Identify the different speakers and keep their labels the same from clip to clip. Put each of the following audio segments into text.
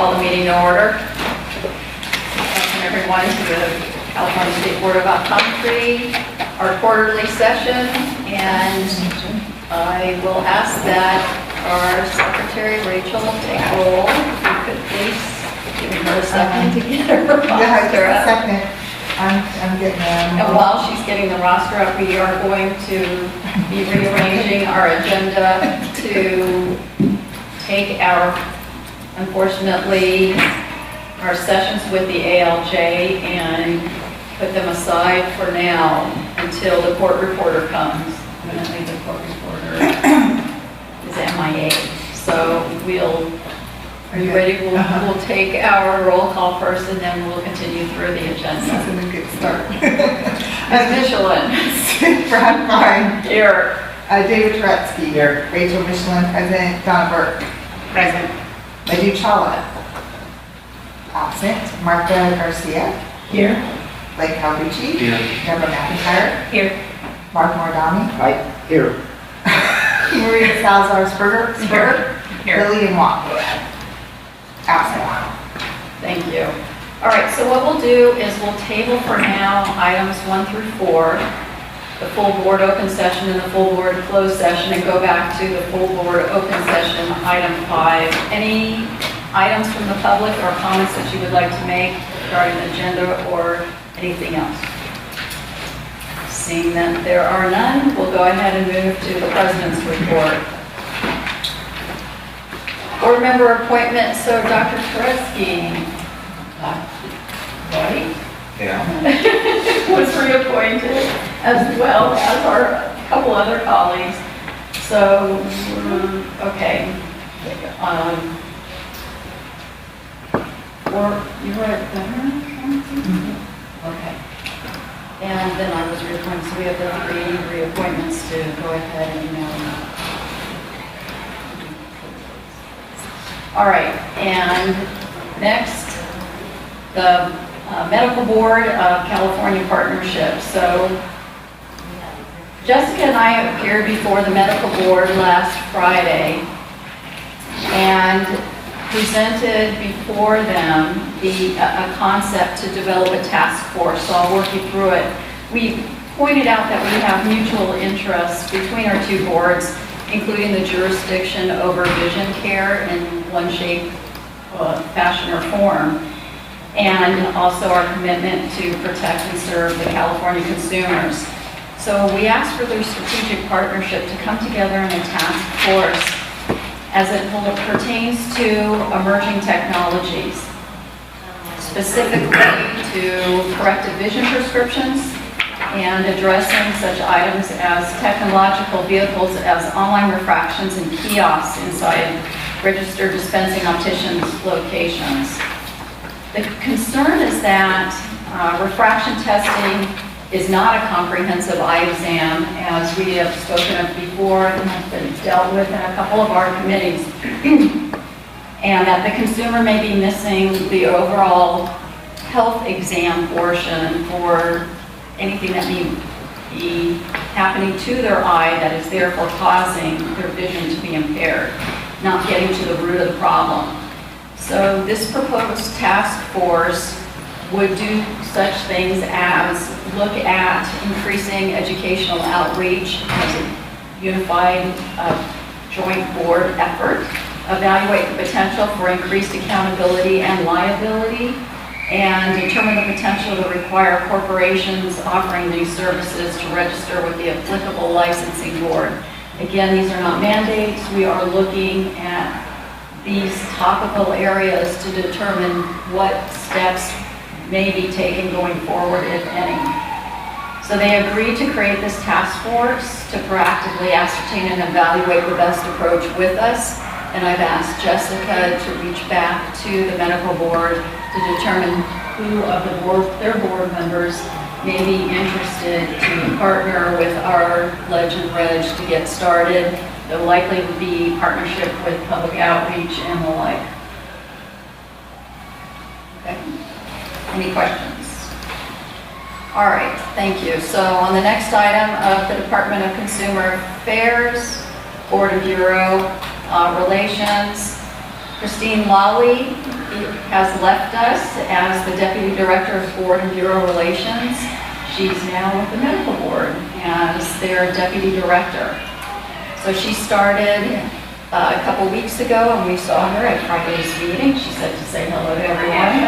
Speaker 1: call the meeting to order. Welcome everyone to the California State Board of Optometry, our quarterly session, and I will ask that our secretary, Rachel, take roll. If you could please give her a second to get her roster up.
Speaker 2: Second. I'm getting
Speaker 1: And while she's getting the roster up, we are going to be rearranging our agenda to take our, unfortunately, our sessions with the ALJ and put them aside for now until the court reporter comes. Evidently the court reporter is MIA. So are you ready? We'll take our roll call first and then we'll continue through the agenda.
Speaker 2: This is a good start.
Speaker 1: Ms. Michelin.
Speaker 2: Brad Fine.
Speaker 1: Here.
Speaker 2: David Turetsky. Here. Rachel Michelin, President. Donna Burke. Present. Madhu Chawla. Absent. Martha Garcia.
Speaker 1: Here.
Speaker 2: Blake Calducci.
Speaker 3: Here.
Speaker 2: Deborah McIntyre.
Speaker 1: Here.
Speaker 2: Mark Mordani.
Speaker 3: Hi. Here.
Speaker 2: Maria Salazar-Sperger.
Speaker 1: Here.
Speaker 2: Lillian Watt. Absent.
Speaker 1: Thank you. All right, so what we'll do is we'll table for now items 1 through 4, the full board open session and the full board closed session, and go back to the full board open session, item 5. Any items from the public or comments that you would like to make regarding the agenda or anything else? Seeing that there are none, we'll go ahead and move to the president's report. Board member appointment, so Dr. Turetsky, right?
Speaker 3: Yeah.
Speaker 1: Was reappointed, as well as our couple other colleagues. So, okay. Or you were at governor? Okay. And then I was reappointed, so we have the 3 reappointments to go ahead and email. All right, and next, the Medical Board of California Partnership. So Jessica and I appeared before the Medical Board last Friday and presented before them a concept to develop a task force. So I'll work you through it. We pointed out that we have mutual interests between our 2 boards, including the jurisdiction over vision care in one shape, fashion, or form, and also our commitment to protect and serve the California consumers. So we asked for their strategic partnership to come together in a task force as it pertains to emerging technologies, specifically to corrective vision prescriptions, and addressing such items as technological vehicles as online refractions and kiosks inside registered dispensing opticians locations. The concern is that refraction testing is not a comprehensive eye exam, as we have spoken of before and have been dealt with in a couple of our committees, and that the consumer may be missing the overall health exam portion for anything that may be happening to their eye that is therefore causing their vision to be impaired, not getting to the root of the problem. So this proposed task force would do such things as look at increasing educational outreach as a unified joint board effort, evaluate the potential for increased accountability and liability, and determine the potential to require corporations offering these services to register with the applicable licensing board. Again, these are not mandates. We are looking at these topical areas to determine what steps may be taken going forward, if any. So they agreed to create this task force to proactively ascertain and evaluate the best approach with us. And I've asked Jessica to reach back to the medical board to determine who of their board members may be interested to partner with our Ledge and Reg to get started. There'll likely be partnership with public outreach and the like. Okay. Any questions? All right, thank you. So on the next item of the Department of Consumer Affairs, Board and Bureau Relations, Christine Lawley has left us as the Deputy Director of Board and Bureau Relations. She's now with the Medical Board as their Deputy Director. So she started a couple weeks ago, and we saw her at Friday's meeting. She said to say hello to everyone.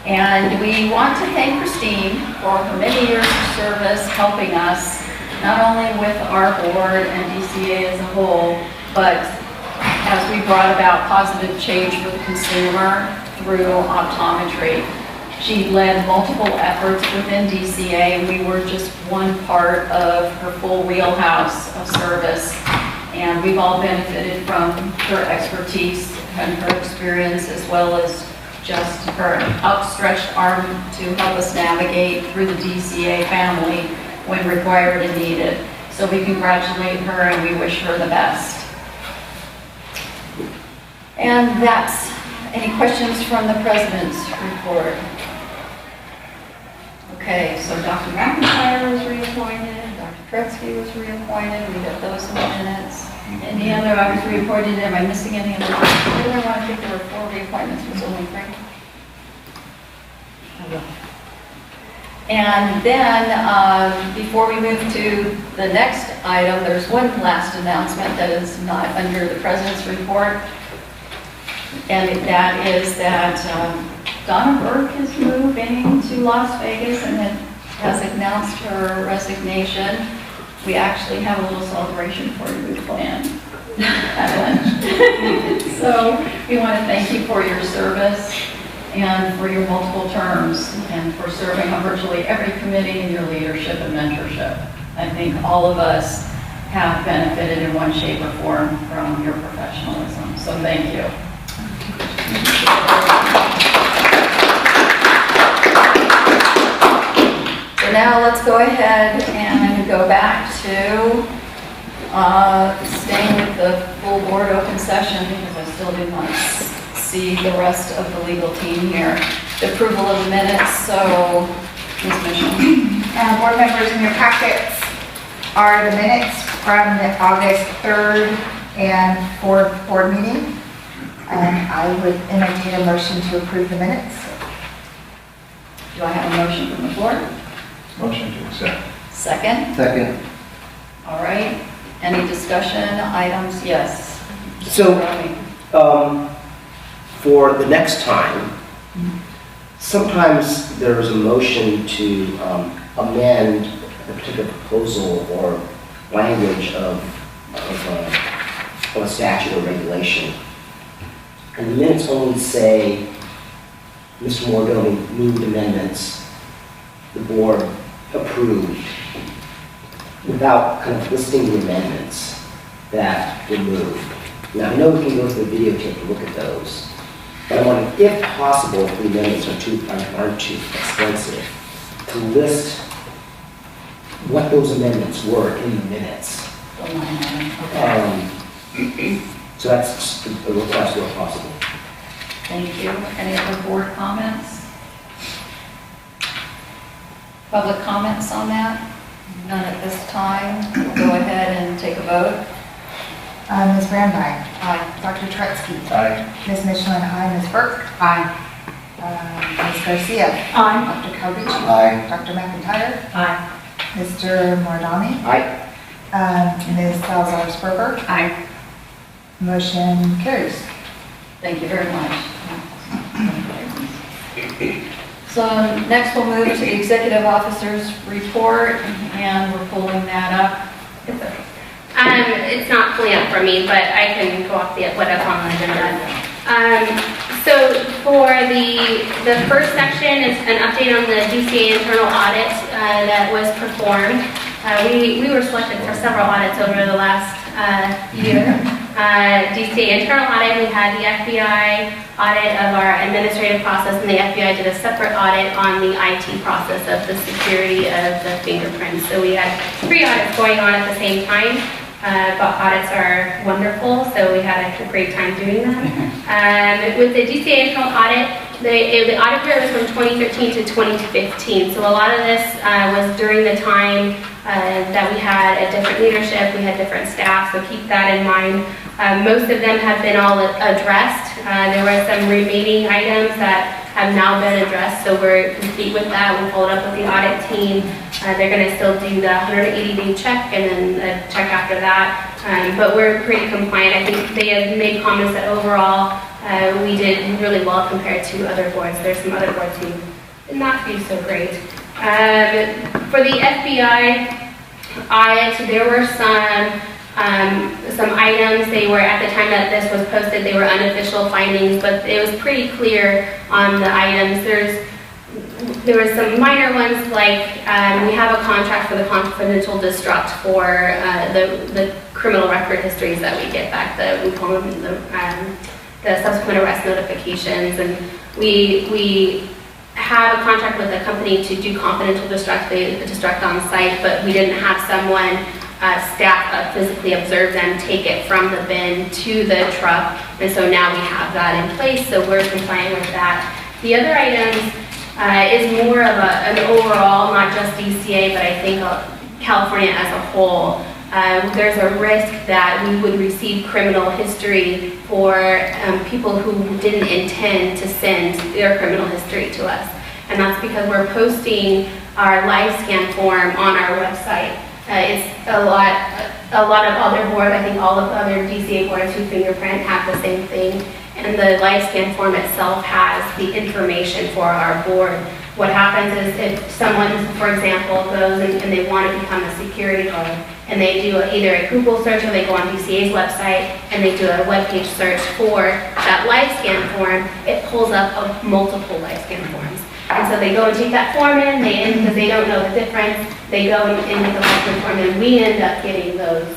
Speaker 1: And we want to thank Christine for her many years of service helping us, not only with our board and DCA as a whole, but as we brought about positive change for the consumer through optometry. She led multiple efforts within DCA, and we were just one part of her full wheelhouse of service. And we've all benefited from her expertise and her experience, as well as just her outstretched arm to help us navigate through the DCA family when required and needed. So we congratulate her and we wish her the best. And that's, any questions from the President's report? Okay, so Dr. McIntyre was reappointed, Dr. Tretzky was reappointed, we got those in the minutes. Any other, I was reappointed, am I missing any other? I think there were 4 reappointments, was only 3. And then, before we move to the next item, there's one last announcement that is not under the President's report. And that is that Donna Burke is moving to Las Vegas and has announced her resignation. We actually have a little celebration for you planned at lunch. So we want to thank you for your service and for your multiple terms and for serving on virtually every committee in your leadership and mentorship. I think all of us have benefited in one shape or form from your professionalism. So thank you. So now let's go ahead and go back to staying with the full board open session because I still do not see the rest of the legal team here. The approval of the minutes, so Ms. Mitchell.
Speaker 2: Board members, in your packets are the minutes from the August 3rd and 4th board meeting. And I would entertain a motion to approve the minutes.
Speaker 1: Do I have a motion from the floor?
Speaker 3: Motion to accept.
Speaker 1: Second?
Speaker 3: Second.
Speaker 1: All right. Any discussion items? Yes.
Speaker 4: So, for the next time, sometimes there is a motion to amend a particular proposal or language of a statute or regulation. And the minutes only say, Mr. Morgan moved amendments, the board approved, without kind of listing the amendments that were moved. Now, I know we can go to the videotape and look at those, but I want, if possible, if the amendments aren't too extensive, to list what those amendments were in the minutes. So that's a request where possible.
Speaker 1: Thank you. Any other board comments? Public comments on that? None at this time. We'll go ahead and take a vote.
Speaker 2: Ms. Brandwein.
Speaker 1: Aye.
Speaker 2: Dr. Tretzky.
Speaker 3: Aye.
Speaker 2: Ms. Michelin, aye. Ms. Burke.
Speaker 1: Aye.
Speaker 2: Ms. Garcia.
Speaker 1: Aye.
Speaker 2: Dr. Calducci.
Speaker 3: Aye.
Speaker 2: Dr. McIntyre.
Speaker 1: Aye.
Speaker 2: Mr. Mordani.
Speaker 4: Aye.
Speaker 2: Ms. Salazar-Sperber.
Speaker 1: Aye.
Speaker 2: Motion carries.
Speaker 1: Thank you very much. So next we'll move to the executive officer's report, and we're pulling that up.
Speaker 5: It's not fully up for me, but I can go off what's on the agenda. So for the first section is an update on the DCA internal audit that was performed. We were selected for several audits over the last year. DCA internal audit, we had the FBI audit of our administrative process, and the FBI did a separate audit on the IT process of the security of the fingerprints. So we had 3 audits going on at the same time. But audits are wonderful, so we had a great time doing them. With the DCA internal audit, the audit period was from 2013 to 2015. So a lot of this was during the time that we had a different leadership, we had different staff, so keep that in mind. Most of them have been all addressed. There were some remaining items that have now been addressed, so we're complete with that. We followed up with the audit team. They're going to still do the 180-day check and then a check after that. But we're pretty compliant. I think they have made comments that overall we did really well compared to other boards. There's some other boards who did not do so great. For the FBI audit, there were some items. They were, at the time that this was posted, they were unofficial findings, but it was pretty clear on the items. There were some minor ones, like we have a contract for the confidential destruct for the criminal record histories that we get back. We call them the subsequent arrest notifications, and we have a contract with a company to do confidential destruct. They destruct on site, but we didn't have someone staff physically observe them take it from the bin to the truck, and so now we have that in place, so we're compliant with that. The other items is more of an overall, not just DCA, but I think California as a whole. There's a risk that we would receive criminal history for people who didn't intend to send their criminal history to us. And that's because we're posting our live scan form on our website. It's a lot of other boards, I think all of the other DCA boards who fingerprint have the same thing. And the live scan form itself has the information for our board. What happens is if someone, for example, goes and they want to become a security guard, and they do either a Google search or they go on DCA's website and they do a webpage search for that live scan form, it pulls up multiple live scan forms. And so they go and take that form in, because they don't know the difference, they go and make a live scan form, and we end up getting those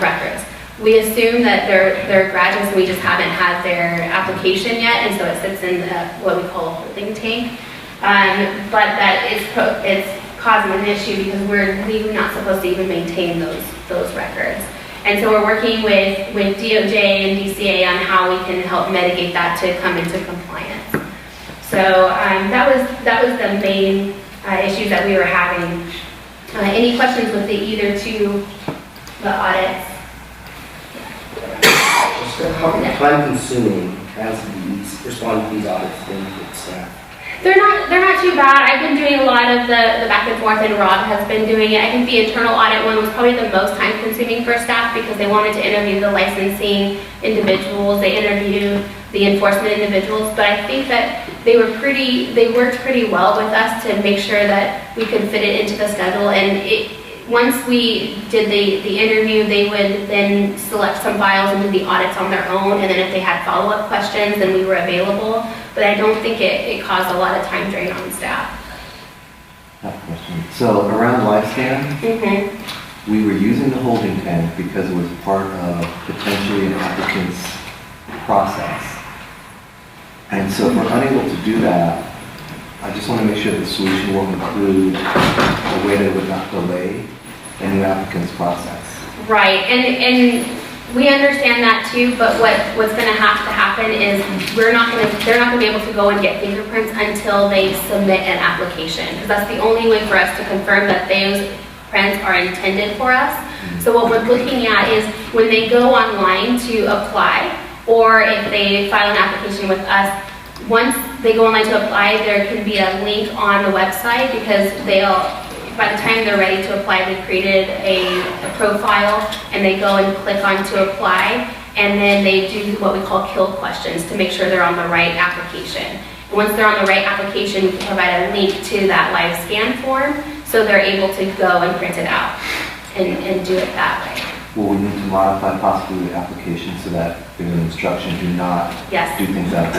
Speaker 5: records. We assume that they're graduates, and we just haven't had their application yet, and so it sits in what we call a holding tank. But that it's causing an issue because we're legally not supposed to even maintain those records. And so we're working with DOJ and DCA on how we can help mitigate that to come into compliance. So that was the main issues that we were having. Any questions with either to the audits?
Speaker 4: How time consuming has these responding to these audits been for the staff?
Speaker 5: They're not too bad. I've been doing a lot of the back and forth, and Rob has been doing it. I think the internal audit one was probably the most time consuming for staff because they wanted to interview the licensing individuals, they interviewed the enforcement individuals, but I think that they worked pretty well with us to make sure that we could fit it into the schedule. And once we did the interview, they would then select some files and do the audits on their own, and then if they had follow-up questions, then we were available. But I don't think it caused a lot of time drain on staff.
Speaker 6: I have a question. So around LifeScan, we were using the holding tank because it was part of potentially an applicant's process. And so if we're unable to do that, I just want to make sure the solution will include a way that it would not delay any applicant's process.
Speaker 5: Right, and we understand that too, but what's going to have to happen is they're not going to be able to go and get fingerprints until they submit an application, because that's the only way for us to confirm that those prints are intended for us. So what we're looking at is when they go online to apply, or if they file an application with us, once they go online to apply, there can be a link on the website because by the time they're ready to apply, they've created a profile and they go and click on to apply, and then they do what we call kill questions to make sure they're on the right application. And once they're on the right application, we can provide a link to that live scan form so they're able to go and print it out and do it that way.
Speaker 6: Will we need to modify possibly the application so that there's an instruction do not do things out?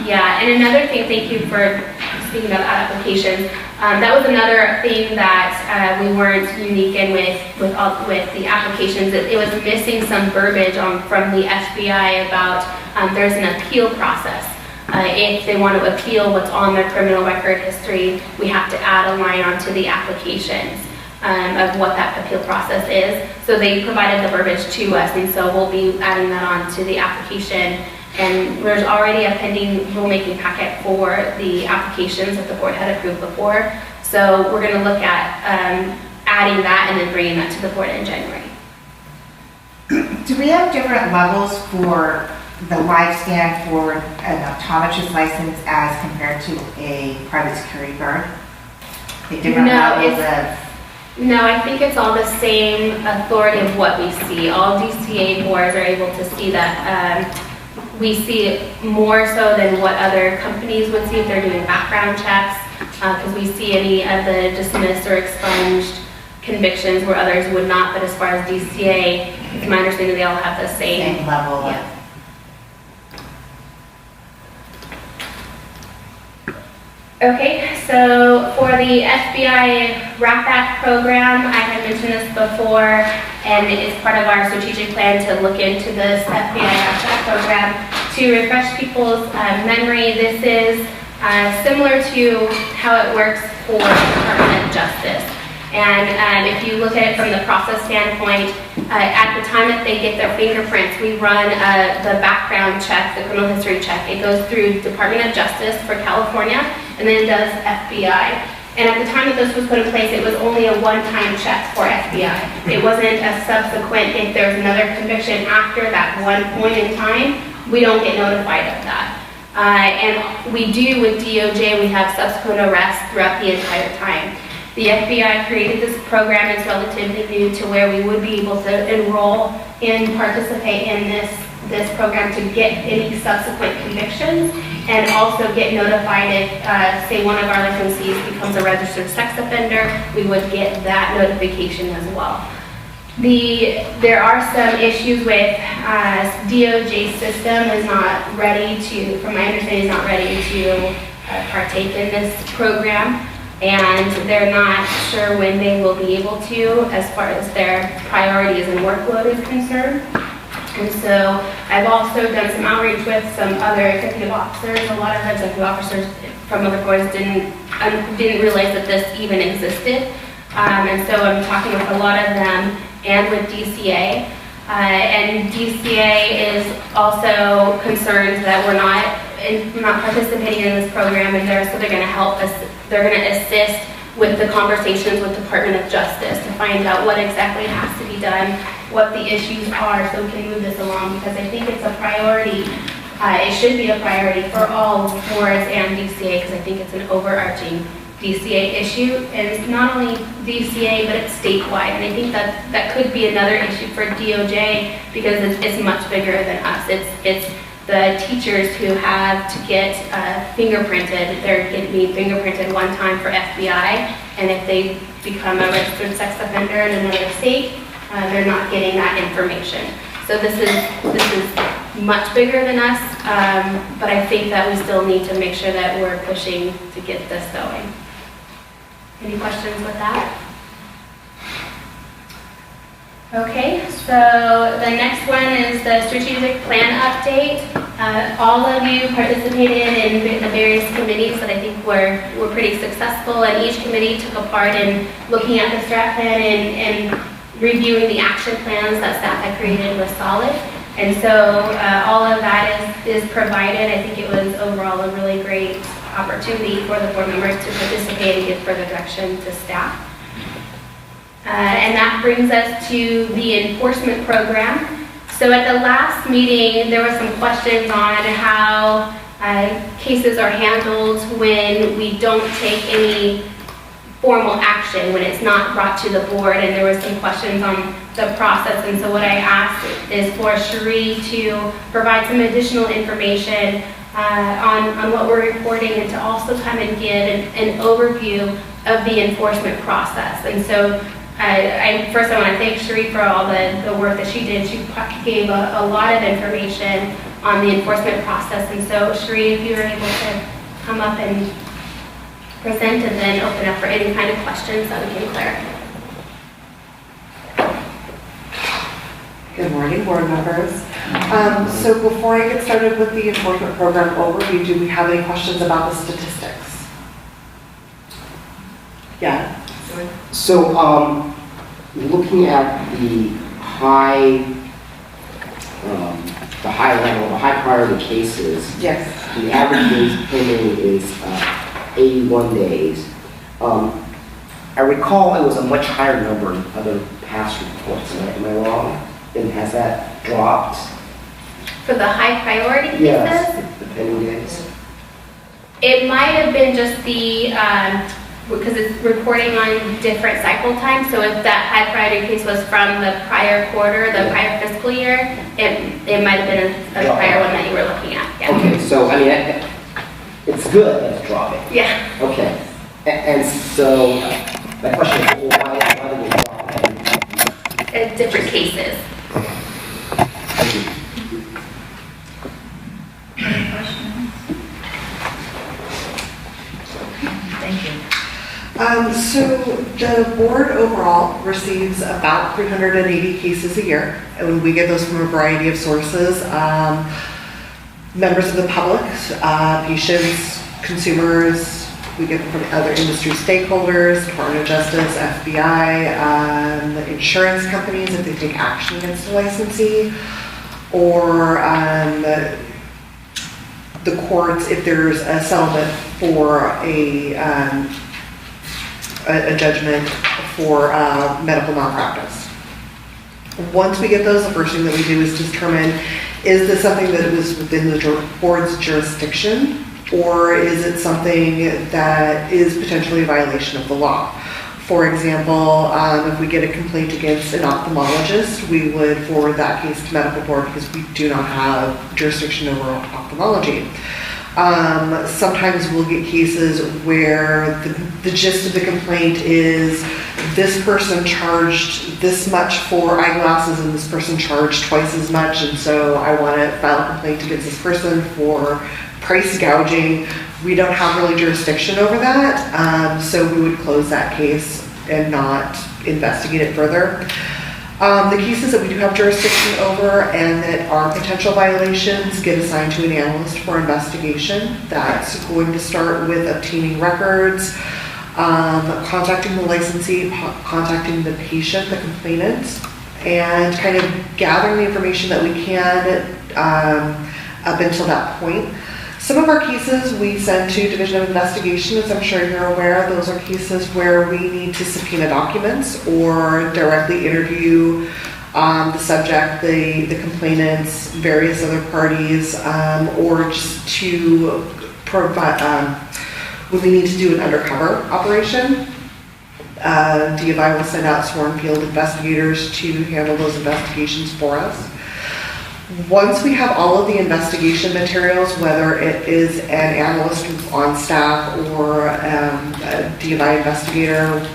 Speaker 5: Yeah, and another thing, thank you for speaking about applications. That was another thing that we weren't unique in with the applications. It was missing some verbiage from the FBI about there's an appeal process. If they want to appeal what's on their criminal record history, we have to add a line onto the applications of what that appeal process is. So they provided the verbiage to us, and so we'll be adding that on to the application. And there's already a pending rulemaking packet for the applications that the board had approved before. So we're going to look at adding that and then bringing that to the board in January.
Speaker 2: Do we have different levels for the live scan for an optometrist license as compared to a private security guard? Like different levels of...
Speaker 5: No, I think it's all the same authority of what we see. All DCA boards are able to see that. We see it more so than what other companies would see if they're doing background checks, because we see any of the dismissed or expunged convictions where others would not. But as far as DCA, it's my understanding they all have the same
Speaker 2: level.
Speaker 5: Yeah. Okay, so for the FBI RAPAC program, I had mentioned this before, and it's part of our strategic plan to look into this FBI RAPAC program. To refresh people's memory, this is similar to how it works for the Department of Justice. And if you look at it from the process standpoint, at the time that they get their fingerprints, we run the background check, the criminal history check. It goes through Department of Justice for California, and then it does FBI. And at the time that this was put in place, it was only a one-time check for FBI. It wasn't a subsequent, if there's another conviction after that one point in time, we don't get notified of that. And we do with DOJ, we have subsequent arrests throughout the entire time. The FBI created this program. It's relatively new to where we would be able to enroll and participate in this program to get any subsequent convictions and also get notified if, say, one of our licensees becomes a registered sex offender, we would get that notification as well. There are some issues with DOJ system is not ready to, from my understanding, is not ready to partake in this program. And they're not sure when they will be able to as far as their priorities and workload is concerned. And so I've also done some outreach with some other executive officers. A lot of executive officers from other boards didn't realize that this even existed. And so I'm talking with a lot of them and with DCA. And DCA is also concerned that we're not participating in this program, and so they're going to help us. They're going to assist with the conversations with Department of Justice to find out what exactly has to be done, what the issues are, so we can move this along, because I think it's a priority. It should be a priority for all boards and DCA, because I think it's an overarching DCA issue, and it's not only DCA, but it's statewide, and I think that could be another issue for DOJ, because it's much bigger than us. It's the teachers who have to get fingerprinted. They're getting fingerprinted one time for FBI, and if they become a registered sex offender in another state, they're not getting that information. So this is much bigger than us, but I think that we still need to make sure that we're pushing to get this going. Any questions with that? Okay, so the next one is the strategic plan update. All of you participated in the various committees that I think were pretty successful, and each committee took a part in looking at the strat plan and reviewing the action plans that staff had created with Solid. And so all of that is provided. I think it was overall a really great opportunity for the board members to participate and give further direction to staff. And that brings us to the enforcement program. So at the last meeting, there were some questions on how cases are handled when we don't take any formal action, when it's not brought to the board, and there were some questions on the process. And so what I asked is for Cherie to provide some additional information on what we're reporting, and to also come and give an overview of the enforcement process. And so first I want to thank Cherie for all the work that she did. She gave a lot of information on the enforcement process. And so Cherie, if you were able to come up and present, and then open up for any kind of questions that we can clarify.
Speaker 7: Good morning, board members. So before I get started with the enforcement program overview, do we have any questions about the statistics? Yeah.
Speaker 4: So, looking at the high the high level, the high priority cases,
Speaker 7: Yes.
Speaker 4: the average days pending is 81 days. I recall it was a much higher number in other past reports. Am I wrong? And has that dropped?
Speaker 5: For the high priority cases?
Speaker 4: Yes, the pending days.
Speaker 5: It might have been just the, because it's reporting on different cycle times, so if that high priority case was from the prior quarter, the prior fiscal year, it might have been a prior one that you were looking at, yeah.
Speaker 4: Okay, so I mean, it's good that it's dropping.
Speaker 5: Yeah.
Speaker 4: Okay, and so my question is, well, why did it drop?
Speaker 5: Different cases.
Speaker 4: Thank you.
Speaker 1: Any questions? Thank you.
Speaker 7: So the board overall receives about 380 cases a year, and we get those from a variety of sources. Members of the public, patients, consumers, we get them from other industry stakeholders, Department of Justice, FBI, insurance companies if they take action against a licensee, or the courts if there's a settlement for a judgment for medical malpractice. Once we get those, the first thing that we do is determine, is this something that was within the board's jurisdiction, or is it something that is potentially a violation of the law? For example, if we get a complaint against an ophthalmologist, we would forward that case to medical board because we do not have jurisdiction over ophthalmology. Sometimes we'll get cases where the gist of the complaint is this person charged this much for eyeglasses and this person charged twice as much, and so I want to file a complaint against this person for price gouging. We don't have really jurisdiction over that, so we would close that case and not investigate it further. The cases that we do have jurisdiction over and that are potential violations get assigned to an analyst for investigation. That's going to start with obtaining records, contacting the licensee, contacting the patient, the complainant, and kind of gathering the information that we can up until that point. Some of our cases we send to Division of Investigation, as I'm sure you're aware. Those are cases where we need to subpoena documents or directly interview the subject, the complainants, various other parties, or just to provide, when we need to do an undercover operation. DFI will send out sworn field investigators to handle those investigations for us. Once we have all of the investigation materials, whether it is an analyst on staff or a DFI investigator,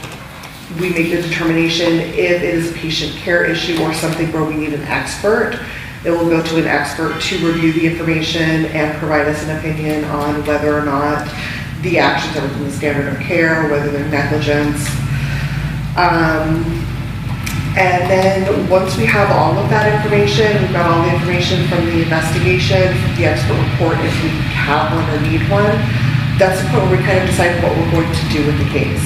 Speaker 7: we make the determination if it is a patient care issue or something where we need an expert. It will go to an expert to review the information and provide us an opinion on whether or not the actions are within the standard of care, whether they're negligence. And then once we have all of that information, we've got all the information from the investigation, from the expert report, if we have one or need one, that's the point where we kind of decide what we're going to do with the case.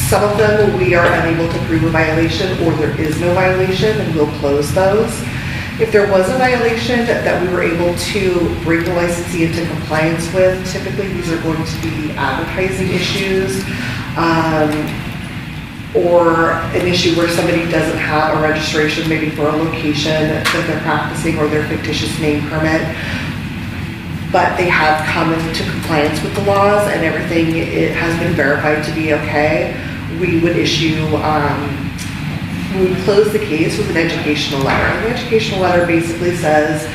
Speaker 7: Some of them we are unable to prove a violation or there is no violation and we'll close those. If there was a violation that we were able to bring the licensee into compliance with, typically these are going to be advertising issues, or an issue where somebody doesn't have a registration, maybe for a location that they're practicing or their fictitious name permit, but they have come into compliance with the laws and everything, it has been verified to be okay. We would issue, we would close the case with an educational letter. And the educational letter basically says,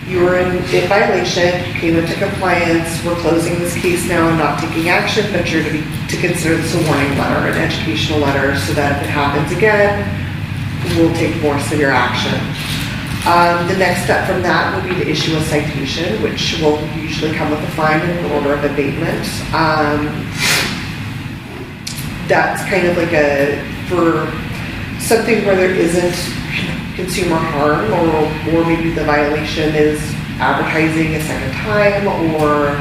Speaker 7: you were in violation, you came into compliance, we're closing this case now and not taking action, but you're to consider this a warning letter, an educational letter, so that if it happens again, we'll take more severe action. The next step from that would be to issue a citation, which will usually come with a fine and an order of abatement. That's kind of like for something where there isn't consumer harm, or maybe the violation is advertising a second time, or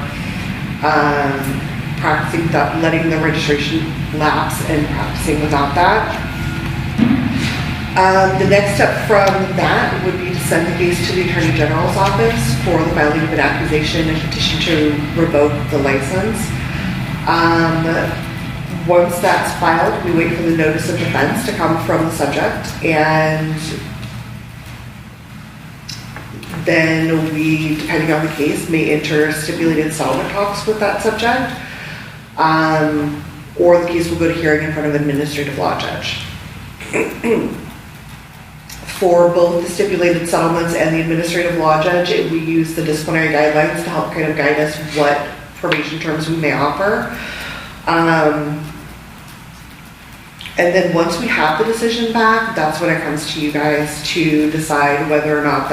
Speaker 7: practicing without letting the registration lapse and practicing without that. The next step from that would be to send the case to the Attorney General's office for the filing of an accusation and petition to revoke the license. Once that's filed, we wait for the notice of defense to come from the subject, and then we, depending on the case, may enter stipulated settlement talks with that subject, or the case will go to hearing in front of an administrative law judge. For both the stipulated settlements and the administrative law judge, we use the disciplinary guidelines to help kind of guide us what probation terms we may offer. And then once we have the decision back, that's when it comes to you guys to decide whether or not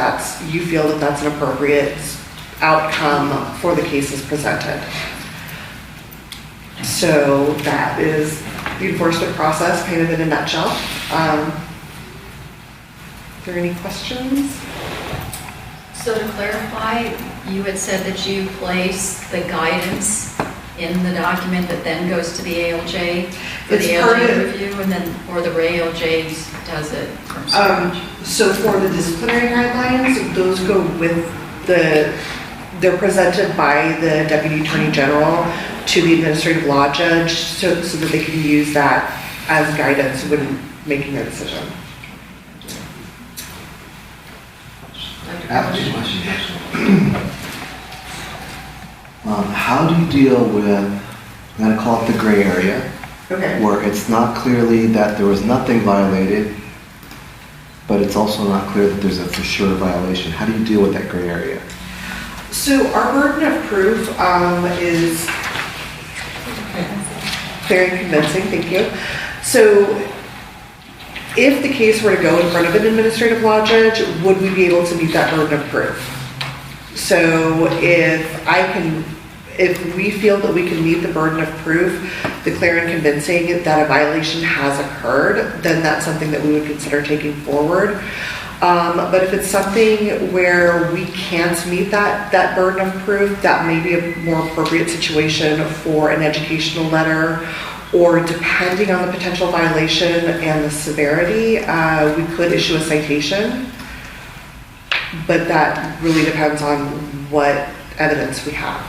Speaker 7: you feel that that's an appropriate outcome for the cases presented. So that is the enforcement process kind of in a nutshell. Are there any questions?
Speaker 1: So to clarify, you had said that you place the guidance in the document that then goes to the ALJ for the ALJ review, and then, or the ALJ does it from scratch?
Speaker 7: So for the disciplinary guidelines, those go with they're presented by the Deputy Attorney General to the administrative law judge so that they can use that as guidance when making their decision.
Speaker 6: I have two questions, actually. How do you deal with, I'm going to call it the gray area,
Speaker 7: Okay.
Speaker 6: where it's not clearly that there was nothing violated, but it's also not clear that there's a for sure violation? How do you deal with that gray area?
Speaker 7: So our burden of proof is very convincing, thank you. So if the case were to go in front of an administrative law judge, would we be able to meet that burden of proof? So if we feel that we can meet the burden of proof, the clear and convincing that a violation has occurred, then that's something that we would consider taking forward. But if it's something where we can't meet that burden of proof, that may be a more appropriate situation for an educational letter, or depending on the potential violation and the severity, we could issue a citation. But that really depends on what evidence we have.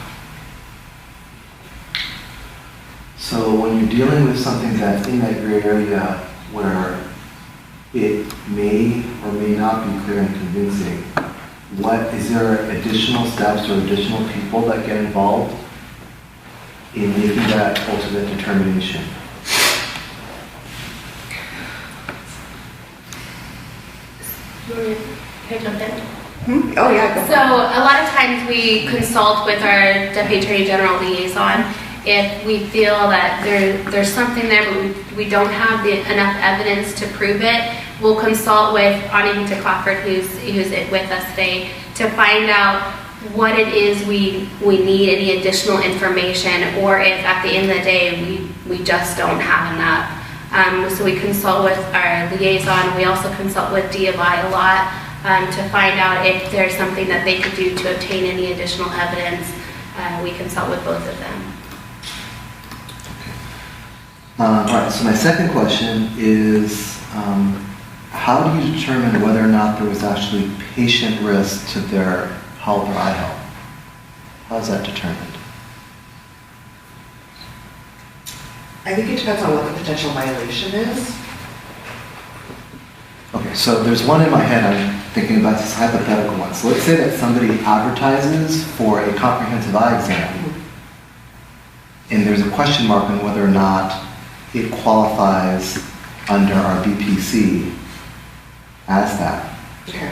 Speaker 6: So when you're dealing with something that's in that gray area where it may or may not be clear and convincing, is there additional steps or additional people that get involved in making that ultimate determination?
Speaker 5: Can I jump in?
Speaker 7: Oh yeah. Go
Speaker 5: So a lot of times we consult with our Deputy Attorney General liaison if we feel that there's something there, but we don't have enough evidence to prove it. We'll consult with Anita Crawford, who's with us today, to find out what it is we need, any additional information, or if at the end of the day we just don't have enough. So we consult with our liaison. We also consult with DFI a lot to find out if there's something that they could do to obtain any additional evidence. We consult with both of them.
Speaker 6: All right, so my second question is, how do you determine whether or not there was actually patient risk to their health or eye health? How is that determined?
Speaker 7: I think it depends on what the potential violation is.
Speaker 6: Okay, so there's one in my head, I'm thinking about this hypothetical one. So let's say that somebody advertises for a comprehensive eye exam, and there's a question mark on whether or not it qualifies under our BPC as that.
Speaker 7: Okay.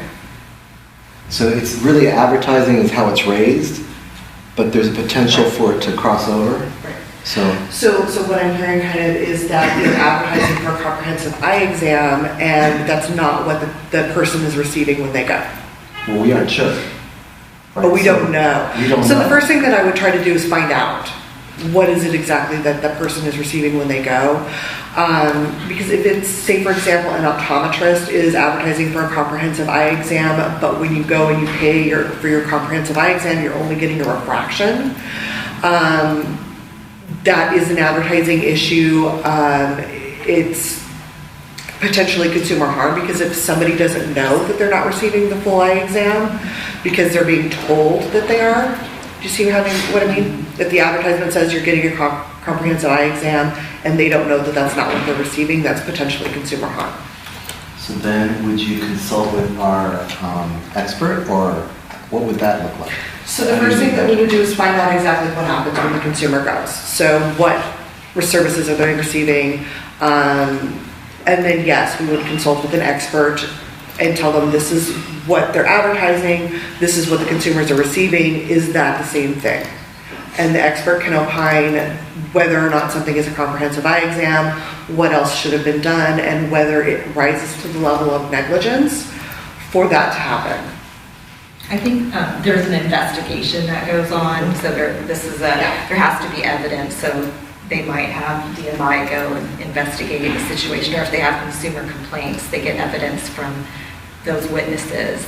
Speaker 6: So it's really advertising is how it's raised, but there's a potential for it to cross over.
Speaker 7: Right.
Speaker 6: So
Speaker 7: what I'm hearing kind of is that you're advertising for a comprehensive eye exam, and that's not what the person is receiving when they go.
Speaker 6: well, we aren't sure. Right?
Speaker 7: But we don't know.
Speaker 6: We don't
Speaker 7: So
Speaker 6: know.
Speaker 7: the first thing that I would try to do is find out what is it exactly that that person is receiving when they go. Because if it's, say for example, an optometrist is advertising for a comprehensive eye exam, but when you go and you pay for your comprehensive eye exam, you're only getting a refraction. That is an advertising issue. potentially consumer harm, because if somebody doesn't know that they're not receiving the full eye exam because they're being told that they are, do you see what I mean? If the advertisement says you're getting a comprehensive eye exam and they don't know that that's not what they're receiving, that's potentially consumer harm.
Speaker 6: So then, would you consult with our expert, or what would that look like?
Speaker 7: So the first thing that we would do is find out exactly what happens when the consumer goes. So what services are they receiving? And then yes, we would consult with an expert and tell them this is what they're advertising, this is what the consumers are receiving, is that the same thing? And the expert can opine whether or not something is a comprehensive eye exam, what else should have been done, and whether it rises to the level of negligence for that to happen.
Speaker 8: I think there's an investigation that goes on, so there has to be evidence, so they might have DMI go and investigate the situation, or if they have consumer complaints, they get evidence from those witnesses.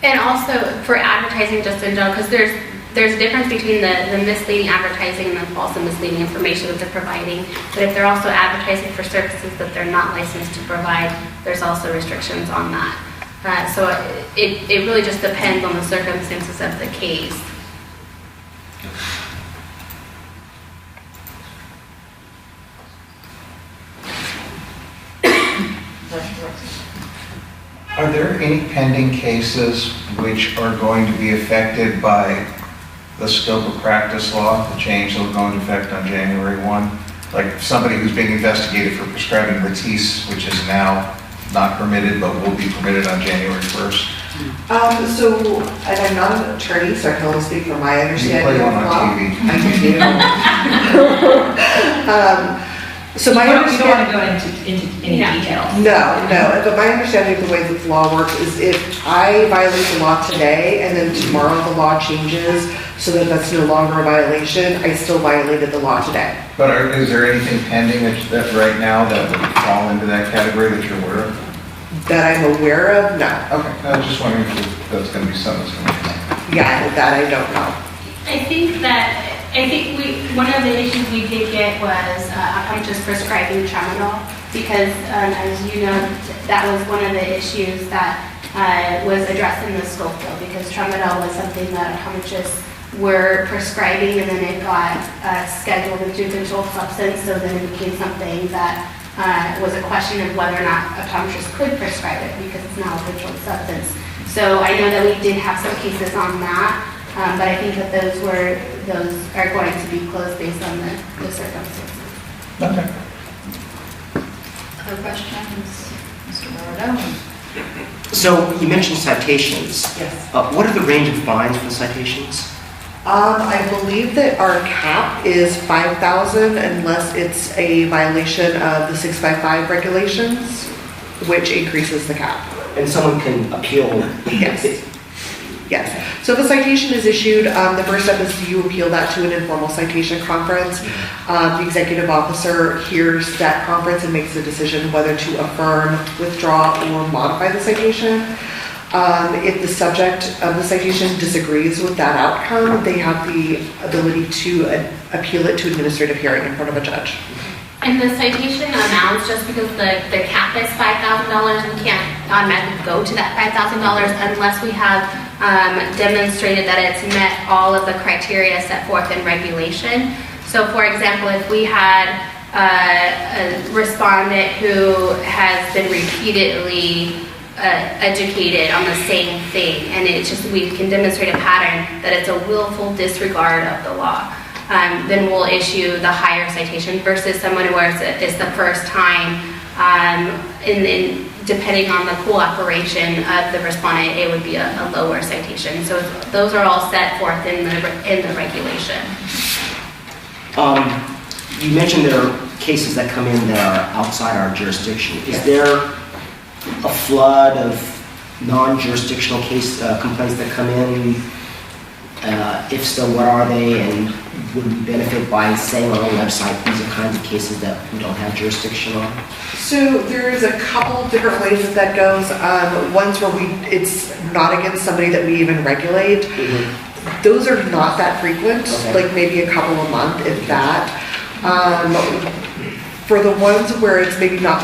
Speaker 5: And also for advertising just in general, because there's a difference between the misleading advertising and the false and misleading information that they're providing. But if they're also advertising for services that they're not licensed to provide, there's also restrictions on that. So it really just depends on the circumstances of the case.
Speaker 3: Are there any pending cases which are going to be affected by the scope of practice law, the change that will go into effect on January 1? Like somebody who's being investigated for prescribing Latisse, which is now not permitted, but will be permitted on January 1st.
Speaker 7: So, and I'm not an attorney, so I can only speak from my
Speaker 3: You
Speaker 7: understanding
Speaker 3: play
Speaker 7: of
Speaker 3: one
Speaker 7: law.
Speaker 3: on TV.
Speaker 7: I do. So my
Speaker 8: You don't want to
Speaker 7: understanding,
Speaker 8: go into any details.
Speaker 7: no, but my understanding of the way that the law works is if I violate the law today and then tomorrow the law changes so that that's no longer a violation, I still violated the law today.
Speaker 3: But is there anything pending that right now that would fall into that category that you're aware of?
Speaker 7: That I'm aware of, no.
Speaker 3: Okay, I was just wondering if that's going to be something that's going to come.
Speaker 7: Yeah, that I don't know.
Speaker 5: I think one of the issues we did get was optometrists prescribing tramadol, because as you know, that was one of the issues that was addressed in the scope bill, because tramadol was something that optometrists were prescribing, and then it got scheduled into a controlled substance, so then it became something that was a question of whether or not optometrists could prescribe it, because it's now a controlled substance. So I know that we did have some cases on that. But I think that those are going to be closed based on the circumstances.
Speaker 3: Okay.
Speaker 1: Other questions? Mr. Morado?
Speaker 4: So you mentioned citations.
Speaker 7: Yes.
Speaker 4: What are the range of fines for the citations?
Speaker 7: I believe that our cap is 5,000 unless it's a violation of the 655 regulations, which increases the cap.
Speaker 4: And someone can appeal?
Speaker 7: Yes. Yes. So if a citation is issued, the first step is you appeal that to an informal citation conference. The executive officer hears that conference and makes a decision whether to affirm, withdraw, or modify the citation. If the subject of the citation disagrees with that outcome, they have the ability to appeal it to administrative hearing in front of a judge.
Speaker 5: And the citation amounts, just because the cap is $5,000, we can't automatically go to that $5,000 unless we have demonstrated that it's met all of the criteria set forth in regulation. So for example, if we had a respondent who has been repeatedly educated on the same thing, and it's just we can demonstrate a pattern that it's a willful disregard of the law, then we'll issue the higher citation versus someone where it's the first time, and depending on the cooperation of the respondent, it would be a lower citation. So those are all set forth in the regulation.
Speaker 4: You mentioned there are cases that come in that are outside our jurisdiction. Is there a flood of non-jurisdictional case complaints that come in? If so, what are they, and would we benefit by saying on our website these are kinds of cases that we don't have jurisdiction on?
Speaker 7: So there's a couple different ways that goes. Ones where it's not against somebody that we even regulate.
Speaker 4: Mm-hmm.
Speaker 7: Those are not that frequent,
Speaker 4: Okay.
Speaker 7: like maybe a couple a month, if that. For the ones where it's maybe not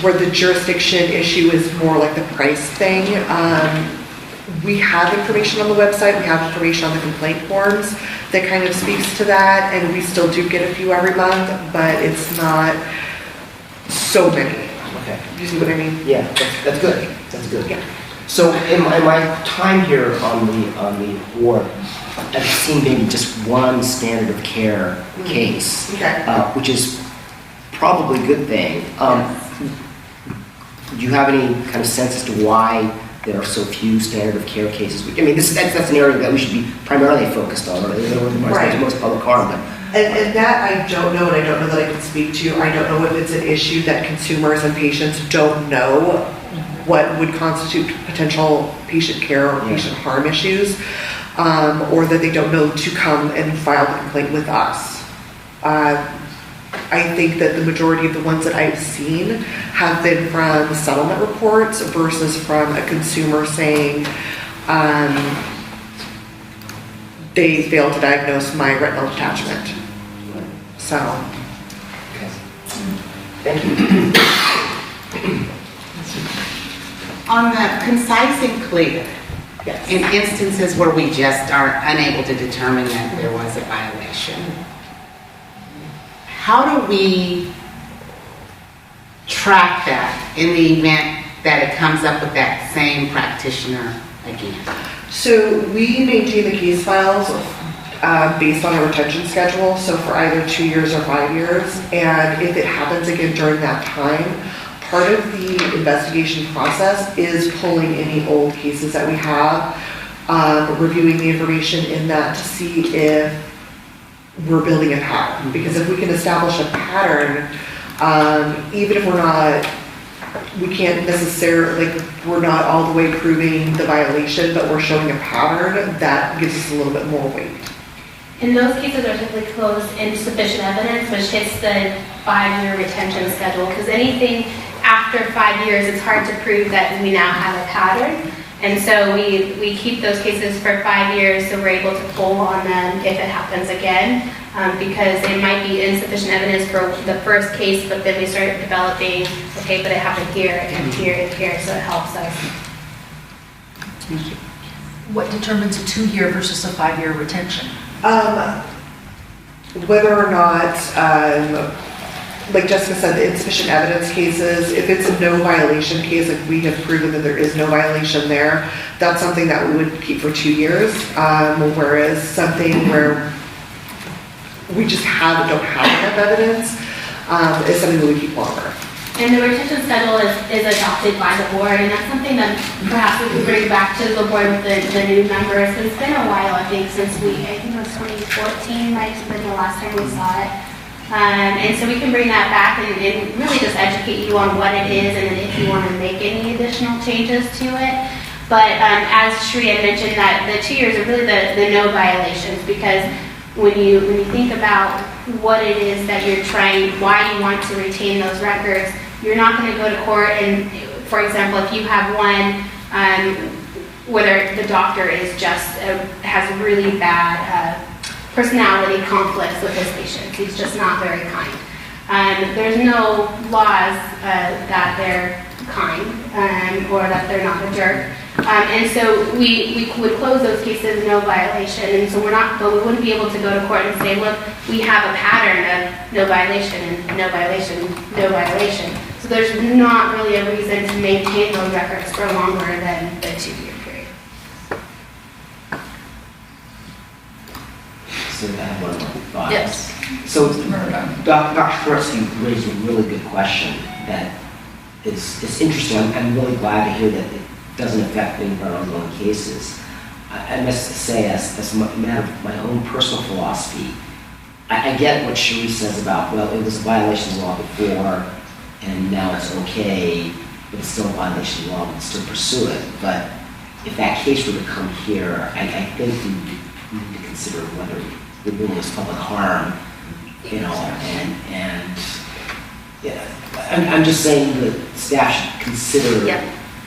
Speaker 7: where the jurisdiction issue is more like the price thing. We have information on the website, we have information on the complaint forms that kind of speaks to that, and we still do get a few every month, but it's not so many.
Speaker 4: Okay.
Speaker 7: You see what I mean?
Speaker 4: Yeah, that's good. That's good.
Speaker 7: Yeah.
Speaker 4: So in my time here on the board, I've seen maybe just one standard of care case,
Speaker 7: Okay.
Speaker 4: which is probably a good thing. Do you have any kind of sense as to why there are so few standard of care cases? I mean, that's an area that we should be primarily focused on, or
Speaker 7: Right.
Speaker 4: most public harm. But
Speaker 7: And that I don't know, and I don't know that I can speak to. I don't know if it's an issue that consumers and patients don't know what would constitute potential patient care or patient harm issues, or that they don't know to come and file the complaint with us. I think that the majority of the ones that I've seen have been from settlement reports versus from a consumer saying, they failed to diagnose my retinal detachment. So,
Speaker 4: thank you.
Speaker 9: On the concise and clear,
Speaker 4: Yes.
Speaker 9: in instances where we just are unable to determine that there was a violation, how do we track that in the event that it comes up with that same practitioner again?
Speaker 7: so we maintain the case files based on a retention schedule, so for either 2 years or 5 years. And if it happens again during that time, part of the investigation process is pulling any old cases that we have, reviewing the information in that to see if we're building a pattern. Because if we can establish a pattern, even if we can't necessarily, we're not all the way proving the violation, but we're showing a pattern, that gives us a little bit more weight.
Speaker 5: And those cases are typically closed insufficient evidence, which hits the 5-year retention schedule, because anything after 5 years, it's hard to prove that we now have a pattern. And so we keep those cases for 5 years, so we're able to pull on them if it happens again, because it might be insufficient evidence for the first case, but then we start developing, okay, but it happened here and here and here, so it helps us.
Speaker 10: What determines a 2-year versus a 5-year retention?
Speaker 7: Whether or not, like Jessica said, the insufficient evidence cases, if it's a no violation case, if we have proven that there is no violation there, that's something that we would keep for 2 years. Whereas something where we just don't have enough evidence is something that we keep longer.
Speaker 5: And the retention schedule is adopted by the board, and that's something that perhaps we can bring back to the board with the new members. It's been a while, I think, since I think it was 2014 might have been the last time we saw it. And so we can bring that back and really just educate you on what it is and if you want to make any additional changes to it. But as Sri had mentioned, that the 2 years are really the no violations, because when you think about what it is that you're trying, why you want to retain those records, you're not going to go to court and, for example, if you have one where the doctor is just has really bad personality conflicts with his patients, he's just not very kind. There's no laws that they're kind or that they're not a jerk. And so we would close those cases no violation, and so but we wouldn't be able to go to court and say, look, we have a pattern of no violation and no violation, no violation. So there's not really a reason to maintain those records for longer than the 2-year period.
Speaker 4: So I have one more thought.
Speaker 10: Yes.
Speaker 4: So Dr. Kurtz, you raised a really good question that is interesting. I'm really glad to hear that it doesn't affect any of our ongoing cases. I must say, as a matter of my own personal philosophy, I get what Cherie says about, well, it was a violation of the law before, and now it's okay, but it's still a violation of the law, we can still pursue it. But if that case were to come here, I think we need to consider whether it really is public harm, and yeah, I'm just saying that staff should consider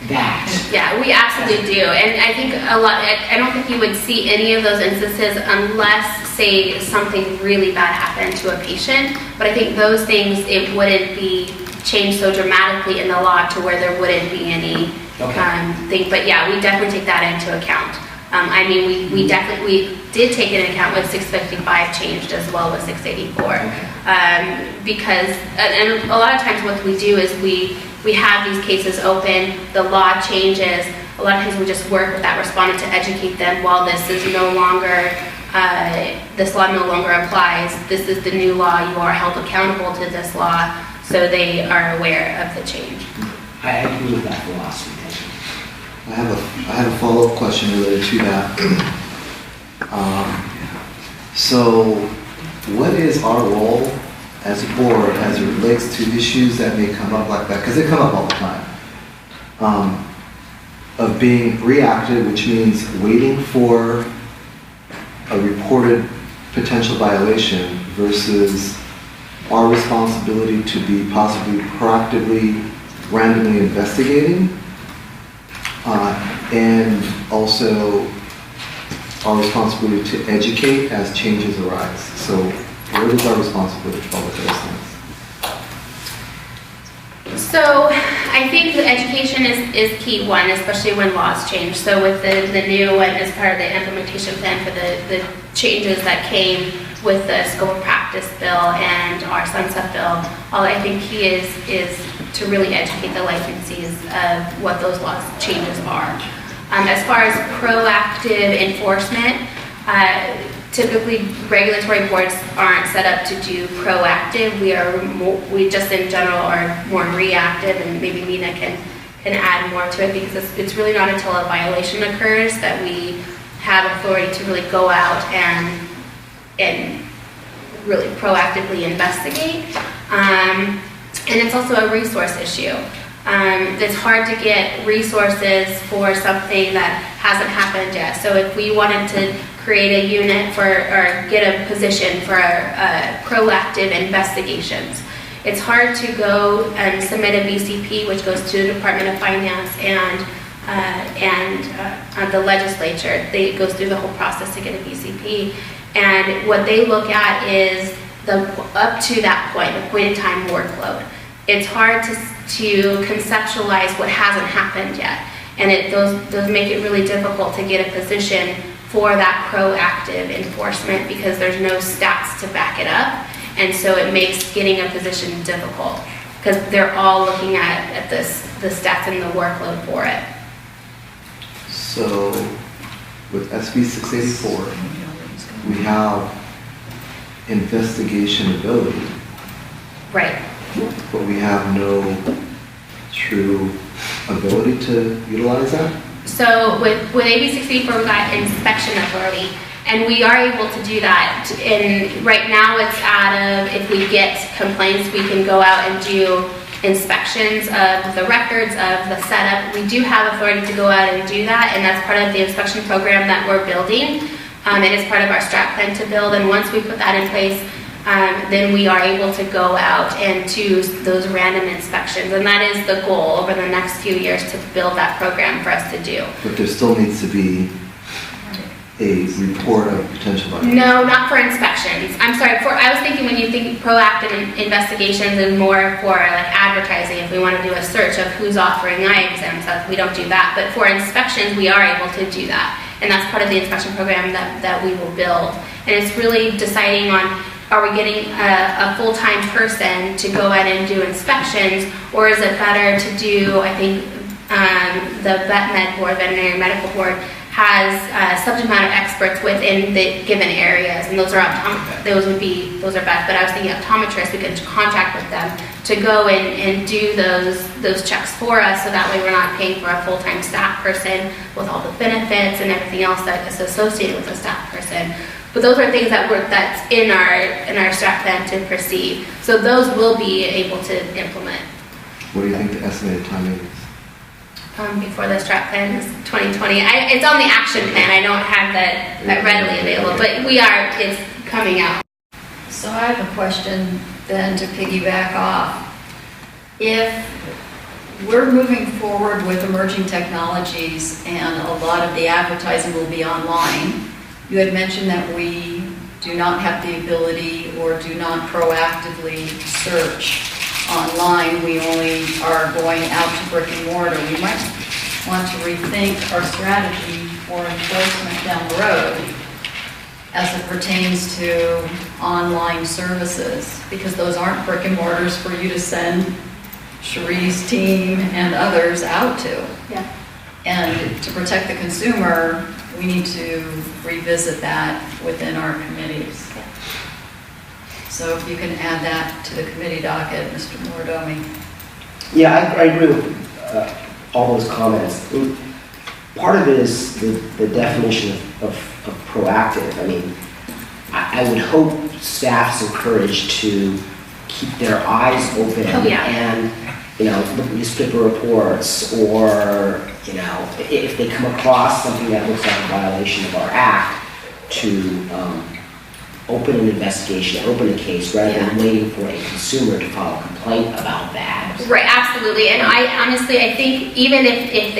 Speaker 4: that.
Speaker 5: Yeah, we absolutely do. And I think I don't think you would see any of those instances unless, say, something really bad happened to a patient. But I think those things, it wouldn't be changed so dramatically in the law to where there wouldn't be any thing. But yeah, we definitely take that into account. I mean, we did take into account with 655 changed as well as 684. Because, and a lot of times what we do is we have these cases open, the law changes, a lot of times we just work with that respondent to educate them while this is no longer, this law no longer applies, this is the new law, you are held accountable to this law, so they are aware of the change.
Speaker 4: I agree with that philosophy.
Speaker 6: I have a follow-up question related to that. So what is our role as a board as it relates to issues that may come up like that? Because they come up all the time. Of being reactive, which means waiting for a reported potential violation versus our responsibility to be possibly proactively, randomly investigating. And also our responsibility to educate as changes arise. So what is our responsibility for all of those things?
Speaker 5: So I think the education is key one, especially when laws change. So with the new and as part of the implementation plan for the changes that came with the scope of practice bill and our sunset bill, all I think key is to really educate the licensees of what those laws changes are. As far as proactive enforcement, typically regulatory boards aren't set up to do proactive. We just in general are more reactive, and maybe Nina can add more to it, because it's really not until a violation occurs that we have authority to really go out and really proactively investigate. And it's also a resource issue. It's hard to get resources for something that hasn't happened yet. So if we wanted to create a unit or get a position for proactive investigations, it's hard to go and submit a BCP, which goes to the Department of Finance and the legislature. It goes through the whole process to get a BCP. And what they look at is up to that point, the point in time workload. It's hard to conceptualize what hasn't happened yet. And those make it really difficult to get a position for that proactive enforcement, because there's no stats to back it up. And so it makes getting a position difficult, because they're all looking at the stats and the workload for it.
Speaker 6: So with SB 684, we have investigation ability.
Speaker 5: Right.
Speaker 6: But we have no true ability to utilize that?
Speaker 5: So with AB 684, we got inspection authority, and we are able to do that. And right now it's out of, if we get complaints, we can go out and do inspections of the records of the setup. We do have authority to go out and do that, and that's part of the inspection program that we're building. It is part of our strat plan to build, and once we put that in place, then we are able to go out and do those random inspections. And that is the goal over the next few years, to build that program for us to do.
Speaker 6: But there still needs to be a report of potential violations.
Speaker 5: No, not for inspections. I'm sorry, I was thinking when you think proactive investigations and more for like advertising, if we want to do a search of who's offering eye exams, we don't do that. But for inspections, we are able to do that. And that's part of the inspection program that we will build. And it's really deciding on, are we getting a full-time person to go out and do inspections, or is it better to do, I think the veterinary medical board has a subject matter experts within the given areas, and those are those are best. But I was thinking optometrists, we can contract with them to go and do those checks for us, so that way we're not paying for a full-time staff person with all the benefits and everything else that is associated with a staff person. But those are things that's in our strat plan to proceed. So those will be able to implement.
Speaker 6: What do you think the estimated timing is?
Speaker 5: Before the strat plan is 2020. It's on the action plan. I don't have that readily available, but it's coming out.
Speaker 1: So I have a question then to piggyback off. If we're moving forward with emerging technologies and a lot of the advertising will be online, you had mentioned that we do not have the ability or do not proactively search. online, we only are going out to brick and mortar. We might want to rethink our strategy for enforcement down the road as it pertains to online services, because those aren't brick and mortars for you to send Cherie's team and others out to.
Speaker 5: Yeah.
Speaker 1: And to protect the consumer, we need to revisit that within our committees. So if you can add that to the committee docket, Mr. Mordomi.
Speaker 4: Yeah, I agree with all those comments. I mean, part of it is the definition of proactive. I mean, I would hope staff's encouraged to keep their eyes open and, look at newspaper reports, or, if they come across something that looks like a violation of our act, to open an investigation, open a case, rather than waiting for a consumer to file a complaint about that.
Speaker 5: Right, absolutely. And I think even if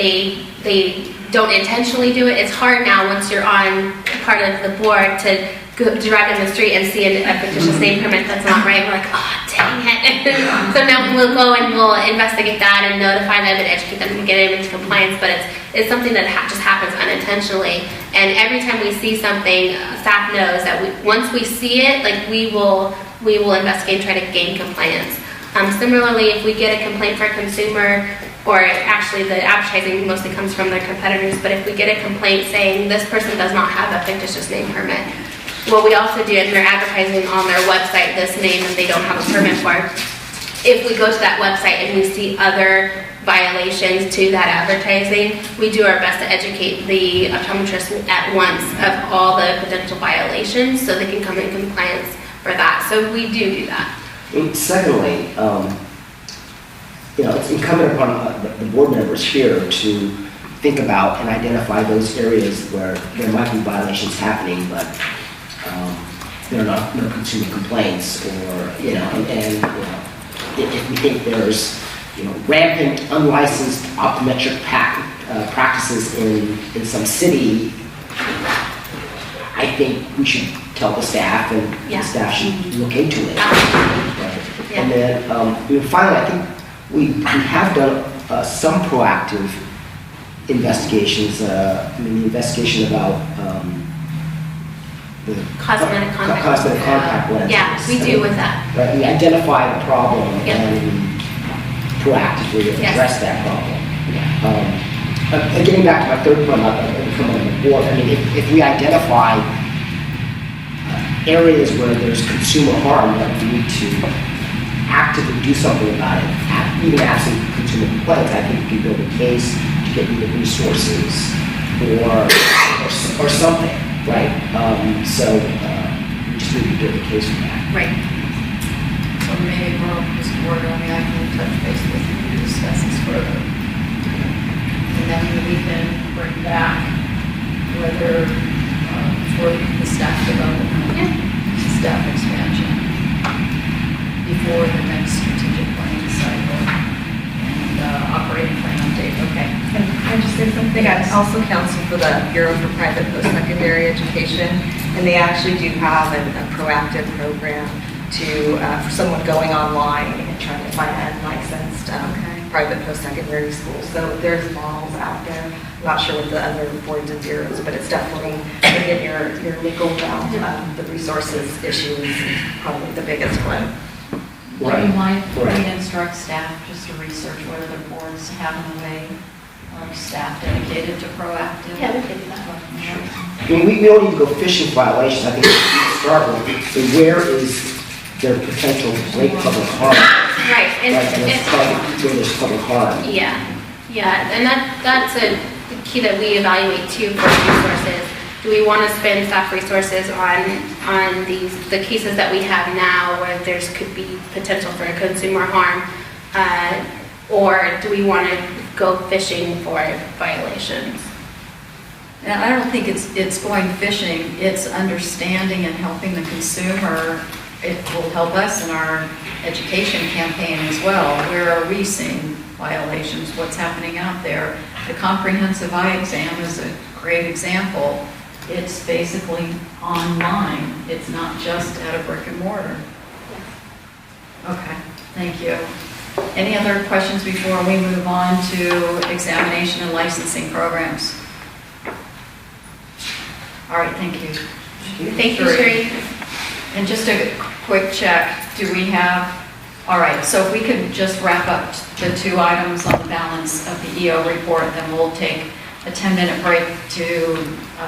Speaker 5: they don't intentionally do it, it's hard now once you're on part of the board to drive down the street and see a fictitious name permit that's not right. We're like, oh, dang it. So now we'll go and we'll investigate that and notify them and educate them to get them into compliance. But it's something that just happens unintentionally. And every time we see something, staff knows that once we see it, we will investigate and try to gain compliance. Similarly, if we get a complaint for a consumer, or actually the advertising mostly comes from their competitors, but if we get a complaint saying this person does not have a fictitious name permit, what we also do is they're advertising on their website this name that they don't have a permit for. If we go to that website and we see other violations to that advertising, we do our best to educate the optometrist at once of all the potential violations so they can come in compliance for that. So we do that.
Speaker 4: And secondly, it's incumbent upon the board members here to think about and identify those areas where there might be violations happening, but there are no consumer complaints, or if we think there's rampant unlicensed optometric practices in some city, I think we should tell the staff, and the staff should look into it. Right? Yeah. And then finally, I think we have done some proactive investigations. The investigation about the
Speaker 5: cosmetic contact
Speaker 4: lenses.
Speaker 5: Yeah, we do with that.
Speaker 4: Right, we identify the problem and we proactively address that problem. Getting back to my third point from the board, I mean, if we identify areas where there's consumer harm, that we need to actively do something about it, even absent consumer complaints, I think we can build a case to get either resources or something, right? So we just need to build a case for that.
Speaker 5: Right.
Speaker 1: So maybe Mr. Mordomi, I can touch base with you to discuss this further. And then we can bring back whether for the staff development, staff expansion before the next strategic planning cycle and operating plan update. Okay.
Speaker 8: Can I just say something? I also counsel for the Bureau for Private Post-Secondary Education, and they actually do have a proactive program for someone going online and trying to find an unlicensed private post-secondary school. So there's models out there. I'm not sure what the other boards and bureaus, but it's definitely within your legal realm. The resources issue is probably the biggest one.
Speaker 1: Would you mind if we instruct staff just to research what other boards have in the way of staff dedicated to proactive?
Speaker 5: Yeah, we can do that.
Speaker 4: I mean, we don't need to go fishing violations. I think we need to start with where is their potential great public harm.
Speaker 5: Right. And
Speaker 4: where there's public harm.
Speaker 5: Yeah, and that's a key that we evaluate too for resources. Do we want to spend staff resources on the cases that we have now where there's could be potential for consumer harm, or do we want to go fishing for violations?
Speaker 1: And I don't think it's going fishing. It's understanding and helping the consumer. It will help us in our education campaign as well. Where are we seeing violations? What's happening out there? The comprehensive eye exam is a great example. It's basically online. It's not just at a brick and mortar. Okay. Thank you. Any other questions before we move on to examination and licensing programs? All right, thank you.
Speaker 5: Thank you, Sherry.
Speaker 1: And just a quick check, do we have, all right, so if we could just wrap up the 2 items on the balance of the EO report, then we'll take a 10-minute break to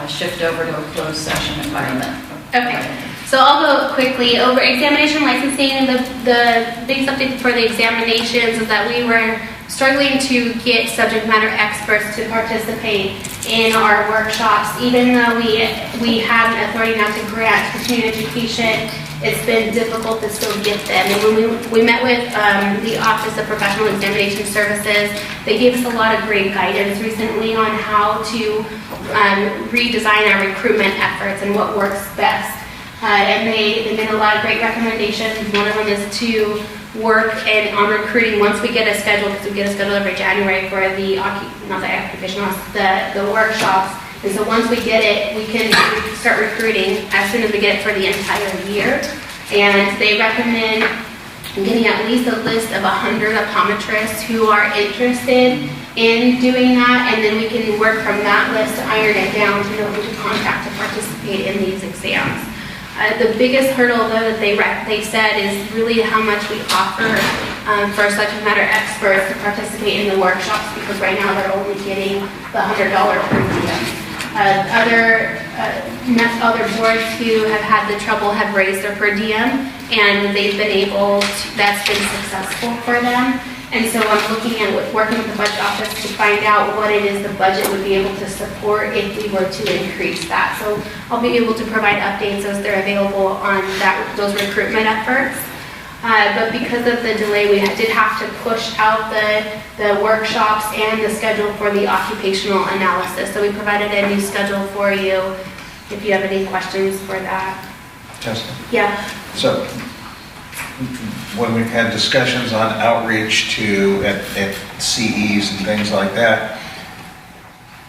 Speaker 1: shift over to a closed session environment.
Speaker 5: Okay, so I'll go quickly over examination licensing. The biggest update for the examinations is that we were struggling to get subject matter experts to participate in our workshops. Even though we have an authority now to grant continuing education, it's been difficult to still get them. And when we met with the Office of Professional Examination Services, they gave us a lot of great guidance recently on how to redesign our recruitment efforts and what works best. And they made a lot of great recommendations. One of them is to work on recruiting once we get a schedule, because we get a schedule every January for the occupational, the workshops. And so once we get it, we can start recruiting as soon as we get it for the entire year. And they recommend getting at least a list of 100 optometrists who are interested in doing that, and then we can work from that list to iron it down to know who to contact to participate in these exams. The biggest hurdle, though, that they said is really how much we offer for subject matter experts to participate in the workshops, because right now they're only getting the $100 per diem. Other boards who have had the trouble have raised their per diem, and they've been able to, that's been successful for them. And so I'm looking at working with the budget office to find out what it is the budget would be able to support if we were to increase that. So I'll be able to provide updates as they're available on those recruitment efforts. But because of the delay, we did have to push out the workshops and the schedule for the occupational analysis. So we provided a new schedule for you if you have any questions for that.
Speaker 3: Justin?
Speaker 5: Yeah.
Speaker 3: So when we've had discussions on outreach at CEs and things like that,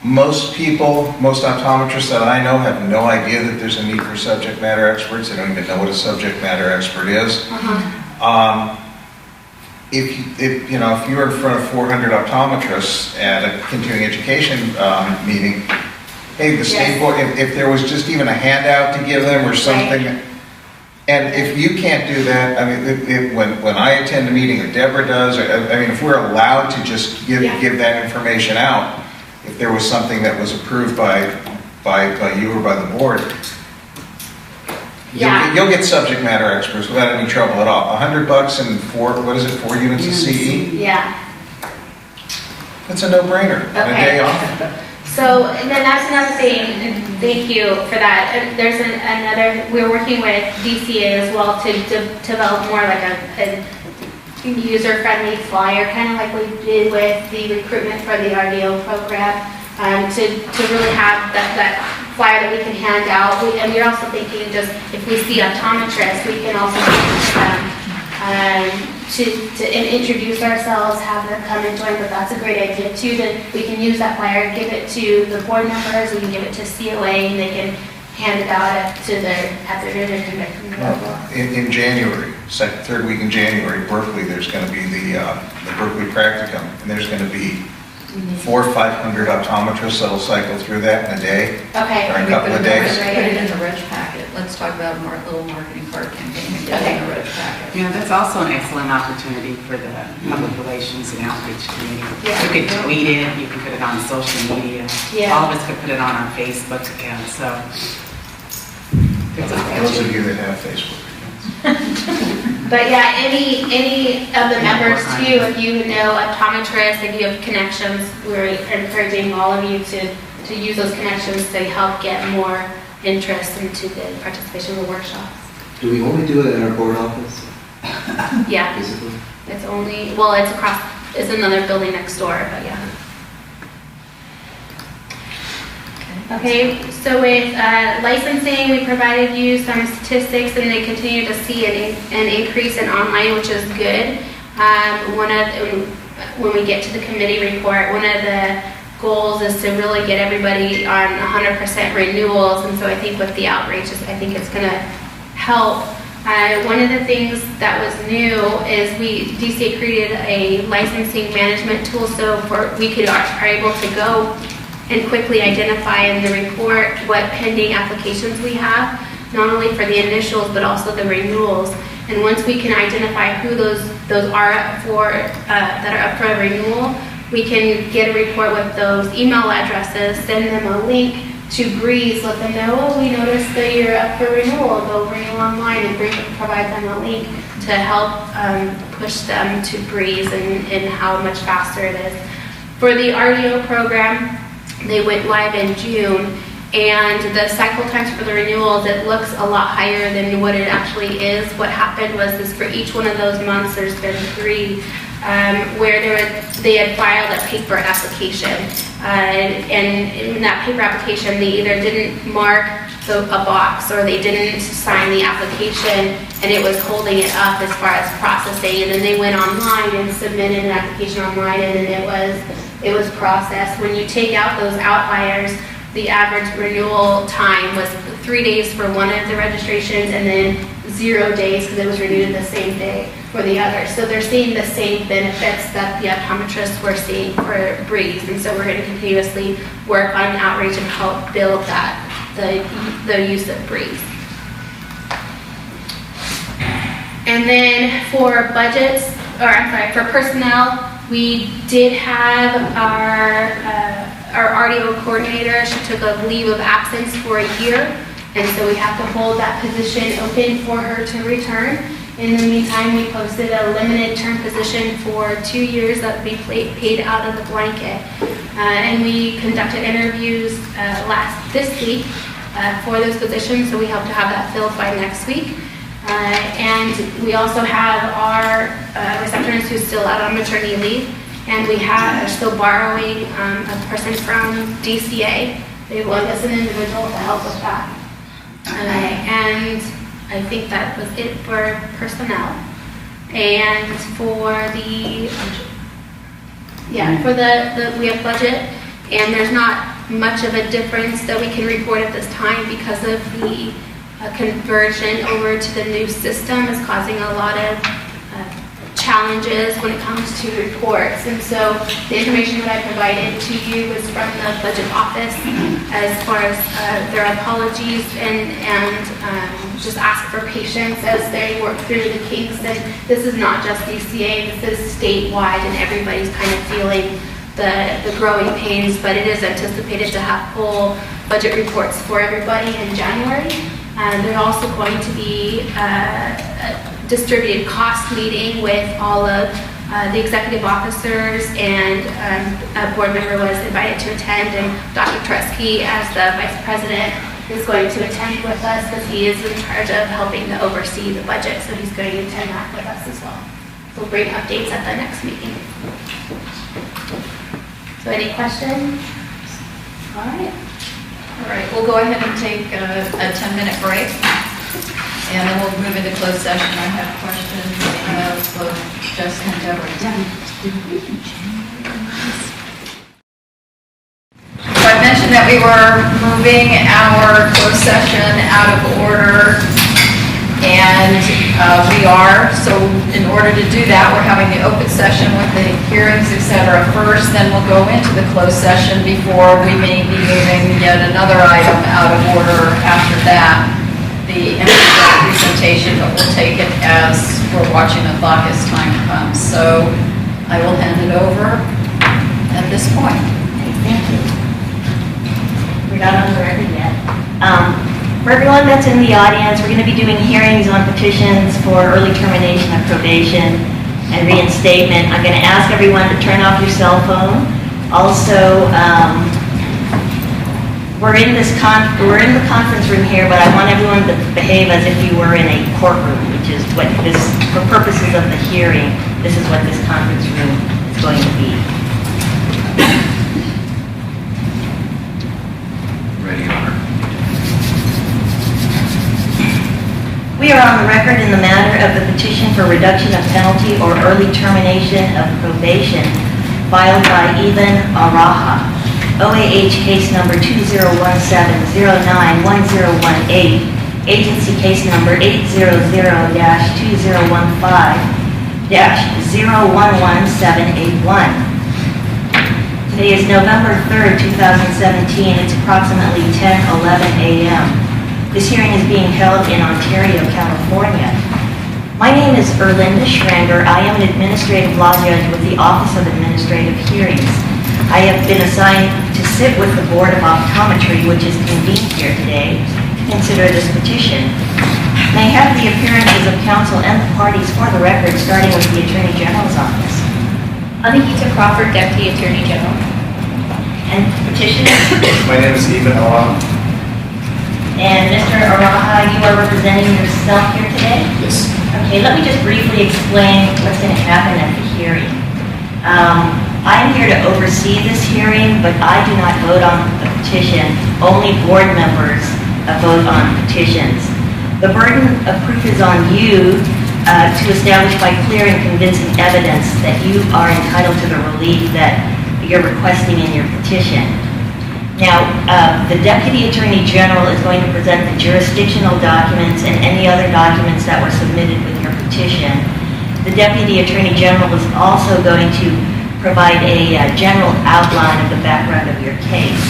Speaker 3: most optometrists that I know have no idea that there's a need for subject matter experts. They don't even know what a subject matter expert is. If you're in front of 400 optometrists at a continuing education meeting, hey, the state board, if there was just even a handout to give them or something. Right. And if you can't do that, I mean, when I attend a meeting, or Deborah does, if we're allowed to just give that information out, if there was something that was approved by you or by the board, you'll get subject matter experts without any trouble at all. $100 and 4 units of CE?
Speaker 5: Yeah.
Speaker 3: It's a no-brainer. Okay. And a day off.
Speaker 5: So, and then that's another thing, thank you for that. There's we're working with DCA as well to develop more like a user-friendly flyer, kind of like we did with the recruitment for the RDO program, to really have that flyer that we can hand out. And we're also thinking just if we see optometrists, we can also to introduce ourselves, have them come and join, but that's a great idea too, that we can use that flyer, give it to the board members, we can give it to COA, and they can hand it out at their dinner.
Speaker 3: In January, third week in January, Berkeley, there's going to be the Berkeley Practicum, and there's going to be 400 or 500 optometrists that'll cycle through that in a day.
Speaker 5: Okay.
Speaker 3: Or a couple of days.
Speaker 1: Put it in the Reg packet. Let's talk about a little marketing card campaign and get it in the Reg packet.
Speaker 9: Yeah, that's also an excellent opportunity for the public relations and outreach committee.
Speaker 5: Yeah.
Speaker 9: You could tweet it, you can put it on social media.
Speaker 5: Yeah.
Speaker 9: All of us could put it on our Facebook account, so.
Speaker 3: Those of you that have Facebook.
Speaker 5: But yeah, any of the members too, if you know optometrists, if you have connections, we're encouraging all of you to use those connections to help get more interest into the participation in the workshops.
Speaker 6: Do we only do it at our board office?
Speaker 5: Yeah.
Speaker 6: Physically?
Speaker 5: It's only, well, it's another building next door, but yeah. Okay, so with licensing, we provided you some statistics, and they continue to see an increase in online, which is good. When we get to the committee report, one of the goals is to really get everybody on 100% renewals, and so I think with the outreach, I think it's going to help One of the things that was new is DCA created a licensing management tool, so we are able to go and quickly identify in the report what pending applications we have, not only for the initials but also the renewals. And once we can identify who those are that are up for a renewal, we can get a report with those email addresses, send them a link to Breeze, let them know, oh, we noticed that you're up for renewal, go renew online, and provide them a link to help push them to Breeze and how much faster it is. For the RDO program, they went live in June, and the cycle times for the renewals, it looks a lot higher than what it actually is. What happened was for each one of those months, there's been 3 where they had filed a paper application. And in that paper application, they either didn't mark a box or they didn't sign the application, and it was holding it up as far as processing. And then they went online and submitted an application online, and then it was processed. When you take out those outliers, the average renewal time was 3 days for one of the registrations and then 0 days because it was renewed the same day for the other. So they're seeing the same benefits that the optometrists were seeing for Breeze. And so we're going to continuously work on outreach and help build that, the use of Breeze. And then for budgets, for personnel, we did have our RDO coordinator. She took a leave of absence for a year, and so we have to hold that position open for her to return. In the meantime, we posted a limited term position for 2 years that would be paid out of the blanket. And we conducted interviews this week for those positions, so we hope to have that filled by next week. And we also have our receptionist who's still out on maternity leave, and we are still borrowing a person from DCA. They want us an individual to help with that. And I think that was it for personnel. And for we have budget, and there's not much of a difference that we can report at this time because of the conversion over to the new system is causing a lot of challenges when it comes to reports. And so the information that I provided to you was from the budget office as far as their apologies and just ask for patience as they work through the kinks. And this is not just DCA, this is statewide, and everybody's kind of feeling the growing pains, but it is anticipated to have full budget reports for everybody in January. There's also going to be a distributed cost meeting with all of the executive officers, and a board member was invited to attend, and Dr. Tresky, as the vice president, is going to attend with us because he is in charge of helping to oversee the budget, so he's going to attend that with us as well. We'll bring updates at the next meeting. So any questions? All right.
Speaker 1: All right, we'll go ahead and take a 10-minute break, and then we'll move into closed session. I have questions of both Jessica and Deborah. So I mentioned that we were moving our closed session out of order, and we are. So in order to do that, we're having the open session with the hearings, etc. first, then we'll go into the closed session before we may be moving yet another item out of order after that, the presentation, but we'll take it as we're watching the clock as time comes. So I will hand it over at this point.
Speaker 11: Thank you. We're not on the record yet. For everyone that's in the audience, we're going to be doing hearings on petitions for early termination of probation and reinstatement. I'm going to ask everyone to turn off your cell phone. Also, we're in the conference room here, but I want everyone to behave as if you were in a courtroom, which is what this, for purposes of the hearing, this is what this conference room is going to be.
Speaker 3: Ready, Honor.
Speaker 11: We are on the record in the matter of the petition for reduction of penalty or early termination of probation filed by Evan Araha, OAH case number 2017-09-1018, agency case number 800-2015-011781. Today is November 3rd, 2017. It's approximately 10:11 a.m. This hearing is being held in Ontario, California. My name is Erlinda Schrander. I am an administrative law judge with the Office of Administrative Hearings. I have been assigned to sit with the Board of Optometry, which is convened here today, to consider this petition. May I have the appearances of counsel and the parties for the record, starting with the Attorney General's office.
Speaker 5: Anahita Crawford, Deputy Attorney General.
Speaker 11: And petitioner.
Speaker 3: My name is Stephen Olam.
Speaker 11: And Mr. Araha, you are representing yourself here today?
Speaker 4: Yes.
Speaker 11: Okay, let me just briefly explain what's going to happen at the hearing. I'm here to oversee this hearing, but I do not vote on the petition. Only board members vote on petitions. The burden of proof is on you to establish by clear and convincing evidence that you are entitled to the relief that you're requesting in your petition. Now, the Deputy Attorney General is going to present the jurisdictional documents and any other documents that were submitted with your petition. The Deputy Attorney General is also going to provide a general outline of the background of your case.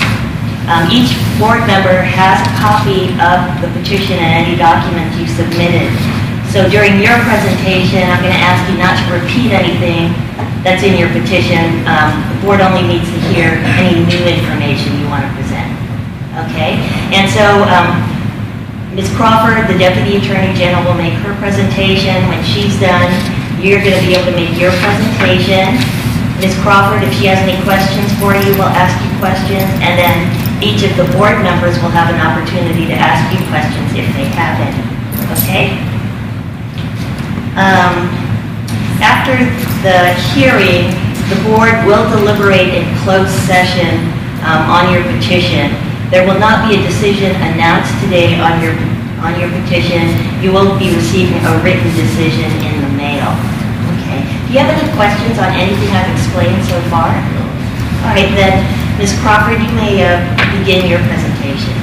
Speaker 11: Each board member has a copy of the petition and any documents you submitted. So during your presentation, I'm going to ask you not to repeat anything that's in your petition. The board only needs to hear any new information you want to present. Okay? And so Ms. Crawford, the Deputy Attorney General, will make her presentation. When she's done, you're going to be able to make your presentation. Ms. Crawford, if she has any questions for you, will ask you questions, and then each of the board members will have an opportunity to ask you questions if they have any. Okay? After the hearing, the board will deliberate in closed session on your petition. There will not be a decision announced today on your petition. You will be receiving a written decision in the mail. Okay. Do you have any questions on anything I've explained so far? All right, then, Ms. Crawford, you may begin your presentation.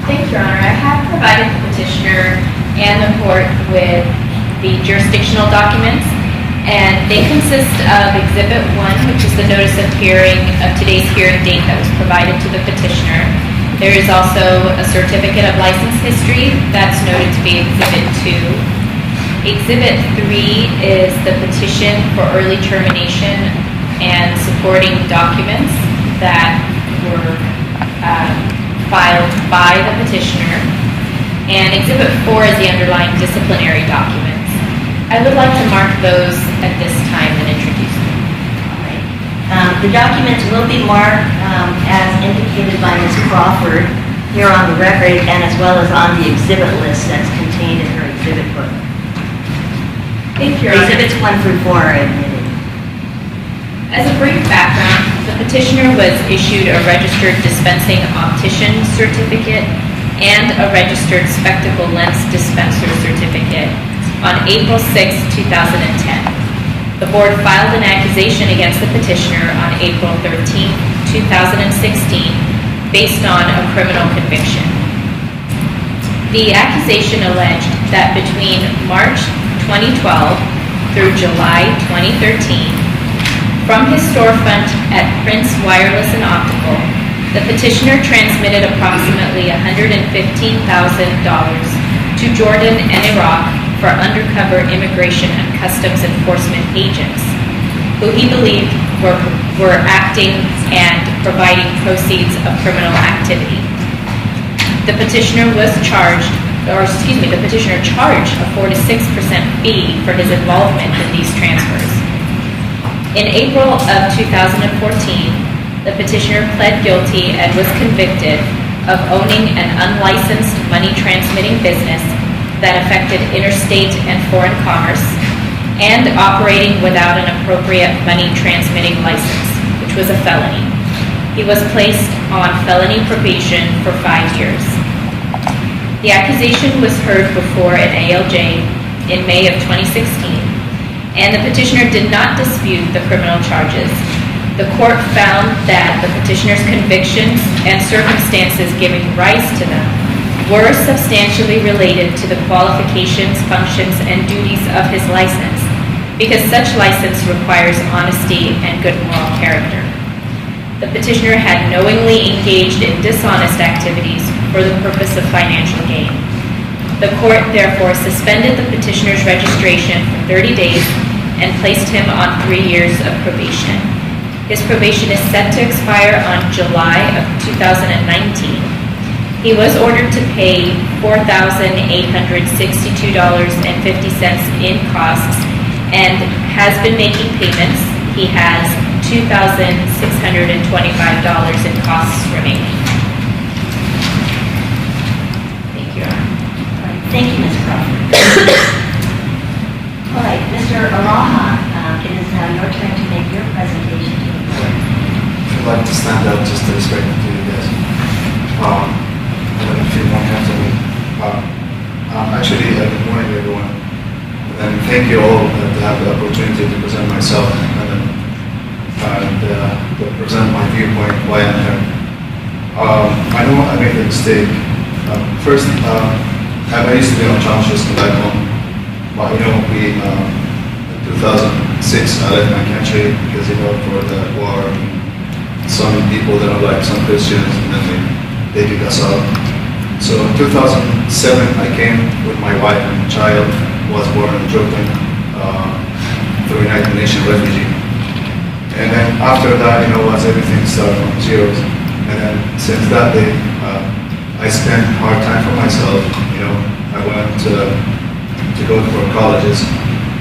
Speaker 5: Thank you, Your Honor. I have provided the petitioner and the court with the jurisdictional documents, and they consist of Exhibit 1, which is the notice of hearing of today's hearing date that was provided to the petitioner. There is also a certificate of license history that's noted to be Exhibit 2. Exhibit 3 is the petition for early termination and supporting documents that were filed by the petitioner. And Exhibit 4 is the underlying disciplinary documents. I would like to mark those at this time and introduce them.
Speaker 11: All right. The documents will be marked as indicated by Ms. Crawford here on the record and as well as on the exhibit list that's contained in her exhibit book.
Speaker 5: Thank you, Your Honor.
Speaker 11: Exhibits 1 through 4 are admitted.
Speaker 5: As a brief background, the petitioner was issued a registered dispensing optician certificate and a registered spectacle lens dispenser certificate on April 6, 2010. The board filed an accusation against the petitioner on April 13, 2016, based on a criminal conviction. The accusation alleged that between March 2012 through July 2013, from his storefront at Prince Wireless and Optical, the petitioner transmitted approximately $115,000 to Jordan and Iraq for undercover immigration and customs enforcement agents, who he believed were acting and providing proceeds of criminal activity. The petitioner charged a 4 to 6% fee for his involvement in these transfers. In April of 2014, the petitioner pled guilty and was convicted of owning an unlicensed money transmitting business that affected interstate and foreign commerce, and operating without an appropriate money transmitting license, which was a felony. He was placed on felony probation for 5 years. The accusation was heard before an ALJ in May of 2016, and the petitioner did not dispute the criminal charges. The court found that the petitioner's convictions and circumstances giving rise to them
Speaker 12: were substantially related to the qualifications, functions, and duties of his license, because such license requires honesty and good moral character. The petitioner had knowingly engaged in dishonest activities for the purpose of financial gain. The court therefore suspended the petitioner's registration for 30 days and placed him on 3 years of probation. His probation is set to expire on July of 2019. He was ordered to pay $4,862.50 in costs and has been making payments. He has $2,625 in costs remaining. Thank you, Your Honor.
Speaker 11: All right, thank you, Ms. Crawford. All right, Mr. Araha, it is now your turn to make your presentation to the board.
Speaker 13: I'd like to stand up just to respect to you guys. I don't feel more comfortable. Actually, good morning, everyone. And thank you all to have the opportunity to present myself and to present my viewpoint why I'm here. I know I made a mistake. First, I used to be an optometrist back home, but in 2006 I left my country because for the war. Some people that are like some Christians, and then they kick us out. So in 2007 I came with my wife and child, was born in Brooklyn through United Nations refugee. And then after that, everything started from zeros. And then since that day, I spent hard time for myself. I went to go for colleges,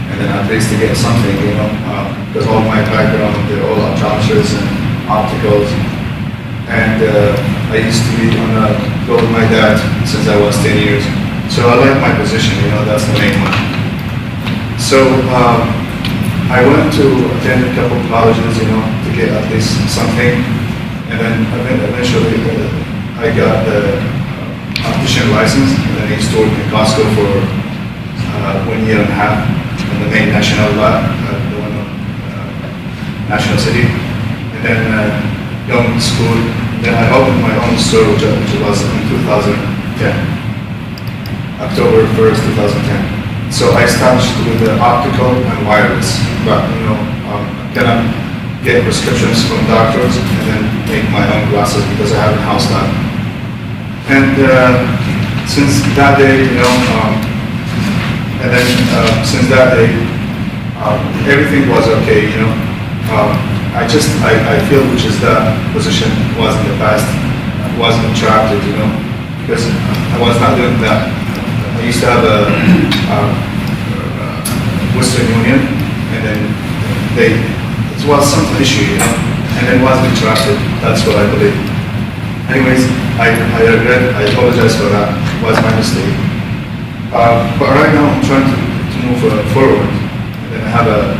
Speaker 13: and then at least to get something, because all my background, they're all optometrists and opticals. And I used to be on a go with my dad since I was 10 years. So I like my position, that's the main one. So I went to attend a couple of colleges, to get at least something. And then eventually I got the optician license, and then I used to work in Costco for 1 year and a half in the main national lab, the one National City. And then going to school. Then I opened my own store, which was in 2010, October 1st, 2010. So I started with the optical and wireless, but then I get prescriptions from doctors and then make my own glasses because I have a house lab. And since that day, since that day, everything was okay, I feel which is the position was in the past, I wasn't attracted, because I was not doing that. I used to have a Western Union, and then it was some issue, and then wasn't attracted. That's what I believe. Anyways, I regret, I apologize for that. It was my mistake. But right now I'm trying to move forward, and then I have a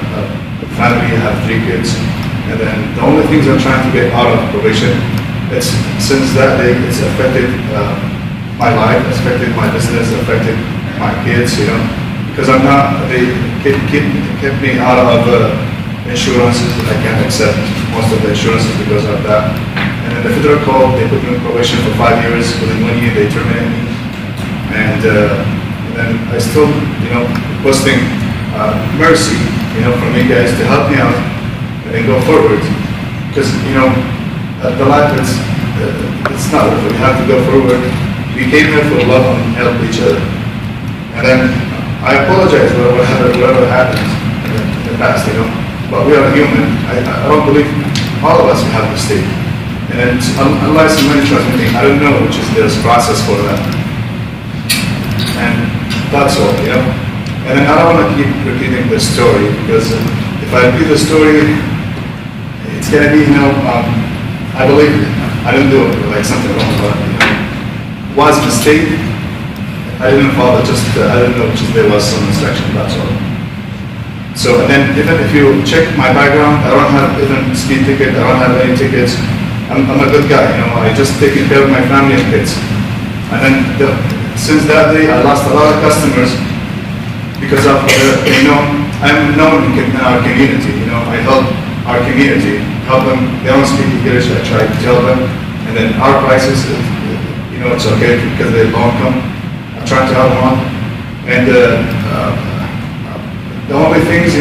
Speaker 13: family, I have 3 kids. And then the only things I'm trying to get out of probation, since that day, it's affected my life, affected my business, affected my kids, because they kept me out of insurances. I can't accept most of the insurances because of that. And then the federal court, they put me in probation for 5 years. Within 1 year, they terminated me. And then I still, requesting mercy, from you guys to help me out and go forward, because the life it's not over. We have to go forward. We came here for love and help each other. And then I apologize for whatever happened in the past, but we are human. I don't believe all of us have a mistake. And then unless somebody trust me, I don't know which is there's process for that. And that's all, And then I don't want to keep repeating the story, because if I repeat the story, it's going to be, I believe I didn't do it like something wrong, but was a mistake. I didn't follow, I didn't know there was some instruction, that's all. So, and then even if you check my background, I don't have even speed ticket, I don't have any tickets. I'm a good guy, I just taking care of my family and kids. And then since that day, I lost a lot of customers because of, I'm known in our community, I help our community, help them, they don't speak English, I try to tell them, and then our prices, it's okay because they low income. I'm trying to help them out. And the only things,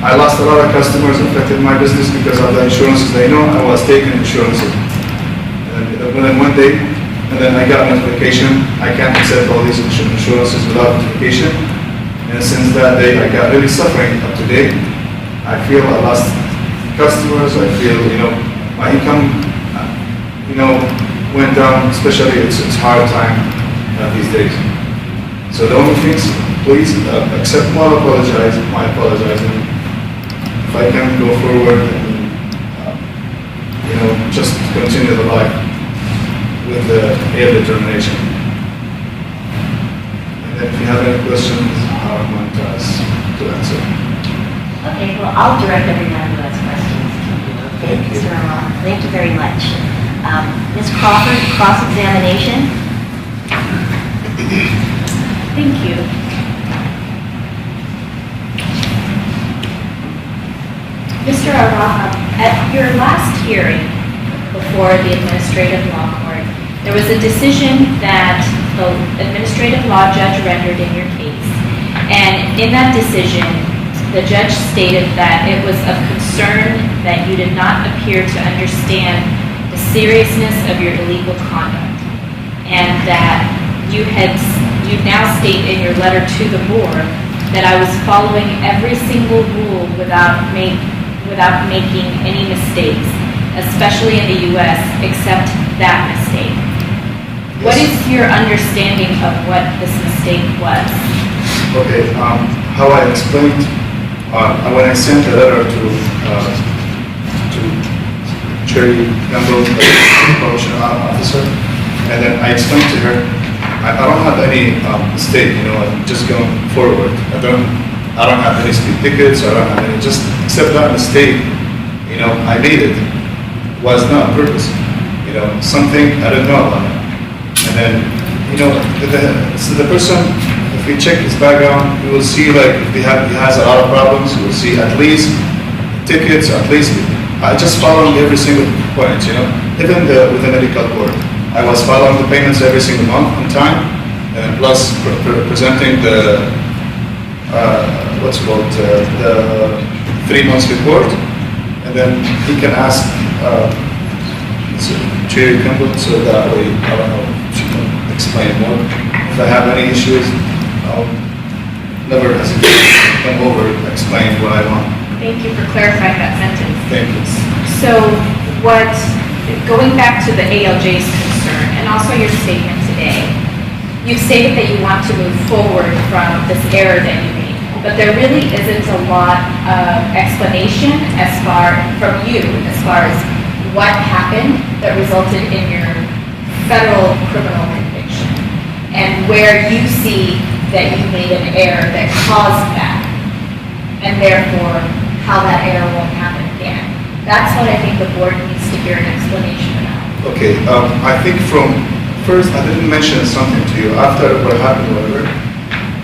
Speaker 13: I lost a lot of customers, affected my business because of the insurances. They know I was taking insurances. And then one day, and then I got a notification, I can't accept all these insurances without notification. And since that day, I got really suffering up to date. I feel I lost customers. I feel, my income, went down, especially it's hard time these days. So the only things, please accept my apologizing. If I can go forward and, just continue the life with the early termination. And then if you have any questions, I want to answer.
Speaker 11: Okay, well, I'll direct everyone who has questions to you. Okay, Mr. Rahman, thank you very much. Ms. Crawford, cross-examination.
Speaker 12: Thank you. Mr. Arama, at your last hearing before the Administrative Law Court, there was a decision that the Administrative Law Judge rendered in your case. And in that decision, the judge stated that it was of concern that you did not appear to understand the seriousness of your illegal conduct, and that you now state in your letter to the board that I was following every single rule without making any mistakes, especially in the U.S., except that mistake.
Speaker 13: Yes.
Speaker 12: What is your understanding of what this mistake was?
Speaker 13: Okay, how I explained, when I sent a letter to Cherry Gamble, the promotion officer, and then I explained to her, I don't have any mistake, I'm just going forward. I don't have any speed tickets, I don't have any, just except that mistake, I made it, was not on purpose, something I didn't know about it. And then, so the person, if we check his background, we will see like if he has a lot of problems, we will see at least tickets, at least, I just following every single point, even with the medical board. I was following the payments every single month on time, and plus presenting the, the 3 months report, and then he can ask Cherry Campbell, so that way, I don't know, she can explain more. If I have any issues, I'll never hesitate to come over and explain what I want.
Speaker 12: Thank you for clarifying that sentence.
Speaker 13: Thank you.
Speaker 12: So going back to the ALJ's concern and also your statement today, you've stated that you want to move forward from this error that you made, but there really isn't a lot of explanation from you as far as what happened that resulted in your federal criminal conviction and where you see that you made an error that caused that, and therefore how that error won't happen again. That's what I think the board needs to hear an explanation about.
Speaker 13: Okay, I think first I didn't mention something to you after what happened, whatever,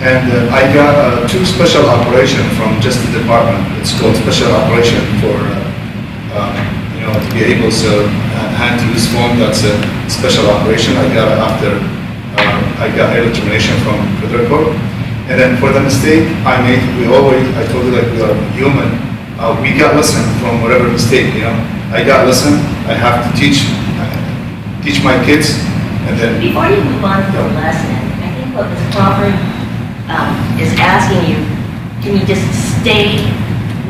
Speaker 13: and I got 2 special operations from just the department. It's called special operation for, to be able to hand to this phone. That's a special operation I got after I got early termination from federal court. And then for the mistake I made, I told you like we are human. We got lesson from whatever mistake, I got lesson. I have to teach my kids, and then.
Speaker 11: Before you move on to the lesson, I think what Ms. Crawford is asking you, can you just state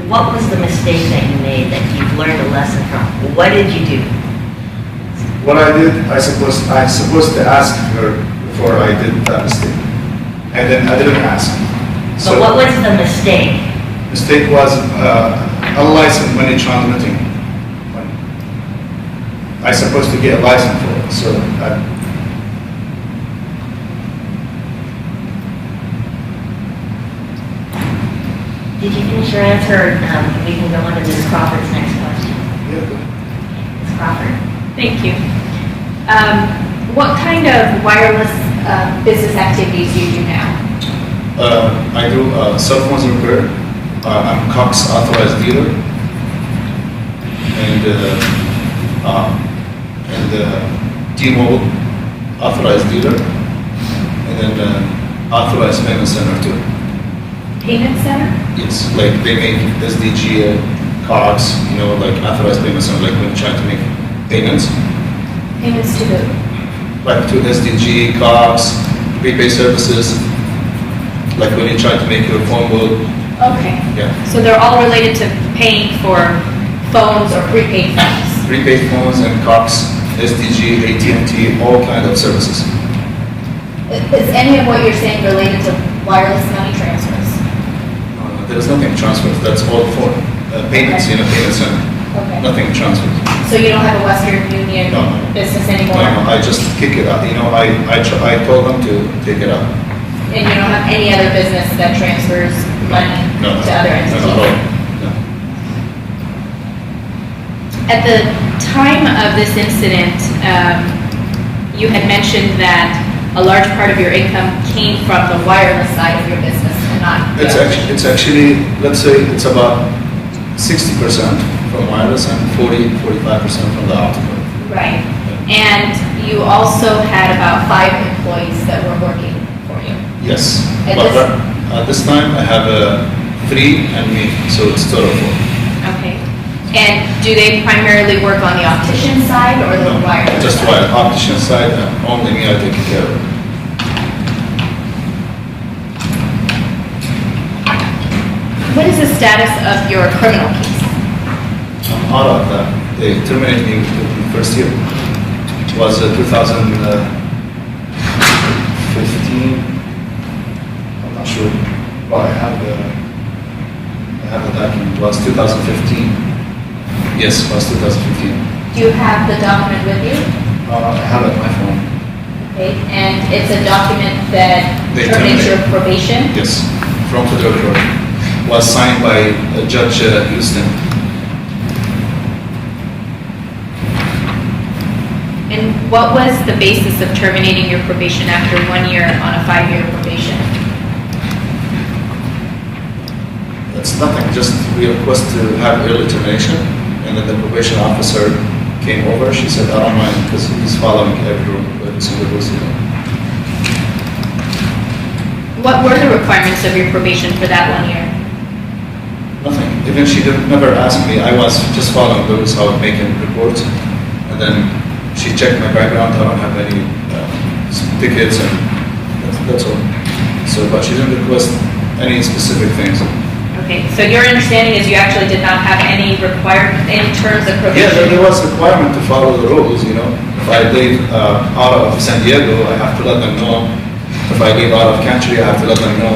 Speaker 11: what was the mistake that you made that you've learned a lesson from? What did you do?
Speaker 13: What I did, I supposed to ask her before I did that mistake, and then I didn't ask.
Speaker 11: So what was the mistake?
Speaker 13: Mistake was unlicensed money transmitting money. I supposed to get a license for it, so
Speaker 11: Did you finish your answer? We can go on to Ms. Crawford's next question.
Speaker 13: Yeah.
Speaker 11: Ms. Crawford.
Speaker 12: Thank you. What kind of wireless business activities do you do now?
Speaker 13: I do cell phones repair. I'm Cox authorized dealer, and T-Mobile authorized dealer, and then authorized payment center too.
Speaker 12: Payment center?
Speaker 13: Yes, like they make SDG cards, you know, like authorized payment center, like when you're trying to make payments,
Speaker 12: Payments to who?
Speaker 13: like to SDG cards, prepaid services, like when you try to make your phone bill,
Speaker 12: Okay.
Speaker 13: yeah,
Speaker 12: So they're all related to paying for phones or prepaid phones?
Speaker 13: prepaid phones and cards, SDG, AT&T, all kind of services.
Speaker 12: Is any of what you're saying related to wireless money transfers?
Speaker 13: There's nothing transfers, that's all for payments in a payment center,
Speaker 12: Okay.
Speaker 13: nothing transfers.
Speaker 12: So you don't have a Western Union
Speaker 13: No.
Speaker 12: business
Speaker 13: No,
Speaker 12: anymore?
Speaker 13: no, I just kick it out, you know, I told them to take it out.
Speaker 12: And you don't have any other business that transfers money
Speaker 13: No,
Speaker 12: to other entities?
Speaker 13: no, no.
Speaker 12: At the time of this incident, you had mentioned that a large part of your income came from the wireless side of your business and not the other.
Speaker 13: It's actually, let's say it's about 60% from wireless and 45% from the optical.
Speaker 12: Right. And you also had about 5 employees that were working for you.
Speaker 13: Yes,
Speaker 12: And
Speaker 13: but
Speaker 12: this-
Speaker 13: this time I have 3 and me, so it's total 4.
Speaker 12: Okay. And do they primarily work on the optician side or the wireless
Speaker 13: Just
Speaker 12: side?
Speaker 13: wire, optician side, only me I take care of it.
Speaker 12: What is the status of your criminal case?
Speaker 13: I'm out of that. They terminated me in the first year. It was 2015. I'm not sure. Well, I have the document. It was 2015. Yes, it was 2015.
Speaker 12: Do you have the document with you?
Speaker 13: I have it on my phone.
Speaker 12: Okay. And it's a document that
Speaker 13: They
Speaker 12: terminates your
Speaker 13: terminate.
Speaker 12: probation?
Speaker 13: Yes, from federal court. Was signed by Judge Houston.
Speaker 12: And what was the basis of terminating your probation after 1 year on a 5-year probation?
Speaker 13: It's nothing, just we request to have early termination, and then the probation officer came over, she said, I don't mind, because he's following every single rule.
Speaker 12: What were the requirements of your probation for that 1 year?
Speaker 13: Nothing, even she never asked me, I was just following those, I was making reports, and then she checked my background, I don't have any tickets, and that's all. So, but she didn't request any specific things.
Speaker 12: Okay, so your understanding is you actually did not have any terms of
Speaker 13: Yeah,
Speaker 12: probation?
Speaker 13: there was a requirement to follow the rules, you know. If I leave out of San Diego, I have to let them know. If I leave out of country, I have to let them know,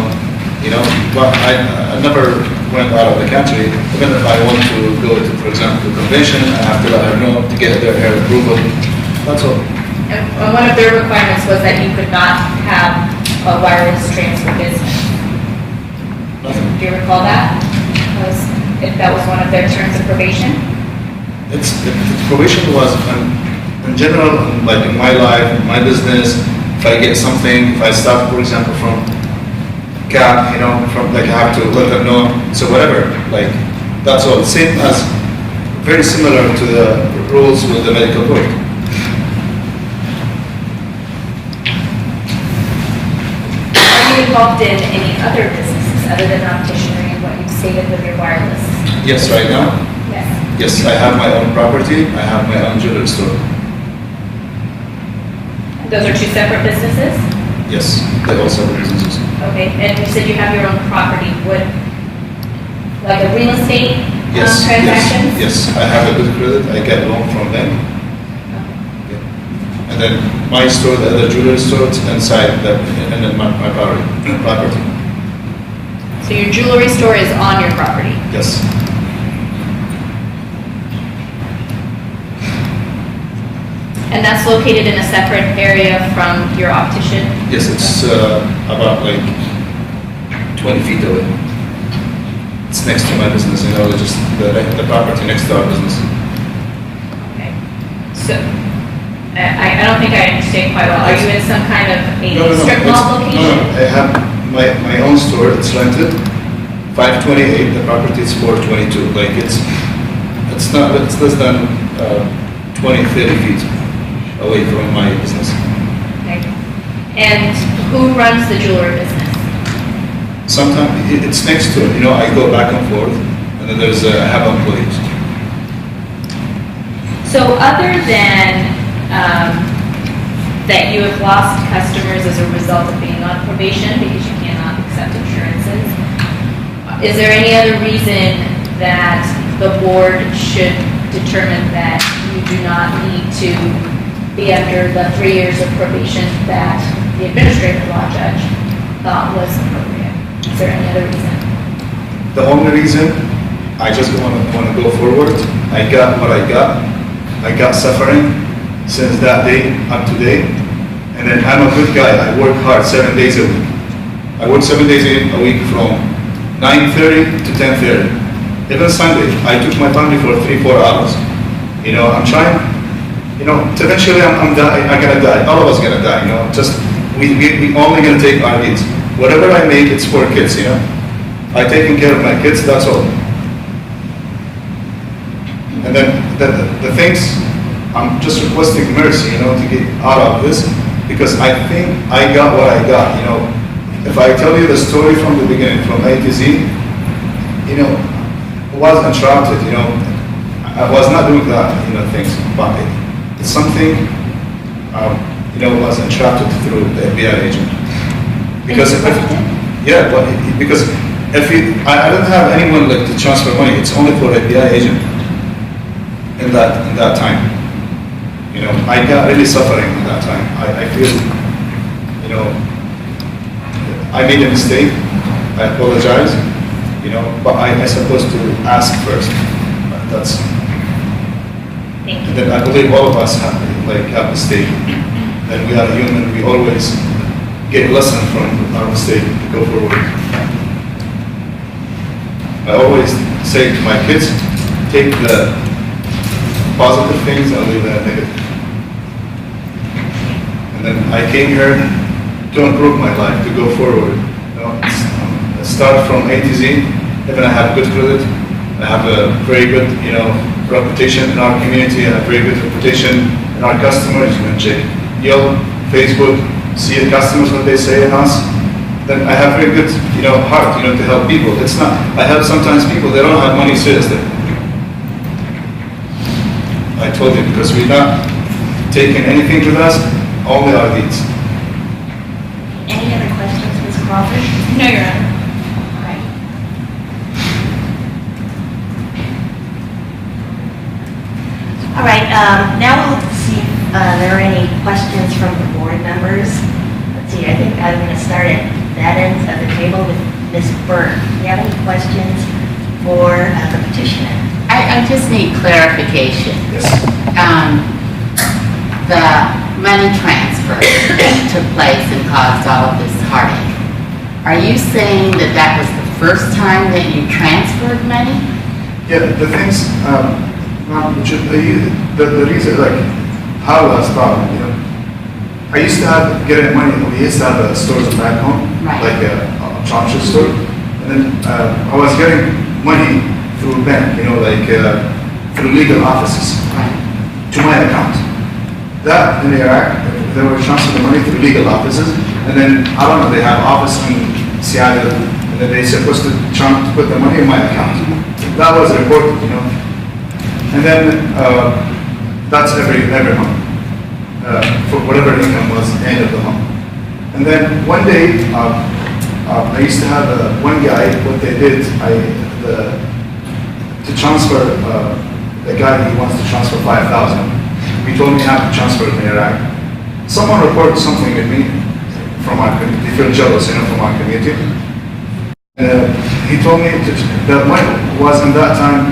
Speaker 13: you know. But I never went out of the country. Even if I want to go to, for example, the convention, I have to let her know to get their approval. That's all.
Speaker 12: And one of their requirements was that you could not have a wireless transfer business.
Speaker 13: Nothing.
Speaker 12: Do you recall that? If that was one of their terms of probation?
Speaker 13: The probation was in general, like in my life, in my business. If I get something, if I start, for example, from CAP, you know, from like I have to let them know. So whatever, like that's all. Same as, very similar to the rules with the medical board.
Speaker 12: Are you involved in any other businesses other than opticianry and what you've stated with your wireless?
Speaker 13: Yes, right now.
Speaker 12: Yes.
Speaker 13: Yes, I have my own property. I have my own jewelry store.
Speaker 12: Those are 2 separate businesses?
Speaker 13: Yes, they also have businesses.
Speaker 12: Okay, and you said you have your own property. Like a real estate
Speaker 13: Yes,
Speaker 12: transactions?
Speaker 13: yes, I have a good credit. I get a loan from them. Yeah. And then my store, the other jewelry store, it's inside the, and then my property.
Speaker 12: So your jewelry store is on your property?
Speaker 13: Yes.
Speaker 12: And that's located in a separate area from your optician?
Speaker 13: Yes, it's about like 20 feet away. It's next to my business, you know, just the property next to our business.
Speaker 12: Okay. So, I don't think I understand quite well. Are you in some kind of a strip mall location?
Speaker 13: No, I have my own store, it's rented, 528, the property is 422, like it's not, it's less than 20, 30 feet away from my business.
Speaker 12: And who runs the jewelry business?
Speaker 13: Sometimes it's next to it, I go back and forth, and then I have employees.
Speaker 12: So other than that you have lost customers as a result of being on probation because you cannot accept insurances, is there any other reason that the board should determine that you do not need to be under the 3 years of probation that the administrative law judge thought was appropriate? Is there any other reason?
Speaker 13: The only reason, I just want to go forward. I got what I got. I got suffering since that day up to date. And then I'm a good guy. I work hard 7 days a week. I work 7 days a week from 9:30 to 10:30. Even Sunday, I took my family for 3-4 hours. I'm trying, eventually I'm gonna die. All of us gonna die, just, we only gonna take our needs. Whatever I make, it's for kids, I taking care of my kids, that's all. And then the things, I'm just requesting mercy, to get out of this, because I think I got what I got, If I tell you the story from the beginning, from A to Z, was interrupted, I was not doing that, things, but it's something, was interrupted through the FBI agent. Because I don't have anyone like to transfer money. It's only for FBI agent. In that time, I got really suffering in that time. I feel, I made a mistake. I apologize. But I'm supposed to ask first. That's.
Speaker 12: Thank you.
Speaker 13: And then I believe all of us have mistake. And we are human. We always get a lesson from our mistake to go forward. I always say to my kids, take the positive things and leave the negative. And then I came here to improve my life, to go forward. Start from A to Z. Even I have good credit. I have a very good, reputation in our community. I have very good reputation in our customers. You can check Yelp, Facebook, see the customers what they say in us. Then I have very good, heart, to help people. It's not. I help sometimes people they don't have money seriously. I told you because we're not taking anything with us, only our deeds.
Speaker 11: Any other questions, Ms. Crawford?
Speaker 12: No, Your Honor.
Speaker 11: All right. All right, now we'll see if there are any questions from the board members. Let's see, I think I'm going to start at that end of the table with Ms. Burke. Do you have any questions for the petitioner?
Speaker 9: I just need clarification.
Speaker 13: Yes.
Speaker 9: The money transfer that took place and caused all of this heartache. Are you saying that was the first time that you transferred money?
Speaker 13: Yeah, the things, the reason, how I started, I used to get money, we used to have stores back home,
Speaker 9: Right.
Speaker 13: like a optometry store, and then I was getting money through bank, through legal offices
Speaker 9: Right.
Speaker 13: to my account. That in Iraq, they were transferring the money through legal offices, and then, I don't know, they have office in Seattle, and then they're supposed to put the money in my account. That was reported, and then that's every month, for whatever income was at the end of the month. And then one day, I used to have one guy, what they did, to transfer, the guy who wants to transfer 5,000, he told me how to transfer it in Iraq. Someone reported something with me from our community, they feel jealous, from our community. He told me that money was in that time,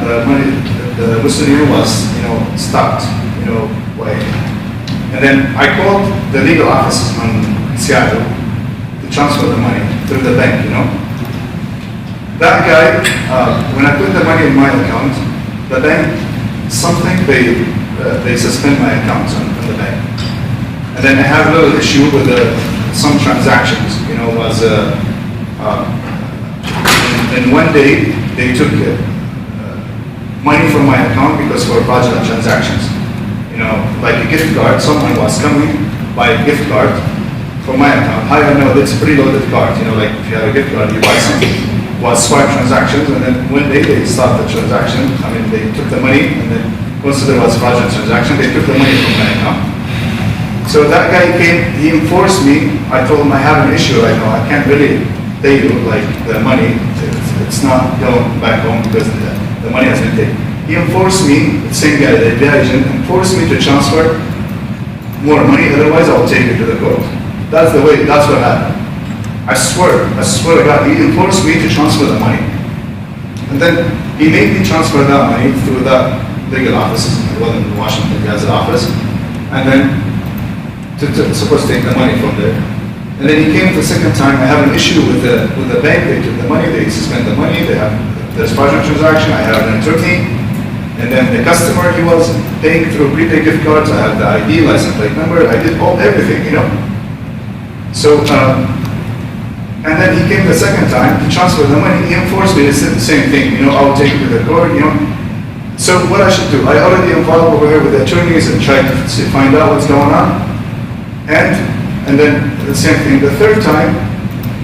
Speaker 13: the Western Union was, stopped, way. And then I called the legal offices in Seattle to transfer the money through the bank, That guy, when I put the money in my account, the bank, they suspend my account in the bank. And then I have a little issue with some transactions, was, and one day they took money from my account because for fraudulent transactions. Like a gift card, someone was coming by a gift card from my account. How do I know it's a preloaded card? You know, like if you have a gift card, you buy something. Was swipe transactions, and then when they stopped the transaction, I mean, they took the money, and then once there was fraudulent transaction, they took the money from my account. So that guy came, he enforced me. I told him I have an issue right now. I can't really pay you like the money. It's not going back home because the money has been taken. He enforced me, the same guy, the agent, enforced me to transfer more money. Otherwise, I'll take it to the court. That's the way. That's what happened. I swear to God, he enforced me to transfer the money. And then he made me transfer that money through that legal office, well, in Washington, he has an office, and then supposed to take the money from there. And then he came the second time. I have an issue with the bank. They took the money, they suspend the money, there's fraudulent transaction, I have an attorney, and then the customer, he was paying through prepaid gift cards, I have the ID, license plate number, I did everything, you know. So, and then he came the second time to transfer the money. He enforced me to say the same thing. You know, I'll take it to the court, you know. So what I should do? I already involved over here with the attorneys and tried to find out what's going on. And then the same thing. The third time,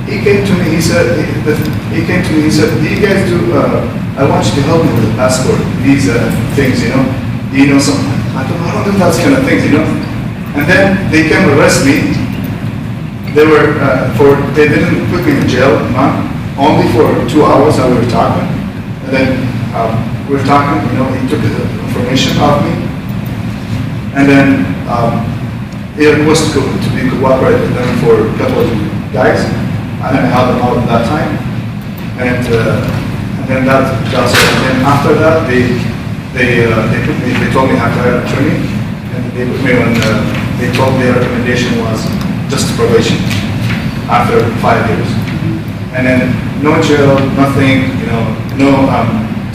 Speaker 13: he came to me, he said, do you guys do, I want you to help me with the passport, visa things, you know. Do you know something? I don't do that kind of things, you know. And then they came arrest me. They didn't put me in jail, only for 2 hours I were talking. And then we were talking, you know, he took the information off me. And then he was to be cooperative with them for a couple of guys. I didn't have them out at that time. And then that's it. And then after that, they told me I have to hire an attorney. And they put me on, they told me their recommendation was just probation after 5 years. And then no jail, nothing, you know, no,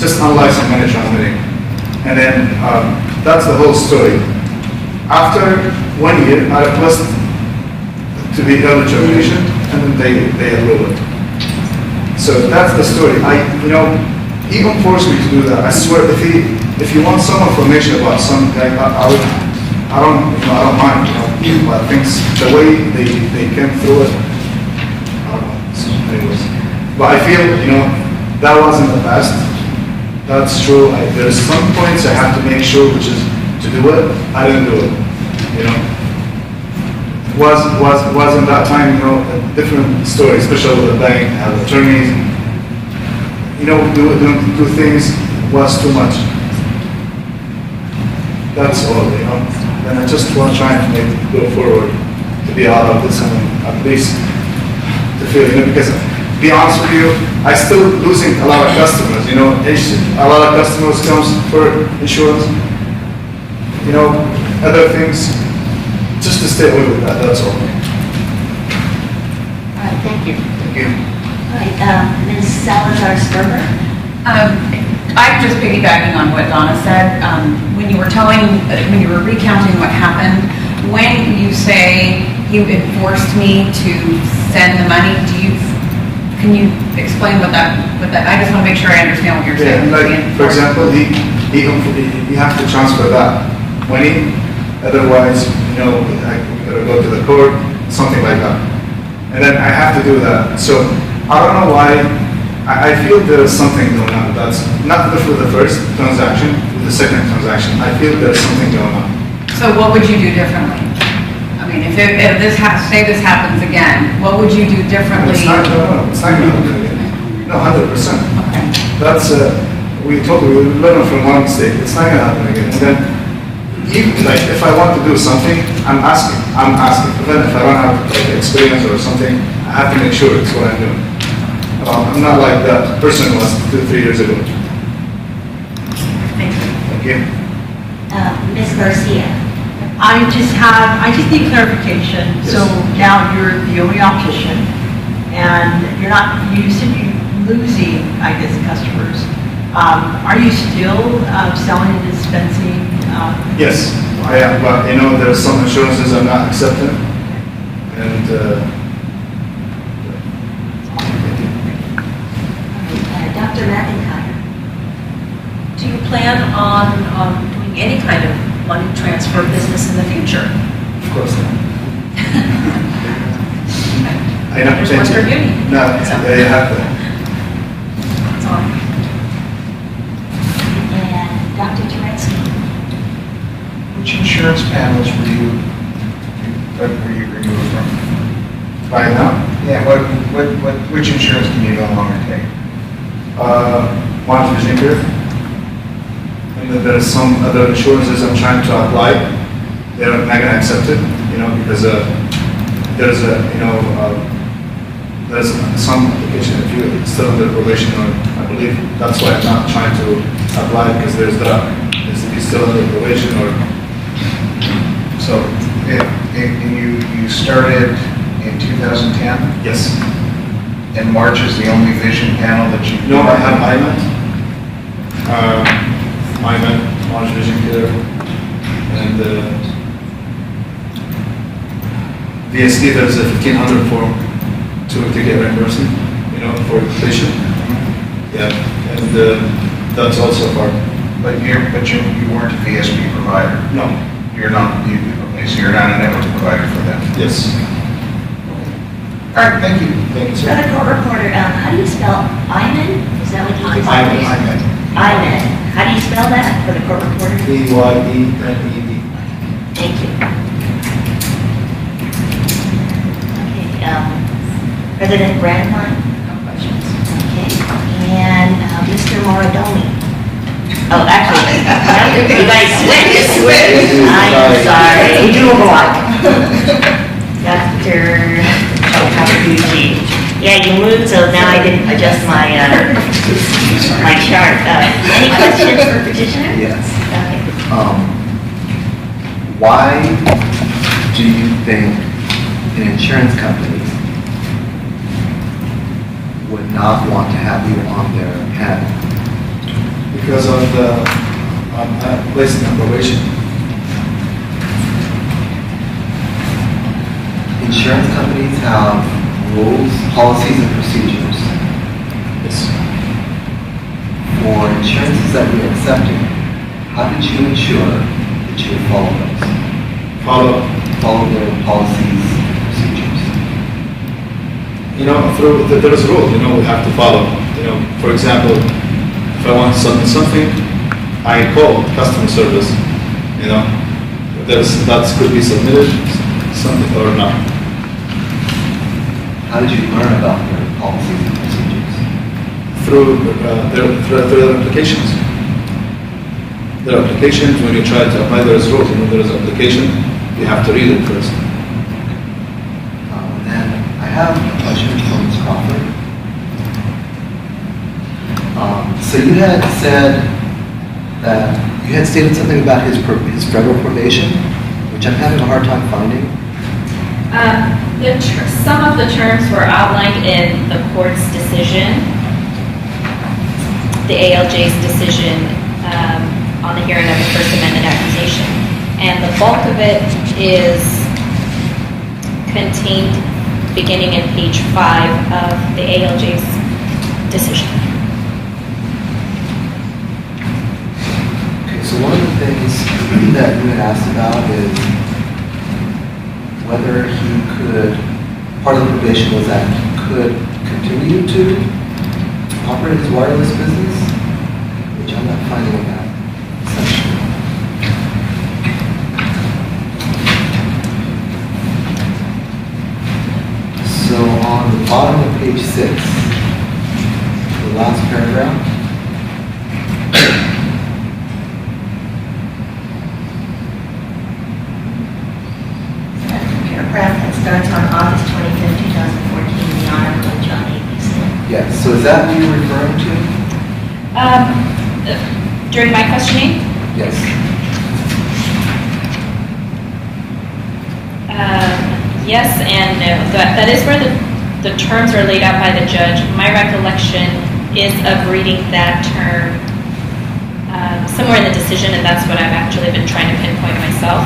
Speaker 13: just unlicensed money transmitting. And then that's the whole story. After 1 year, I requested to be early termination, and then they approved it. So that's the story. He enforced me to do that. I swear, if you want some information about some guy, I don't mind, you know, but things, the way they came through it, I don't know. So anyways, but I feel, you know, that wasn't the best. That's true. There's some points I have to make sure, which is to do it. I didn't do it, you know. Was in that time, you know, a different story, especially with the bank, have attorneys, you know, do things was too much. That's all, you know. And I just want to try and go forward to be out of this and at least to feel, you know, because to be honest with you, I still losing a lot of customers, you know. A lot of customers comes for insurance, you know, other things, just to stay away with that, that's all.
Speaker 9: All right, thank you.
Speaker 13: Thank you.
Speaker 11: All right, Ms. Salazar-Sperber?
Speaker 14: I'm just piggybacking on what Donna said. When you were recounting what happened, when you say you enforced me to send the money, can you explain what that, I just want to make sure I understand what you're saying.
Speaker 13: Yeah, like, for example, you have to transfer that money, otherwise, you know, I gotta go to the court, something like that. And then I have to do that. So, I don't know why, I feel there is something going on. That's not for the first transaction, for the second transaction. I feel there is something going on.
Speaker 14: So what would you do differently? I mean, if this happens again, what would you do differently?
Speaker 13: It's not going to happen again. No, 100%.
Speaker 14: Okay.
Speaker 13: That's, we learn from one mistake. It's not going to happen again. And then, even, like, if I want to do something, I'm asking. But then if I don't have experience or something, I have to make sure it's what I'm doing. I'm not like that person was 2-3 years ago.
Speaker 11: Thank you.
Speaker 13: Thank you.
Speaker 11: Ms. Garcia?
Speaker 15: I just need clarification.
Speaker 13: Yes.
Speaker 15: So now you're the only optician, and you said you're losing, I guess, customers. Are you still selling and dispensing?
Speaker 13: Yes, I am, but you know, there's some insurances I'm not accepting, and
Speaker 11: Dr. McIntyre?
Speaker 10: Do you plan on doing any kind of money transfer business in the future?
Speaker 13: of course not. I know,
Speaker 10: There's
Speaker 13: thank
Speaker 10: one
Speaker 13: you.
Speaker 10: for beauty.
Speaker 13: No, there you have that.
Speaker 10: That's all.
Speaker 11: And Dr. Terensky.
Speaker 3: Which insurance panels were you removed from?
Speaker 13: Right now,
Speaker 3: Yeah, which insurance can you no longer take?
Speaker 13: one vision care. And then there's some other insurances I'm trying to apply. They're not going to accept it, because there's there's some application if you're still under probation, or I believe that's why I'm not trying to apply, because there's if you're still under probation, or
Speaker 3: So, you started in 2010,
Speaker 13: yes.
Speaker 3: and March is the only vision panel that you...
Speaker 13: No, I have IMED, Orange Vision Care, and VSD. There's a 1500 form to get reimbursement, for the patient. Yeah, and that's also part.
Speaker 3: But you weren't a VSB provider?
Speaker 13: No.
Speaker 3: You're not, okay, so you're not a network provider for them?
Speaker 13: Yes.
Speaker 3: All right, thank you.
Speaker 13: Thank you,
Speaker 11: For
Speaker 13: sir.
Speaker 11: the court reporter, how do you spell IMED? Is that what you just said?
Speaker 13: IMED.
Speaker 11: IMED. How do you spell that for the court reporter?
Speaker 13: EYENED.
Speaker 11: Thank you. Okay, President Brandmine? No questions. Okay, and Mr. Moradoni? Oh, actually, you guys switched. I'm sorry. You do look alike. Dr. Kawaguchi. Yeah, you moved, so now I didn't adjust my my chart. Any questions for petitioner?
Speaker 6: Yes.
Speaker 11: Okay.
Speaker 6: Why do you think an insurance company would not want to have you on their panel?
Speaker 13: Because of the placing on probation.
Speaker 6: Insurance companies have rules, policies, and procedures.
Speaker 13: Yes.
Speaker 6: For insurances that we accepted, how did you ensure that you would follow those? Follow their policies and procedures?
Speaker 13: There is a rule, we have to follow. For example, if I want to submit something, I call customer service, that could be submitted, something or not.
Speaker 6: How did you learn about their policies and procedures?
Speaker 13: Through their applications. Their applications, when you try to apply, there is rules. There is application, you have to read it first.
Speaker 6: And then I have a question from Ms. Crawford. So you had said that you had stated something about his federal probation, which I'm having a hard time finding.
Speaker 12: Some of the terms were outlined in the court's decision, the ALJ's decision on the hearing of the First Amendment accusation. And the bulk of it is contained beginning in page 5 of the ALJ's decision.
Speaker 6: Okay, so one of the things that you had asked about is whether he could, part of the probation was that he could continue to operate his wireless business, which I'm not finding in that section. So on the bottom of page 6, the last paragraph,
Speaker 11: Paragraph that starts on August 25th, 2014, the Honorable John A. Beasley.
Speaker 6: yes, so is that what you're referring to?
Speaker 12: During my questioning,
Speaker 6: Yes.
Speaker 12: yes and no. That is where the terms are laid out by the judge. My recollection is of reading that term somewhere in the decision, and that's what I've actually been trying to pinpoint myself.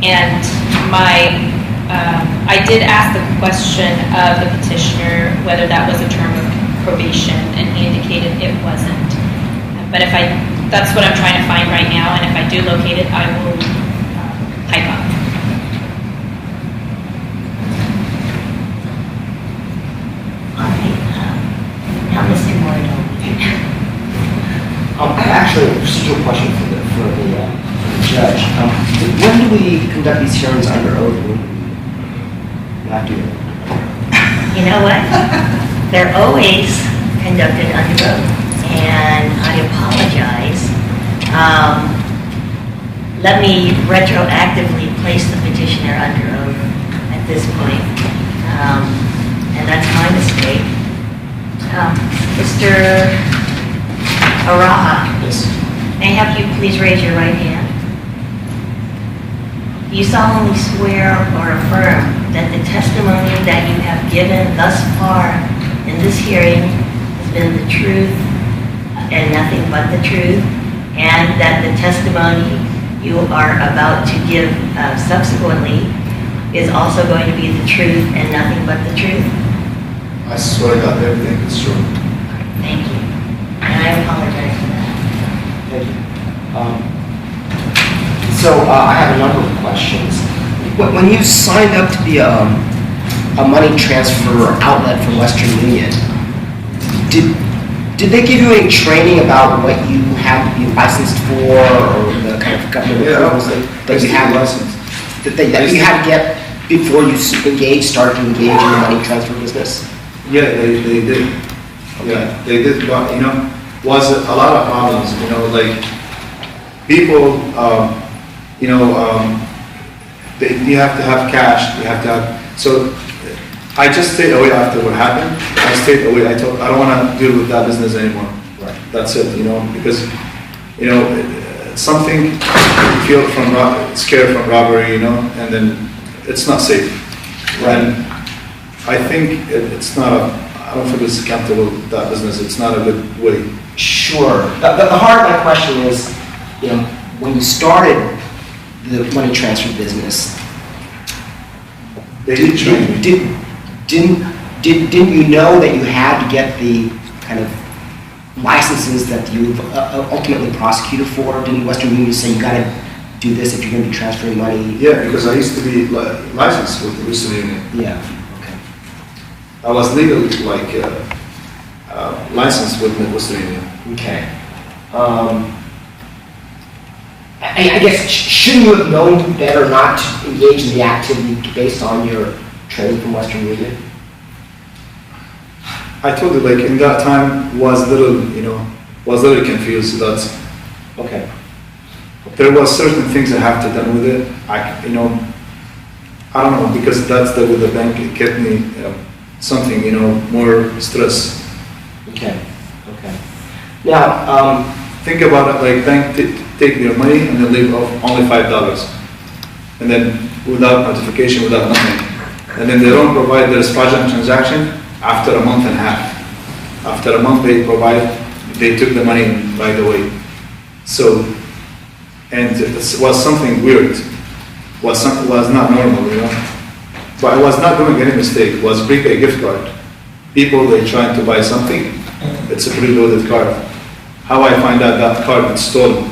Speaker 12: And I did ask the question of the petitioner whether that was a term of probation, and he indicated it wasn't. But that's what I'm trying to find right now, and if I do locate it, I will pipe up.
Speaker 4: Judge, when do we conduct these hearings under oath? Not do it.
Speaker 11: You know what? They're always conducted under oath, and I apologize. Let me retroactively place the petitioner under oath at this point, and that's my mistake. Mr. Araha,
Speaker 4: Yes.
Speaker 11: may I have you please raise your right hand? Do you solemnly swear or affirm that the testimony that you have given thus far in this hearing has been the truth and nothing but the truth, and that the testimony you are about to give subsequently is also going to be the truth and nothing but the truth?
Speaker 13: I swear to God, everything is true.
Speaker 11: Thank you. And I apologize for that.
Speaker 4: Thank you. I have a number of questions. When you signed up to be a money transfer outlet from Western Union, did they give you any training about what you had to be licensed for, or the kind of government approvals that you had that you had to get before you started to engage in the money transfer business?
Speaker 13: Yeah, they did. Okay. Yeah, they did, but, was a lot of problems, like, people, you have to have cash, you have to have, so I just stayed away after what happened. I stayed away, I don't want to deal with that business anymore.
Speaker 4: Right.
Speaker 13: That's it, because, something you feel scared from robbery, and then it's not safe.
Speaker 4: Right.
Speaker 13: And I think it's not I don't think it's accountable, that business, it's not a good way.
Speaker 4: Sure. The heart of my question is, when you started the money transfer business,
Speaker 13: they did train me.
Speaker 4: Didn't you know that you had to get the kind of licenses that you've ultimately prosecuted for? Didn't Western Union say you got to do this if you're going to be transferring money?
Speaker 13: Yeah, because I used to be licensed with the Western Union.
Speaker 4: Yeah. Okay.
Speaker 13: I was legally licensed with the Western Union.
Speaker 4: Okay. I guess shouldn't you have known better not to engage in the activity based on your training from Western Union?
Speaker 13: I told you, in that time was little confused. That's
Speaker 4: okay.
Speaker 13: There was certain things I have to done with it. I don't know, because that's with the bank, it kept me something, more stress.
Speaker 4: Okay. Okay. Now,
Speaker 13: think about it, bank take their money and then leave off only $5, and then without notification, without nothing, and then they don't provide their fraudulent transaction after a month and a half. After a month, they took the money right away. So, and it was something weird. Was not normal, But I was not doing any mistake. It was prepaid gift card. People, they trying to buy something. It's a preloaded card. How I find out that card is stolen?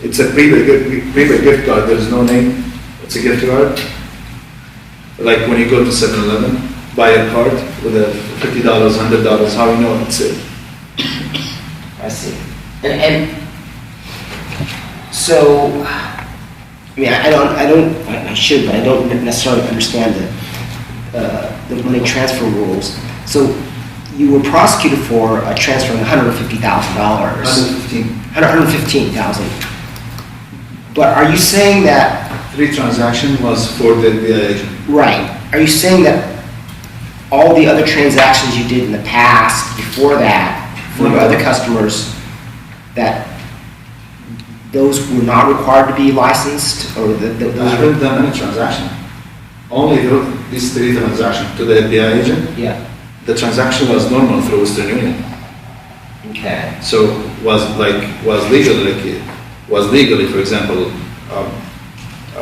Speaker 13: It's a prepaid gift card. There's no name. It's a gift card. Like when you go to 7-Eleven, buy a card with a $50, $100. How you know it's it?
Speaker 4: I see. And so, I should, but I don't necessarily understand the money transfer rules. So, you were prosecuted for transferring $150,000. $115,000. But are you saying that
Speaker 13: 3 transactions was for the FBI agent?
Speaker 4: Right. Are you saying that all the other transactions you did in the past, before that, for your other customers, that those were not required to be licensed, or those
Speaker 13: I haven't done any transaction. Only these 3 transactions to the FBI agent.
Speaker 4: Yeah.
Speaker 13: The transaction was normal through Western Union.
Speaker 4: Okay.
Speaker 13: So was legally, for example,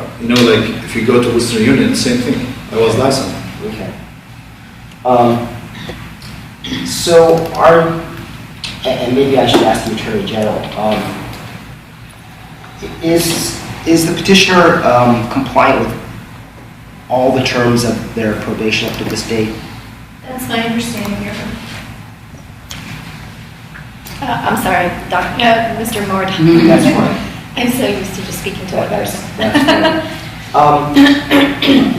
Speaker 13: if you go to Western Union, same thing. I was licensed.
Speaker 4: Okay. And maybe I should ask the Attorney General, is the petitioner compliant with all the terms of their probation up to this date?
Speaker 1: That's my understanding, Your Honor. I'm sorry, Mr. Mord.
Speaker 4: That's fine.
Speaker 12: I'm so used to just speaking to one person.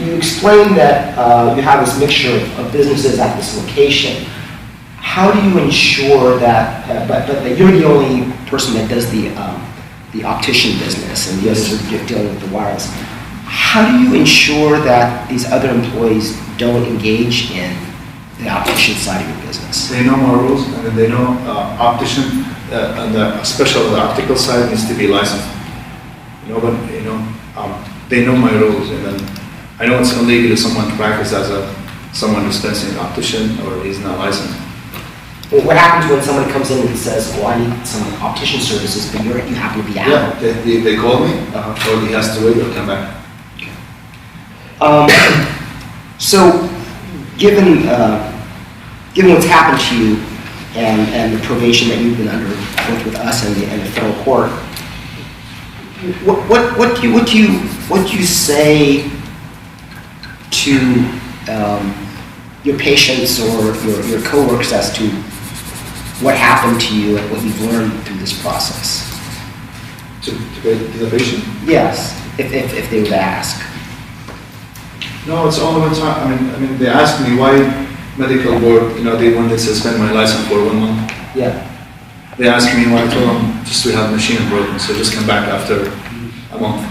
Speaker 4: You explained that you have this mixture of businesses at this location. How do you ensure that, but you're the only person that does the optician business and the others are dealing with the wireless. How do you ensure that these other employees don't engage in the optician side of your business?
Speaker 13: They know my rules, and then they know optician, and especially the optical side needs to be licensed. But they know my rules, and then I know it's illegal if someone practices as someone dispensing optician or he's not licensed.
Speaker 4: Well, what happens when someone comes in and says, well, I need some optician services, but you happen to be out?
Speaker 13: Yeah, they call me, or he has to wait or come back.
Speaker 4: So, given what's happened to you and the probation that you've been under both with us and the federal court, what do you say to your patients or your coworkers as to what happened to you and what you've learned through this process?
Speaker 13: To the patient?
Speaker 4: Yes, if they would ask.
Speaker 13: No, it's all the time. I mean, they ask me why medical board, they wanted to suspend my license for 1 month.
Speaker 4: Yeah.
Speaker 13: They asked me why. I told them just we have machine broken, so just come back after a month.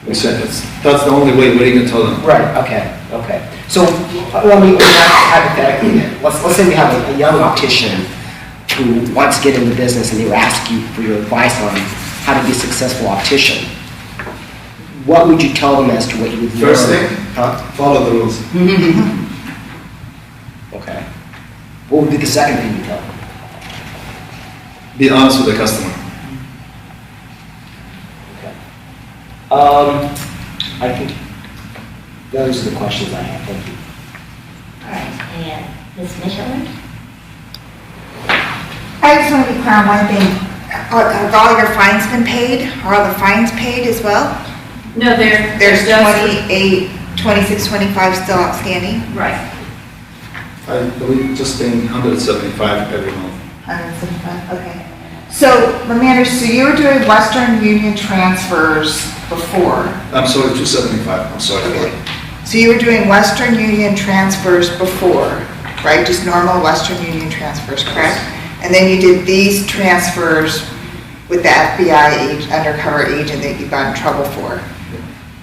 Speaker 13: We said that's the only way. What are you gonna tell them?
Speaker 4: Right. Okay. So, hypothetically, let's say we have a young optician who wants to get into business, and they were asking you for your advice on how to be a successful optician. What would you tell them as to what you would learn?
Speaker 13: First thing, follow the rules.
Speaker 4: Okay. What would be the second thing you tell them?
Speaker 13: Be honest with the customer.
Speaker 4: Okay. I think those are the questions I have. Thank you.
Speaker 11: All right, and Ms. Michelin?
Speaker 2: I just want to be clear on one thing. Have all your fines been paid? Are all the fines paid as well?
Speaker 1: No,
Speaker 2: There's 28, 26, 25 still outstanding?
Speaker 1: Right.
Speaker 13: I believe just paying 175 every month.
Speaker 2: 175, okay. So, let me understand, so you were doing Western Union transfers before?
Speaker 13: I'm sorry, 275. I'm sorry.
Speaker 2: Okay. So you were doing Western Union transfers before, right? Just normal Western Union transfers, correct? And then you did these transfers with the FBI undercover agent that you got in trouble for.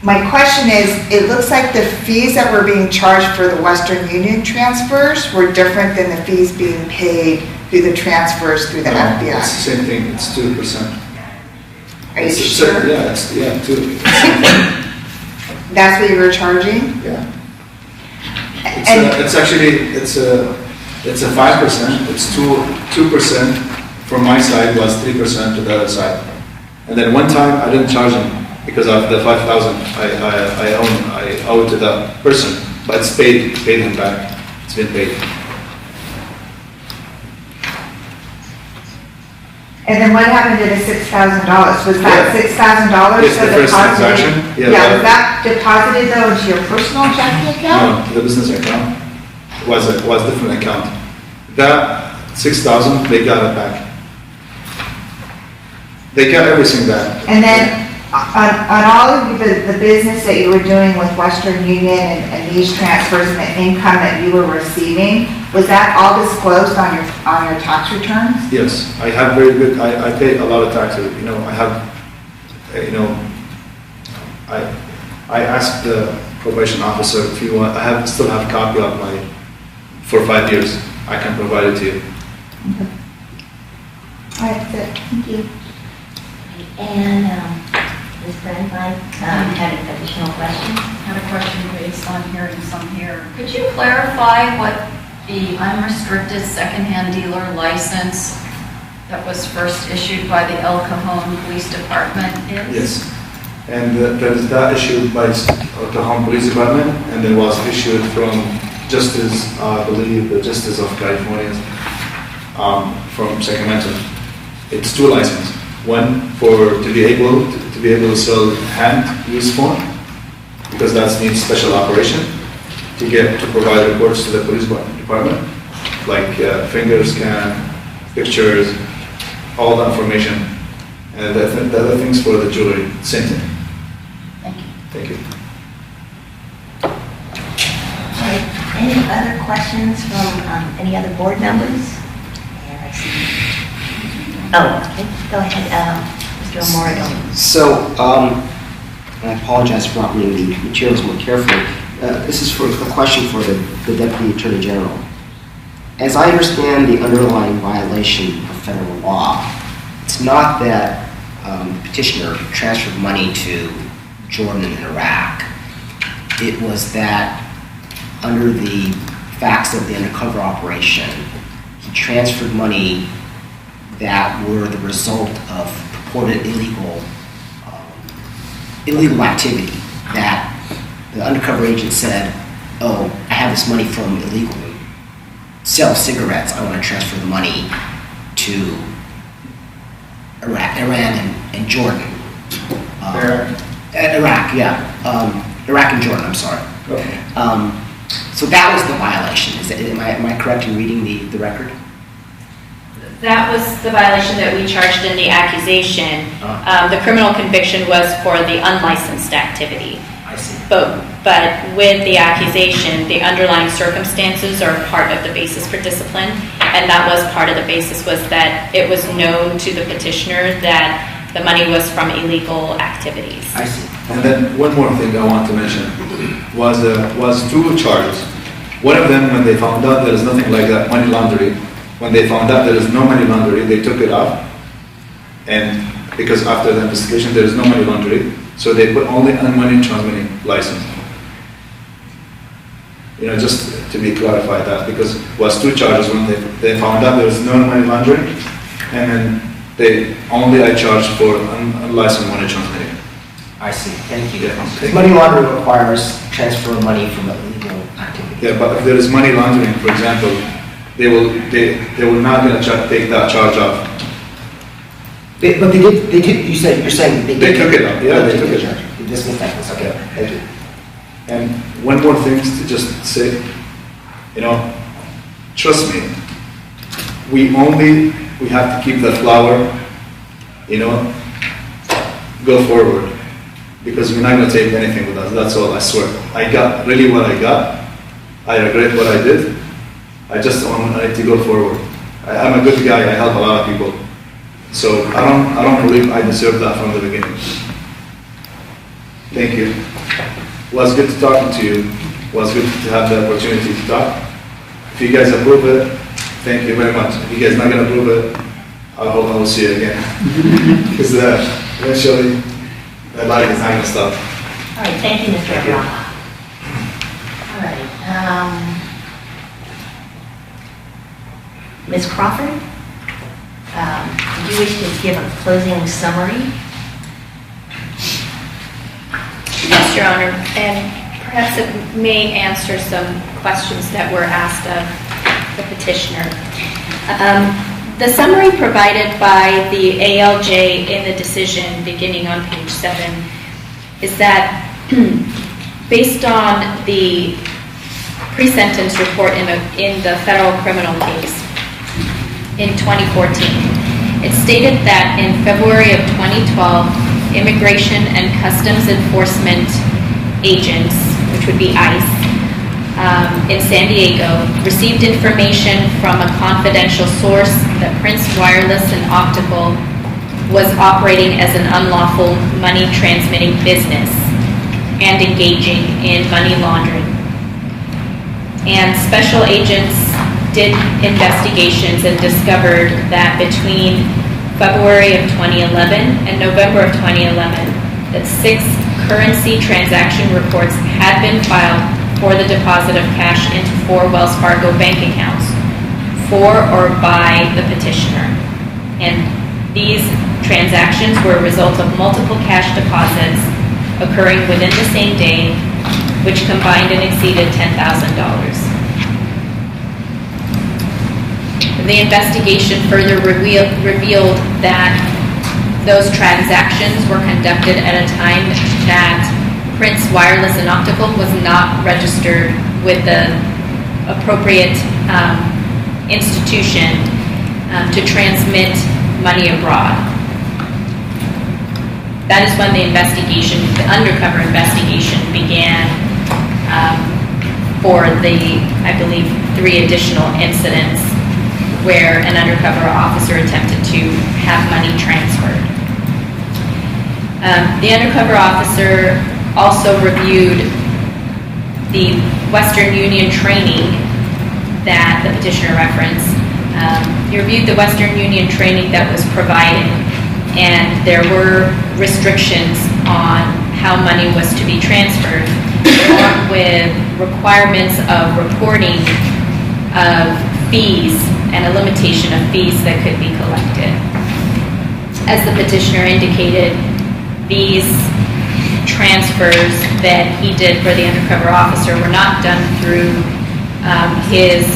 Speaker 2: My question is, it looks like the fees that were being charged for the Western Union transfers were different than the fees being paid through the transfers through the FBI.
Speaker 13: It's the same thing. It's 2%.
Speaker 2: Are you sure?
Speaker 13: Yeah, 2.
Speaker 2: That's what you were charging?
Speaker 13: Yeah. It's actually a 5%. It's 2% from my side plus 3% to the other side. And then one time I didn't charge him because of the 5,000 I owe to the person, but it's paid him back. It's been paid.
Speaker 2: And then what happened to the $6,000? Was that $6,000?
Speaker 13: Yes, the first transaction.
Speaker 2: Yeah, was that deposited though into your personal checking account?
Speaker 13: No, the business account was different account. That 6,000, they got it back. They got everything back.
Speaker 2: And then on all of the business that you were doing with Western Union and these transfers and the income that you were receiving, was that all disclosed on your tax returns?
Speaker 13: Yes, I have very good. I pay a lot of taxes. I have. I asked the probation officer if you want. I still have a copy of my for 5 years. I can provide it to you.
Speaker 2: Okay. All right, that's it. Thank you.
Speaker 11: And Ms. Brandwein had an additional question.
Speaker 1: Had a question based on hearing some here. Could you clarify what the unrestricted secondhand dealer license that was first issued by the El Cajon Police Department is?
Speaker 13: Yes, and that issued by El Cajon Police Department, and then was issued from Justice, I believe, the Justice of California, from Sacramento. It's 2 licenses. One to be able to sell hand-use phone, because that needs special operation to provide reports to the police department, like finger scan, pictures, all the information. And the other things for the jewelry, same thing.
Speaker 9: Thank you.
Speaker 13: Thank you.
Speaker 11: All right, any other questions from any other board members? And I see. Oh, okay, go ahead, Mr. O'Morgan.
Speaker 4: So, and I apologize for not reading the materials more carefully. This is for a question for the Deputy Attorney General. As I understand the underlying violation of federal law, it's not that the petitioner transferred money to Jordan and Iraq. It was that under the facts of the undercover operation, he transferred money that were the result of purported illegal activity, that the undercover agent said, oh, I have this money from illegal sell cigarettes, I want to transfer the money to Iran and Jordan. Iraq, yeah. Iraq and Jordan, I'm sorry.
Speaker 13: Okay.
Speaker 4: So that was the violation. Am I correct in reading the record?
Speaker 12: That was the violation that we charged in the accusation. The criminal conviction was for the unlicensed activity.
Speaker 4: I see.
Speaker 12: But with the accusation, the underlying circumstances are part of the basis for discipline, and that was part of the basis, was that it was known to the petitioner that the money was from illegal activities.
Speaker 4: I see.
Speaker 13: And then one more thing I want to mention was two charges. One of them, when they found out there is nothing like that, money laundering, when they found out there is no money laundering, they took it off. And because after the investigation, there is no money laundering, so they put only money transmitting license. You know, just to be clarified that, because it was two charges when they found out there was no money laundering, and then I charged for unlicensed money transmitting.
Speaker 4: I see. Thank you.
Speaker 13: Yeah.
Speaker 4: Money laundering requires transfer of money from illegal activity.
Speaker 13: Yeah, but if there is money laundering, for example, they will not gonna take that charge off.
Speaker 4: But they did. You're saying they
Speaker 13: took it off. Yeah, they took it off.
Speaker 4: This makes sense. Okay. Thank you.
Speaker 13: And one more thing to just say, you know, trust me, we have to keep the flower, you know, go forward, because we're not going to take anything with us. That's all, I swear. I got really what I got. I regret what I did. I just want to go forward. I'm a good guy. I help a lot of people. So I don't believe I deserve that from the beginning. Thank you. It was good to talking to you. It was good to have the opportunity to talk. If you guys approve it, thank you very much. If you guys not going to approve it, I hope I will see it again. Because eventually, the light is not going to stop.
Speaker 11: All right, thank you, Mr. O'Morgan. All right, Ms. Crawford, do you wish to give a closing summary?
Speaker 12: Yes, Your Honor, and perhaps it may answer some questions that were asked of the petitioner. The summary provided by the ALJ in the decision beginning on page 7 is that based on the pre-sentence report in the federal criminal case in 2014, it stated that in February of 2012, Immigration and Customs Enforcement agents, which would be ICE, in San Diego, received information from a confidential source that Prince Wireless and Optical was operating as an unlawful money transmitting business and engaging in money laundering. And special agents did investigations and discovered that between February of 2011 and November of 2011, that 6 currency transaction reports had been filed for the deposit of cash into 4 Wells Fargo bank accounts for or by the petitioner. And these transactions were a result of multiple cash deposits occurring within the same day, which combined and exceeded $10,000. The investigation further revealed that those transactions were conducted at a time that Prince Wireless and Optical was not registered with the appropriate institution to transmit money abroad. That is when the investigation, the undercover investigation began for the, I believe, 3 additional incidents where an undercover officer attempted to have money transferred. The undercover officer also reviewed the Western Union training that the petitioner referenced. He reviewed the Western Union training that was provided, and there were restrictions on how money was to be transferred, along with requirements of reporting of fees and a limitation of fees that could be collected. As the petitioner indicated, these transfers that he did for the undercover officer were not done through his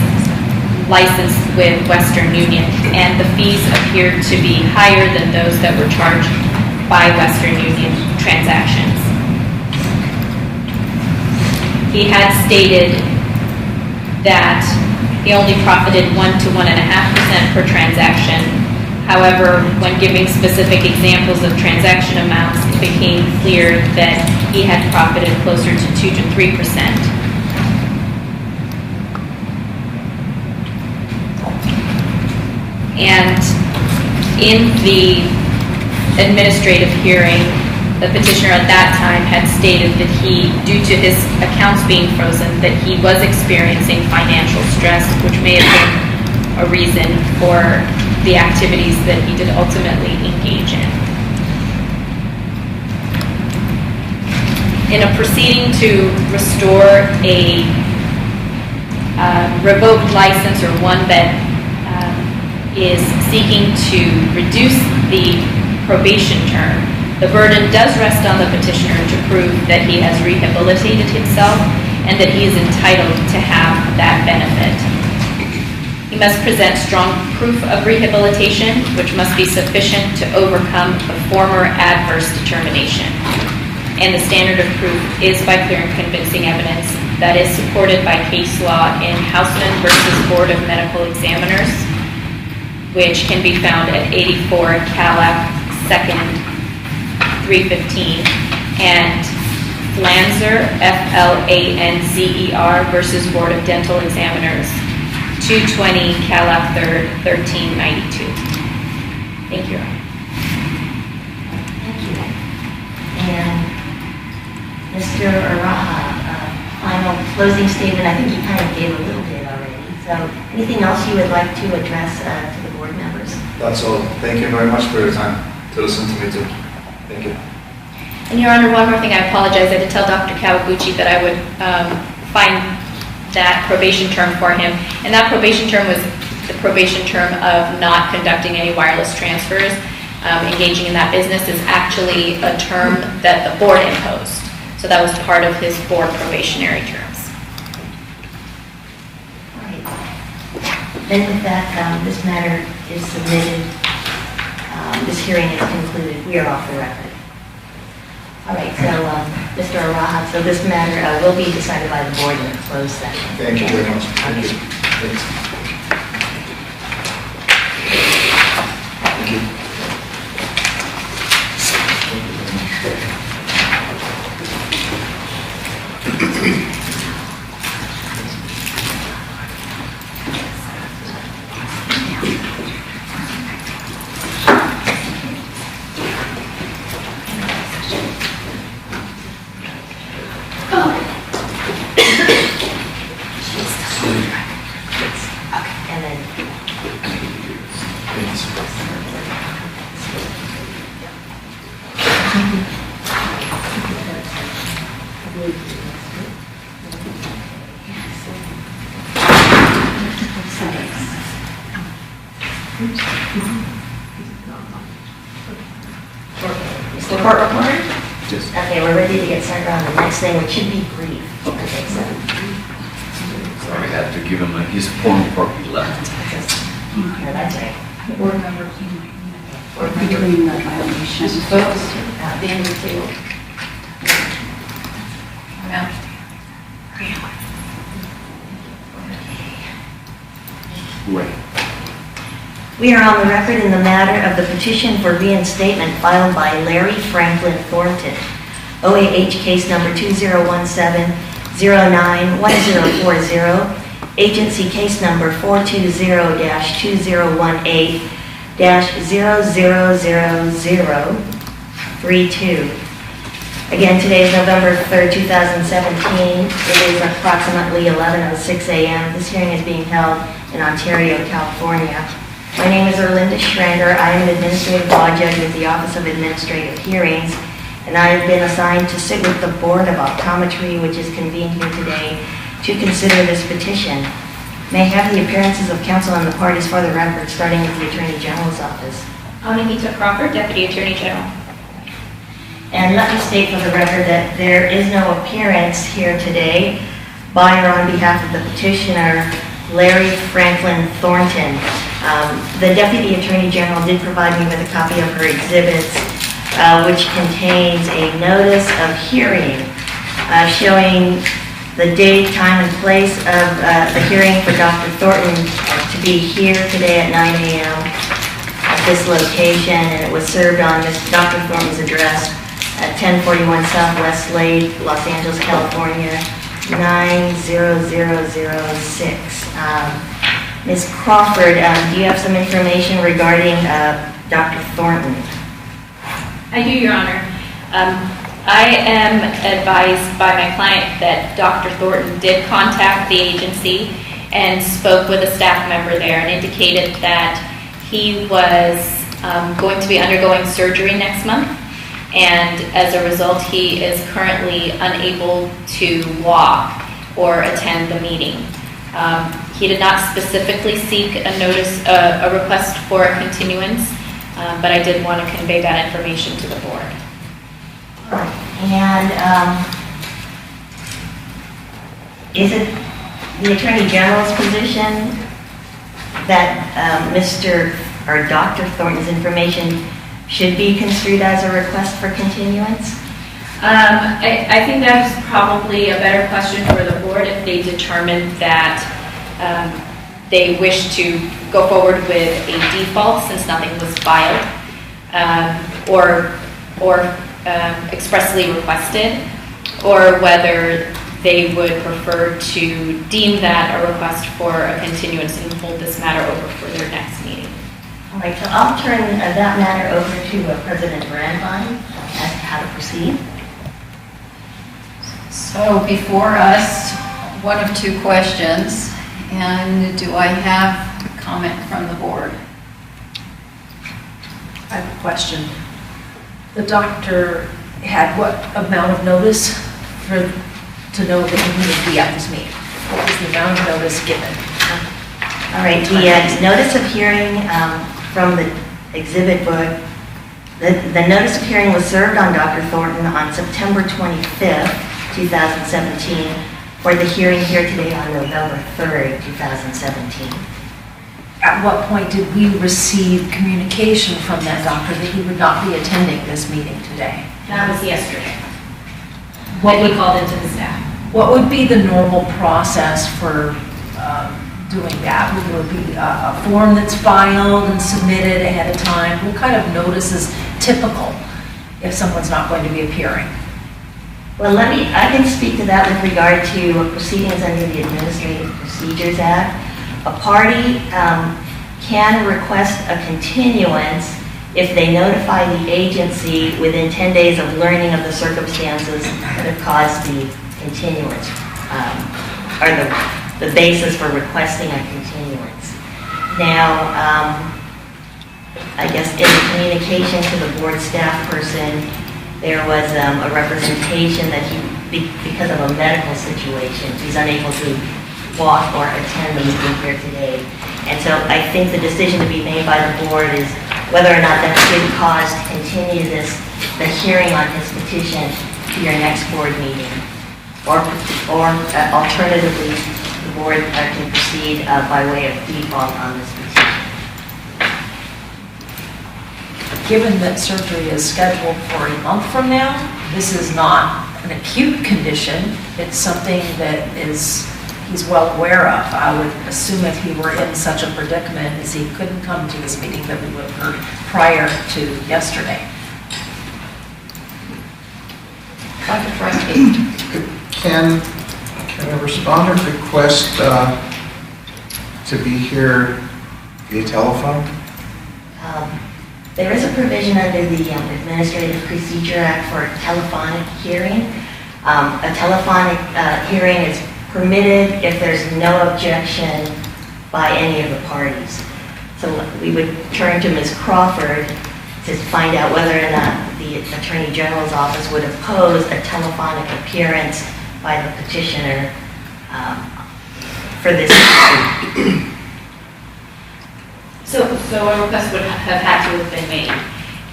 Speaker 12: license with Western Union, and the fees appeared to be higher than those that were charged by Western Union transactions. He had stated that he only profited 1 to 1.5% per transaction. However, when giving specific examples of transaction amounts, it became clear that he had profited closer to 2 to 3%. And in the administrative hearing, the petitioner at that time had stated that he, due to his accounts being frozen, that he was experiencing financial stress, which may have been a reason for the activities that he did ultimately engage in. In a proceeding to restore a revoked license, or one that is seeking to reduce the probation term, the burden does rest on the petitioner to prove that he has rehabilitated himself and that he is entitled to have that benefit. He must present strong proof of rehabilitation, which must be sufficient to overcome a former adverse determination. And the standard of proof is by clear and convincing evidence that is supported by case law in Houseman versus Board of Medical Examiners, which can be found at 84 Calap 2nd 315, and Flanzer, Flanzer versus Board of Dental Examiners, 220 Calap 3rd 1392. Thank you.
Speaker 11: Thank you. And Mr. Araha, final closing statement. I think you kind of gave a little bit already. So anything else you would like to address to the board members?
Speaker 13: That's all. Thank you very much for your time to listen to me too. Thank you.
Speaker 12: And Your Honor, one more thing, I apologize. I did tell Dr. Kawaguchi that I would find that probation term for him. And that probation term was the probation term of not conducting any wireless transfers. Engaging in that business is actually a term that the board imposed. So that was part of his board probationary terms.
Speaker 11: All right. Then with that, this matter is submitted. This hearing is concluded. We are off the record. All right, so Mr. Araha, so this matter will be decided by the board in a closed session.
Speaker 13: Thank you very much. Thank you. Thanks. Thank you.
Speaker 11: And then is the court reporter?
Speaker 13: Yes.
Speaker 11: Okay, we're ready to get started on the next thing, which should be brief. Okay, so.
Speaker 16: Sorry, I had to give him his form before he left.
Speaker 11: Yeah, that's right.
Speaker 1: Board member, between the violations, folks, at the end of the table. Around.
Speaker 16: Right.
Speaker 11: We are on the record in the matter of the petition for reinstatement filed by Larry Franklin Thornton, OAH case number 2017-09-1040, agency case number 420-2018-000032. Again, today is November 3rd, 2017. It is approximately 11:06 a.m. This hearing is being held in Ontario, California. My name is Erlinda Schrander. I am an administrative law judge with the Office of Administrative Hearings, and I have been assigned to sit with the Board of Optometry, which is convened here today, to consider this petition. May I have the appearances of counsel and the parties for the record, starting with the Attorney General's office.
Speaker 12: Anita Crawford, Deputy Attorney General.
Speaker 11: And let me state for the record that there is no appearance here today by or on behalf of the petitioner, Larry Franklin Thornton. The Deputy Attorney General did provide me with a copy of her exhibits, which contains a notice of hearing showing the date, time, and place of the hearing for Dr. Thornton to be here today at 9 a.m. at this location, and it was served on Dr. Thornton's address at 1041 Southwest Lake, Los Angeles, California, 90006. Ms. Crawford, do you have some information regarding Dr. Thornton?
Speaker 12: I do, Your Honor. I am advised by my client that Dr. Thornton did contact the agency and spoke with a staff member there and indicated that he was going to be undergoing surgery next month, and as a result he is currently unable to walk or attend the meeting. He did not specifically seek a request for a continuance, but I did want to convey that information to the board.
Speaker 11: And is it the Attorney General's position that Dr. Thornton's information should be construed as a request for continuance?
Speaker 12: I think that's probably a better question for the board if they determine that they wish to go forward with a default since nothing was filed, or expressly requested, or whether they would prefer to deem that a request for a continuance and hold this matter over for their next meeting.
Speaker 11: All right, so I'll turn that matter over to President Brandwein as to how to proceed.
Speaker 1: So before us, one of two questions, and do I have comment from the board?
Speaker 10: I have a question. The doctor had what amount of notice to know that he needed to be at this meeting? What was the amount of notice given?
Speaker 11: All right, the notice of hearing from the exhibit book, the notice of hearing was served on Dr. Thornton on September 25th, 2017, for the hearing here today on November 3rd, 2017.
Speaker 10: At what point did we receive communication from that doctor that he would not be attending this meeting today?
Speaker 12: That was yesterday. What we called into the staff.
Speaker 10: What would be the normal process for doing that? Would there be a form that's filed and submitted ahead of time? What kind of notice is typical if someone's not going to be appearing?
Speaker 11: Well, I can speak to that with regard to proceedings under the Administrative Procedures Act. A party can request a continuance if they notify the agency within 10 days of learning of the circumstances that have caused the continuance, or the basis for requesting a continuance. Now, I guess in the communication to the board staff person, there was a representation that because of a medical situation, he's unable to walk or attend the meeting here today. And so I think the decision to be made by the board is whether or not that's good cause to continue the hearing on his petition to your next board meeting. Or alternatively, the board can proceed by way of default on this petition.
Speaker 10: Given that surgery is scheduled for a month from now, this is not an acute condition. It's something that is he's well aware of. I would assume if he were in such a predicament as he couldn't come to this meeting, that we would have heard prior to yesterday. Dr. Frenchie.
Speaker 3: Can a respondent request to be here via telephone?
Speaker 11: There is a provision under the Administrative Procedure Act for a telephonic hearing. A telephonic hearing is permitted if there's no objection by any of the parties. So we would turn to Ms. Crawford to find out whether or not the Attorney General's office would oppose a telephonic appearance by the petitioner for this.
Speaker 12: So a request would have had to have been made,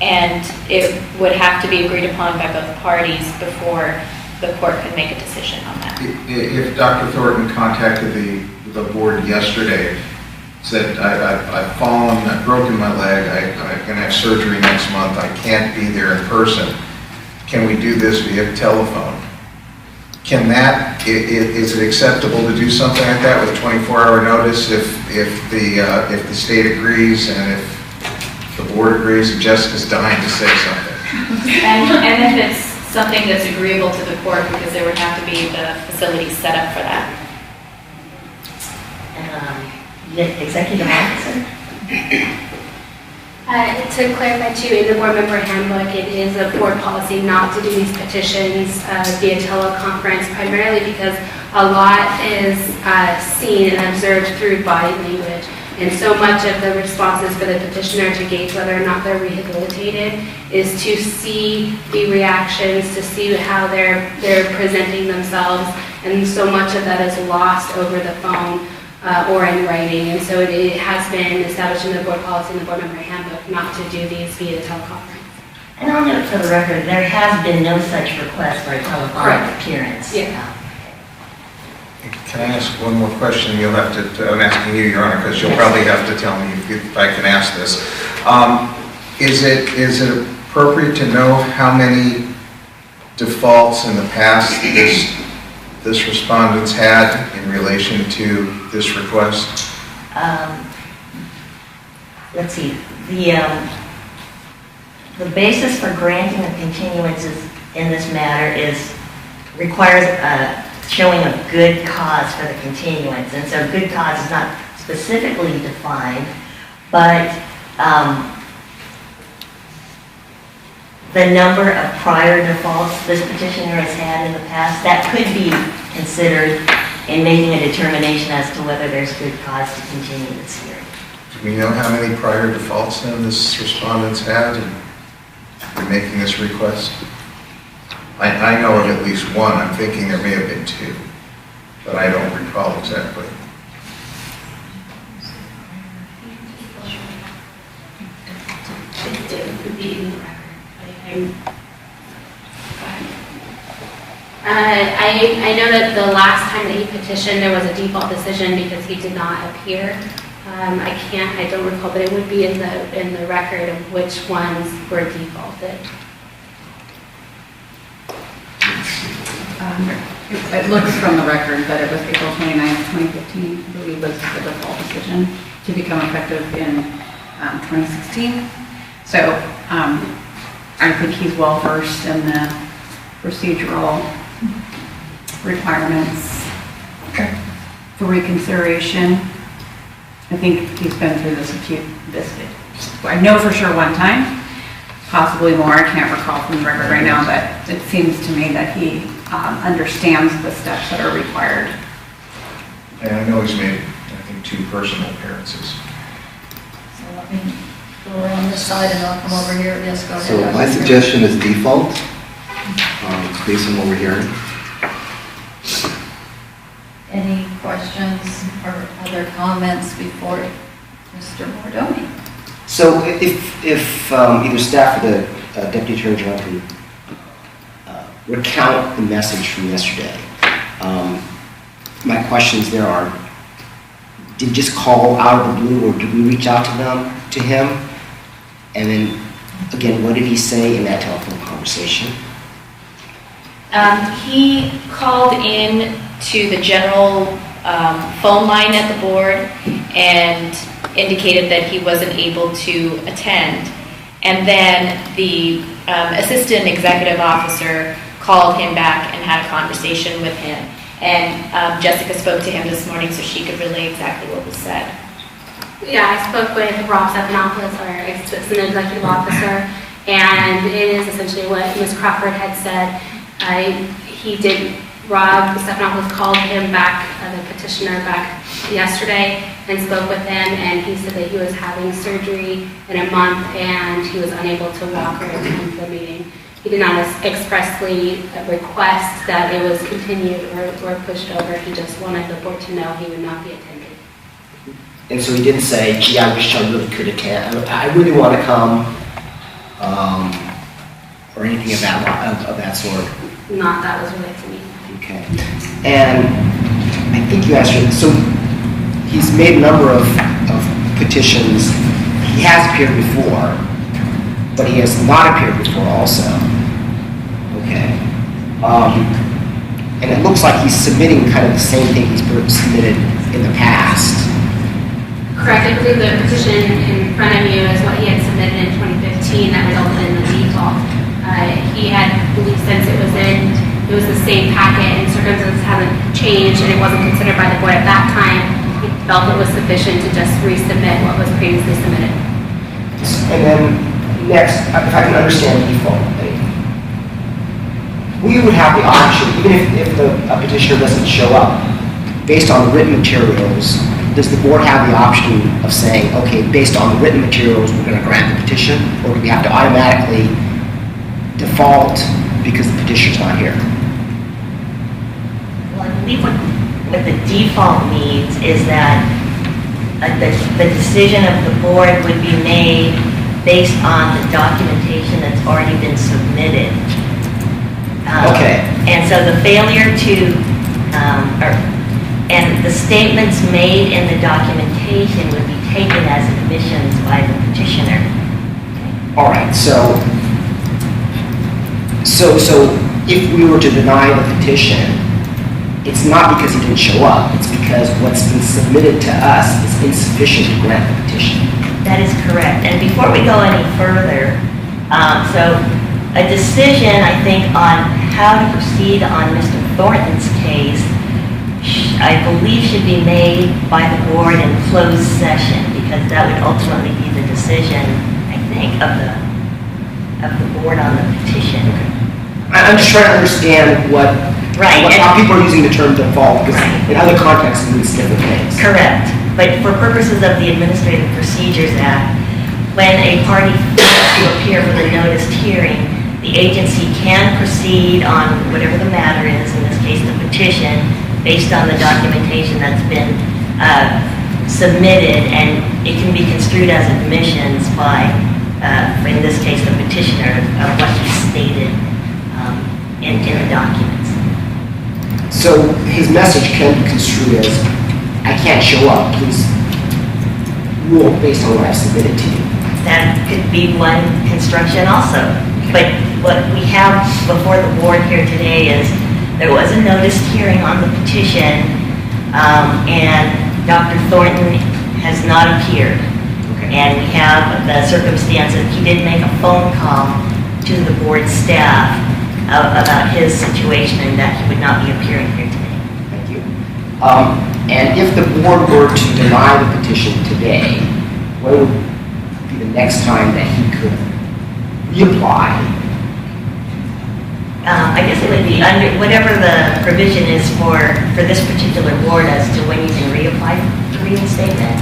Speaker 12: and it would have to be agreed upon by both parties before the court could make a decision on that.
Speaker 3: If Dr. Thornton contacted the board yesterday, said, I've fallen, I've broken my leg, I'm going to have surgery next month, I can't be there in person, can we do this via telephone? Can that, is it acceptable to do something like that with 24-hour notice if the state agrees and if the board agrees and Jessica's dying to say something?
Speaker 12: And if it's something that's agreeable to the court, because there would have to be the facility set up for that.
Speaker 11: Executive officer?
Speaker 5: To clarify too, in the board member handbook, it is a board policy not to do these petitions via teleconference, primarily because a lot is seen and observed through body language. And so much of the responses for the petitioner to gauge whether or not they're rehabilitated is to see the reactions, to see how they're presenting themselves. And so much of that is lost over the phone or in writing. And so it has been established in the board policy and the board member handbook not to do these via teleconference.
Speaker 11: And I'll note for the record, there has been no such request for a telephonic appearance.
Speaker 5: Yeah.
Speaker 3: Can I ask one more question? You'll have to, I'm asking you, Your Honor, because you'll probably have to tell me if I can ask this. Is it appropriate to know how many defaults in the past this respondent's had in relation to this request?
Speaker 11: Let's see. The basis for granting a continuances in this matter requires showing a good cause for the continuance. And so good cause is not specifically defined, but the number of prior defaults this petitioner has had in the past, that could be considered in making a determination as to whether there's good cause to continue this hearing.
Speaker 3: Do we know how many prior defaults then this respondent's had in making this request? I know of at least one. I'm thinking there may have been two, but I don't recall exactly.
Speaker 5: I know that the last time that he petitioned, there was a default decision because he did not appear. I don't recall, but it would be in the record of which ones were defaulted.
Speaker 17: It looks from the record that it was April 29th, 2015, I believe was the default decision to become effective in 2016. So I think he's well versed in the procedural requirements for reconsideration. I think he's been through this I know for sure one time, possibly more. I can't recall from the record right now, but it seems to me that he understands the steps that are required.
Speaker 3: And I know he's made, I think, 2 personal appearances.
Speaker 1: So let me go around this side and I'll come over here. Yes, go ahead.
Speaker 6: So my suggestion is default, based on what we're hearing.
Speaker 1: Any questions or other comments before Mr. Mordoni?
Speaker 4: So if either staff or the Deputy Attorney General can recount the message from yesterday, my questions there are, did you just call out of the blue or did we reach out to him? And then, again, what did he say in that telephone conversation?
Speaker 12: He called in to the general phone line at the board and indicated that he wasn't able to attend. And then the assistant executive officer called him back and had a conversation with him. And Jessica spoke to him this morning so she could relay exactly what was said.
Speaker 5: Yeah, I spoke with Rob Stephanopoulos, our assistant executive officer, and it is essentially what Ms. Crawford had said. Rob Stephanopoulos called him back, the petitioner back yesterday, and spoke with him, and he said that he was having surgery in a month and he was unable to walk or attend the meeting. He did not expressly request that it was continued or pushed over. He just wanted the board to know he would not be attending.
Speaker 4: And so he didn't say, gee, I wish I really could attend. I really want to come, or anything of that sort.
Speaker 5: Not that was related to me.
Speaker 4: Okay. And I think you answered, so he's made a number of petitions. He has appeared before, but he has not appeared before also. Okay. And it looks like he's submitting kind of the same thing he's submitted in the past.
Speaker 5: Correct. I believe the petition in front of you is what he had submitted in 2015 that resulted in the default. He had believed since it was the same packet and circumstances haven't changed and it wasn't considered by the board at that time, he felt it was sufficient to just resubmit what was previously submitted.
Speaker 4: And then next, if I can understand default, we would have the option, even if a petitioner doesn't show up, based on the written materials, does the board have the option of saying, okay, based on the written materials, we're going to grant the petition, or do we have to automatically default because the petitioner's not here?
Speaker 11: Well, I believe what the default means is that the decision of the board would be made based on the documentation that's already been submitted.
Speaker 4: Okay.
Speaker 11: And so the failure to, and the statements made in the documentation would be taken as admissions by the petitioner.
Speaker 4: All right, so if we were to deny the petition, it's not because he didn't show up, it's because what's been submitted to us is insufficient to grant the petition.
Speaker 11: That is correct. And before we go any further, so a decision, I think, on how to proceed on Mr. Thornton's case, I believe should be made by the board in closed session, because that would ultimately be the decision, I think, of the board on the petition.
Speaker 4: I'm just trying to understand how people are using the term default, because in other contexts it means different things.
Speaker 11: Correct. But for purposes of the Administrative Procedures Act, when a party fails to appear for the noticed hearing, the agency can proceed on whatever the matter is, in this case the petition, based on the documentation that's been submitted, and it can be construed as admissions by, in this case, the petitioner of what he stated in the documents.
Speaker 4: So his message can be construed as, I can't show up, please rule based on what I've submitted to you.
Speaker 11: That could be one construction also. But what we have before the board here today is there was a noticed hearing on the petition, and Dr. Thornton has not appeared. And we have the circumstance that he did make a phone call to the board staff about his situation and that he would not be appearing here today.
Speaker 4: Thank you. And if the board were to deny the petition today, what would be the next time that he could reapply?
Speaker 11: I guess it would be under whatever the provision is for this particular board as to when you can reapply for reinstatement.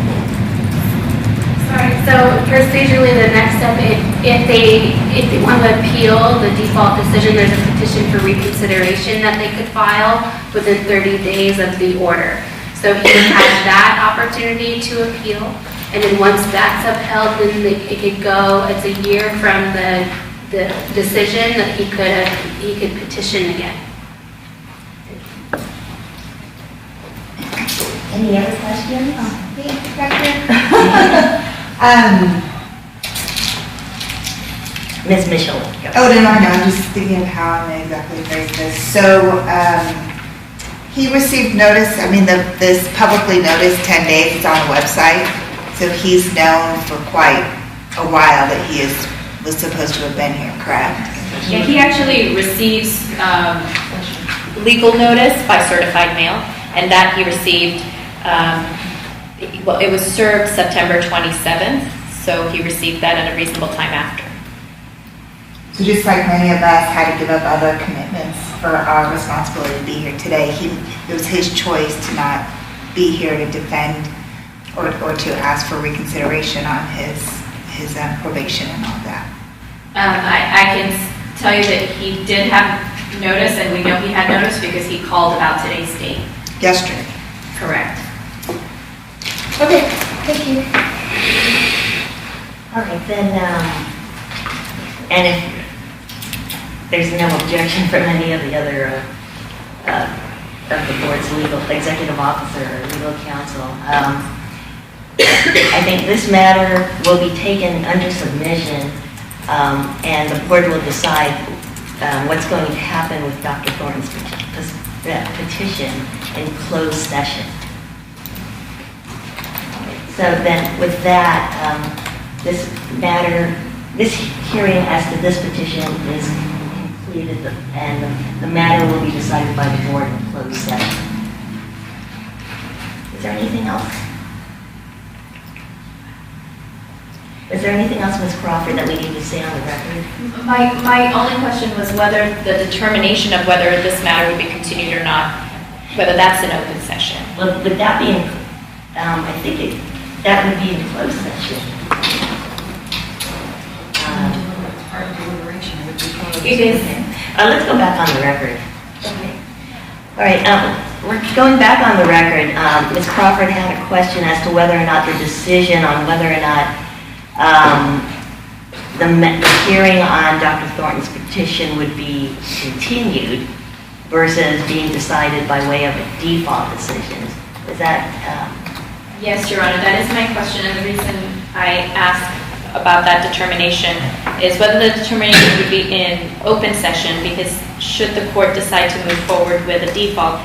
Speaker 5: Sorry, so procedurally the next step, if they want to appeal the default decision, there's a petition for reconsideration that they could file within 30 days of the order. So he would have that opportunity to appeal, and then once that's upheld, then it could go, it's a year from the decision that he could petition again.
Speaker 11: Any other questions? Ms. Michelin.
Speaker 2: Oh, no, I'm just thinking of how I'm going to exactly phrase this. So, He received notice, I mean, this publicly noticed 10 days, it's on the website, so he's known for quite a while that was supposed to have been here, correct?
Speaker 12: Yeah, he actually receives legal notice by certified mail, and that he received, well, it was served September 27th, so he received that at a reasonable time after.
Speaker 2: So just like many of us had to give up other commitments for our responsibility to be here today, it was his choice to not be here to defend or to ask for reconsideration on his probation and all that.
Speaker 12: I can tell you that he did have notice, and we know he had notice because he called about today's date.
Speaker 2: Yesterday.
Speaker 12: Correct.
Speaker 11: Okay, thank you. All right, then, and if there's no objection from any of the other of the board's executive officer or legal counsel, I think this matter will be taken under submission, and the board will decide what's going to happen with Dr. Thornton's petition in closed session. So then, with that, this hearing as to this petition is completed, and the matter will be decided by the board in closed session. Is there anything else? Is there anything else, Ms. Crawford, that we need to say on the record?
Speaker 12: My only question was whether the determination of whether this matter would be continued or not, whether that's an open session.
Speaker 11: Well, would that be in, I think that would be in closed session.
Speaker 8: Part of deliberation, it would be closed.
Speaker 11: It is. Let's go back on the record. Okay. All right, we're going back on the record. Ms. Crawford had a question as to whether or not the decision on whether or not the hearing on Dr. Thornton's petition would be continued versus being decided by way of a default decision. Is that?
Speaker 12: Yes, Your Honor, that is my question, and the reason I asked about that determination is whether the determination would be in open session, because should the court decide to move forward with a default,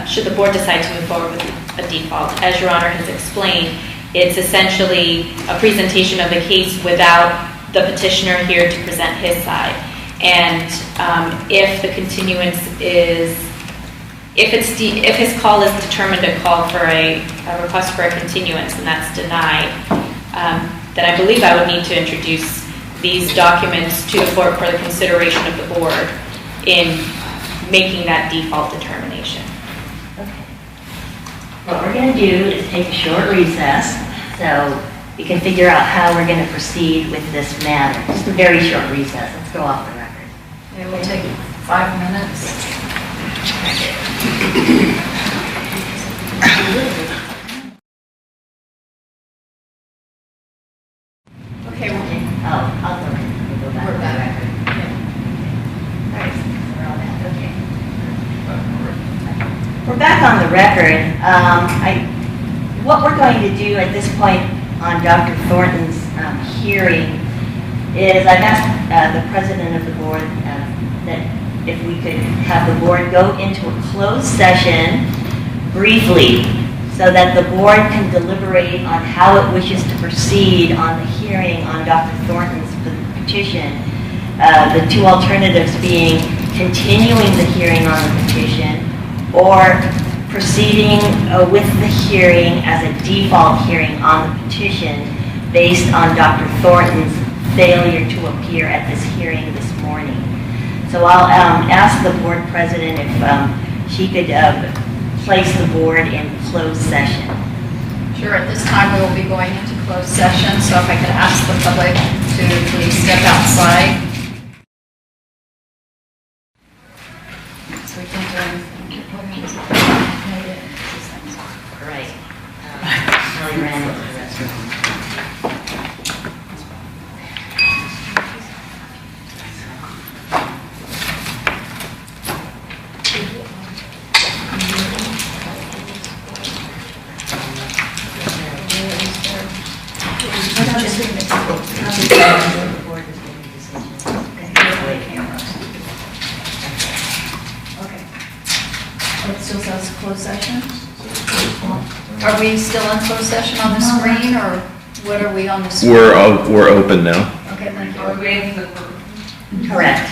Speaker 12: should the board decide to move forward with a default, as Your Honor has explained, it's essentially a presentation of the case without the petitioner here to present his side. And if the continuance is, if his call is determined to call for a request for a continuance and that's denied, then I believe I would need to introduce these documents to the court for the consideration of the board in making that default determination.
Speaker 11: Okay. What we're going to do is take a short recess so we can figure out how we're going to proceed with this matter. Just a very short recess. Let's go off the record.
Speaker 1: It will take 5 minutes.
Speaker 11: Okay, I'll go ahead. We'll go back on the record. All right, so we're all back. Okay. We're back on the record. What we're going to do at this point on Dr. Thornton's hearing is I've asked the president of the board that if we could have the board go into a closed session briefly so that the board can deliberate on how it wishes to proceed on the hearing on Dr. Thornton's petition. The two alternatives being continuing the hearing on the petition or proceeding with the hearing as a default hearing on the petition based on Dr. Thornton's failure to appear at this hearing this morning. So I'll ask the board president if she could place the board in closed session.
Speaker 1: Sure, at this time we will be going into closed session, so if I could ask the public to please step outside. So we can't do anything.
Speaker 11: Right. Kelly ran into the restroom.
Speaker 1: It still says closed session? Are we still in closed session on the screen, or what are we on the screen?
Speaker 18: We're open now.
Speaker 1: Okay, thank
Speaker 15: Are
Speaker 1: you.
Speaker 15: we waiting for the
Speaker 11: Correct.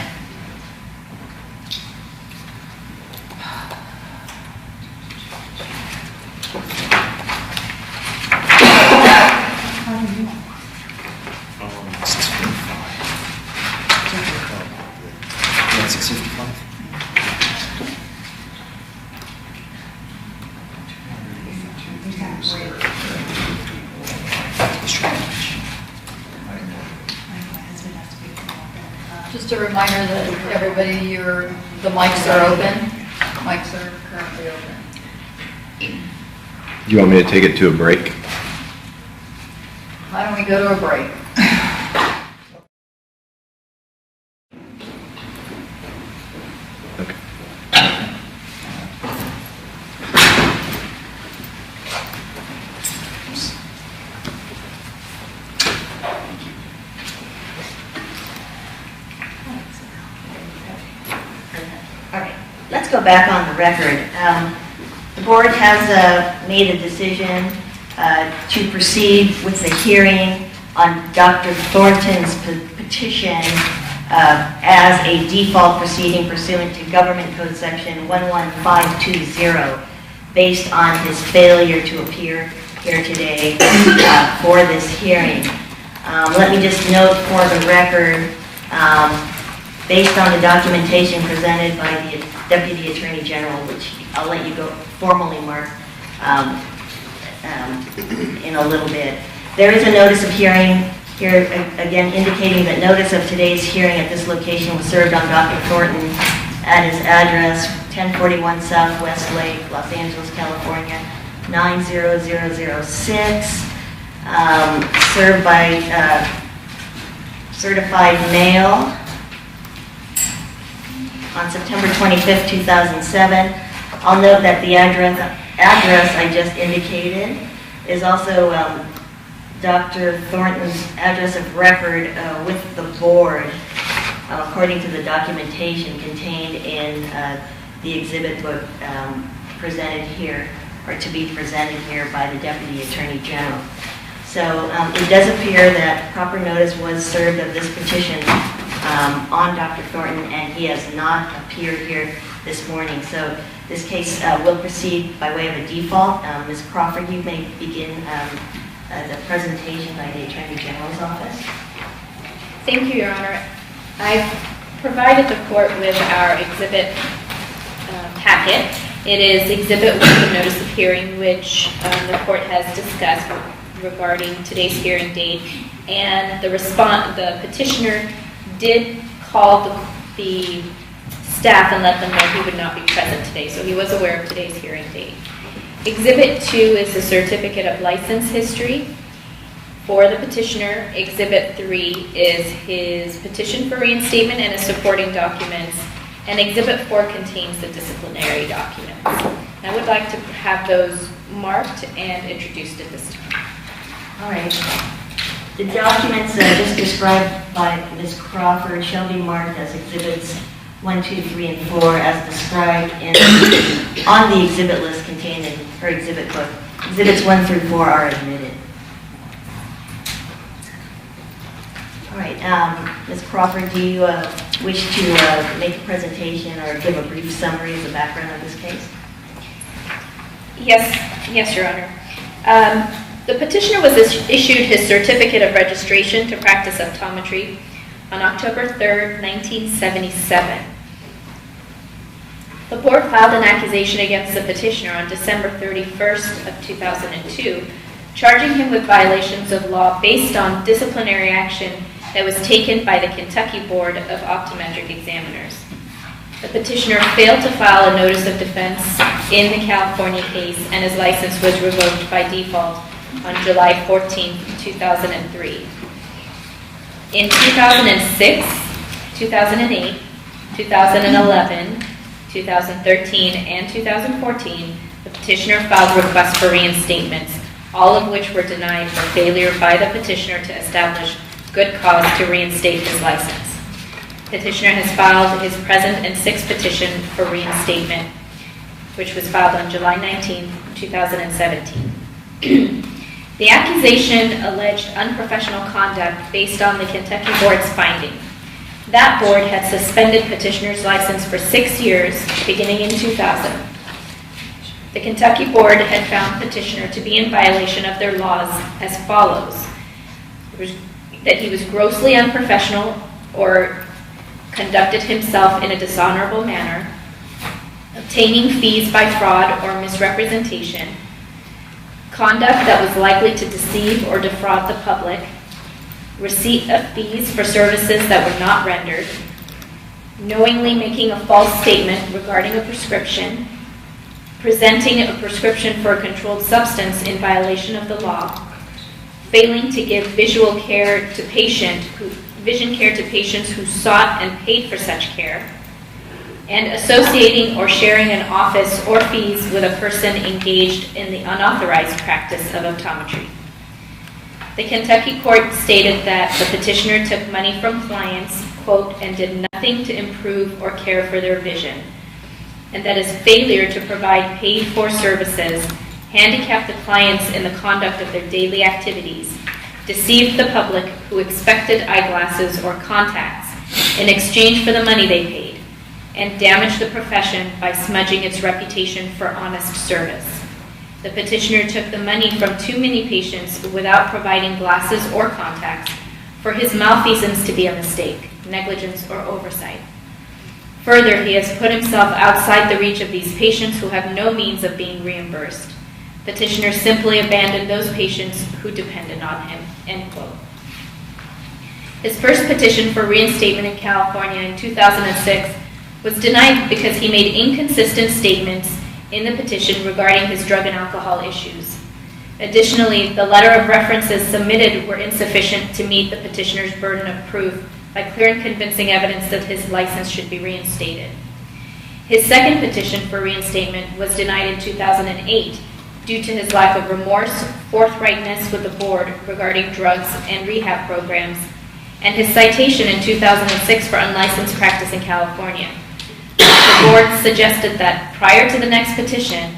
Speaker 1: Just a reminder that everybody, the mics are open. Mics are currently open.
Speaker 18: You want me to take it to a break?
Speaker 1: Why don't we go to a break?
Speaker 18: Okay.
Speaker 11: All right, let's go back on the record. The board has made a decision to proceed with the hearing on Dr. Thornton's petition as a default proceeding pursuant to Government Code Section 11520, based on his failure to appear here today for this hearing. Let me just note for the record, based on the documentation presented by the Deputy Attorney General, which I'll let you go formally mark in a little bit. There is a notice of hearing here, again indicating that notice of today's hearing at this location was served on Dr. Thornton at his address, 1041 Southwest Lake, Los Angeles, California, 90006, served by certified mail on September 25th, 2007. I'll note that the address I just indicated is also Dr. Thornton's address of record with the board, according to the documentation contained in the exhibit book presented here, or to be presented here by the Deputy Attorney General. So it does appear that proper notice was served of this petition on Dr. Thornton, and he has not appeared here this morning. So this case will proceed by way of a default. Ms. Crawford, you may begin the presentation by the Attorney General's office.
Speaker 12: Thank you, Your Honor. I've provided the court with our exhibit packet. It is Exhibit 1, the Notice of Hearing, which the court has discussed regarding today's hearing date. And the petitioner did call the staff and let them know he would not be present today, so he was aware of today's hearing date. Exhibit 2 is the certificate of license history for the petitioner. Exhibit 3 is his petition for reinstatement and his supporting documents. And Exhibit 4 contains the disciplinary documents. And I would like to have those marked and introduced at this time.
Speaker 11: All right. The documents just described by Ms. Crawford shall be marked as Exhibits 1, 2, 3, and 4 as described on the exhibit list contained in her exhibit book. Exhibits 1 through 4 are admitted. All right, Ms. Crawford, do you wish to make a presentation or give a brief summary of the background of this case?
Speaker 12: Yes, Your Honor. The petitioner was issued his certificate of registration to practice optometry on October 3rd, 1977. The board filed an accusation against the petitioner on December 31st of 2002, charging him with violations of law based on disciplinary action that was taken by the Kentucky Board of Optometric Examiners. The petitioner failed to file a notice of defense in the California case, and his license was revoked by default on July 14, 2003. In 2006, 2008, 2011, 2013, and 2014, the petitioner filed requests for reinstatements, all of which were denied for failure by the petitioner to establish good cause to reinstate his license. Petitioner has filed his present and sixth petition for reinstatement which was filed on July 19, 2017. The accusation alleged unprofessional conduct based on the Kentucky Board's finding. That board had suspended petitioner's license for 6 years, beginning in 2000. The Kentucky Board had found petitioner to be in violation of their laws as follows: that he was grossly unprofessional or conducted himself in a dishonorable manner, obtaining fees by fraud or misrepresentation, conduct that was likely to deceive or defraud the public, receipt of fees for services that were not rendered, knowingly making a false statement regarding a prescription, presenting a prescription for a controlled substance in violation of the law, failing to give vision care to patients who sought and paid for such care, and associating or sharing an office or fees with a person engaged in the unauthorized practice of optometry. The Kentucky court stated that the petitioner took money from clients, quote, and did nothing to improve or care for their vision, and that his failure to provide paid-for services handicapped the clients in the conduct of their daily activities, deceived the public who expected eyeglasses or contacts in exchange for the money they paid, and damaged the profession by smudging its reputation for honest service. The petitioner took the money from too many patients without providing glasses or contacts for his malfeasance to be a mistake, negligence, or oversight. Further, he has put himself outside the reach of these patients who have no means of being reimbursed. Petitioner simply abandoned those patients who depended on him, end quote. His first petition for reinstatement in California in 2006 was denied because he made inconsistent statements in the petition regarding his drug and alcohol issues. Additionally, the letter of references submitted were insufficient to meet the petitioner's burden of proof by clear and convincing evidence that his license should be reinstated. His second petition for reinstatement was denied in 2008 due to his lack of remorse, forthrightness with the board regarding drugs and rehab programs, and his citation in 2006 for unlicensed practice in California. The board suggested that prior to the next petition,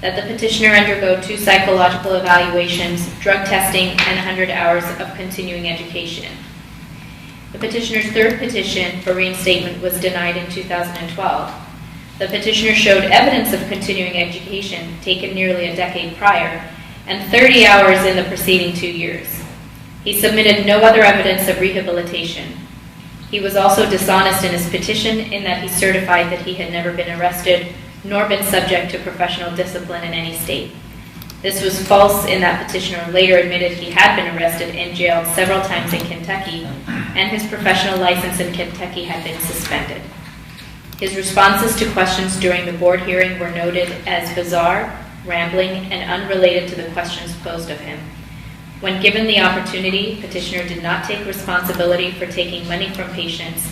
Speaker 12: that the petitioner undergo 2 psychological evaluations, drug testing, and 100 hours of continuing education. The petitioner's third petition for reinstatement was denied in 2012. The petitioner showed evidence of continuing education taken nearly a decade prior, and 30 hours in the preceding 2 years. He submitted no other evidence of rehabilitation. He was also dishonest in his petition in that he certified that he had never been arrested nor been subject to professional discipline in any state. This was false in that petitioner later admitted he had been arrested and jailed several times in Kentucky, and his professional license in Kentucky had been suspended. His responses to questions during the board hearing were noted as bizarre, rambling, and unrelated to the questions posed of him. When given the opportunity, petitioner did not take responsibility for taking money from patients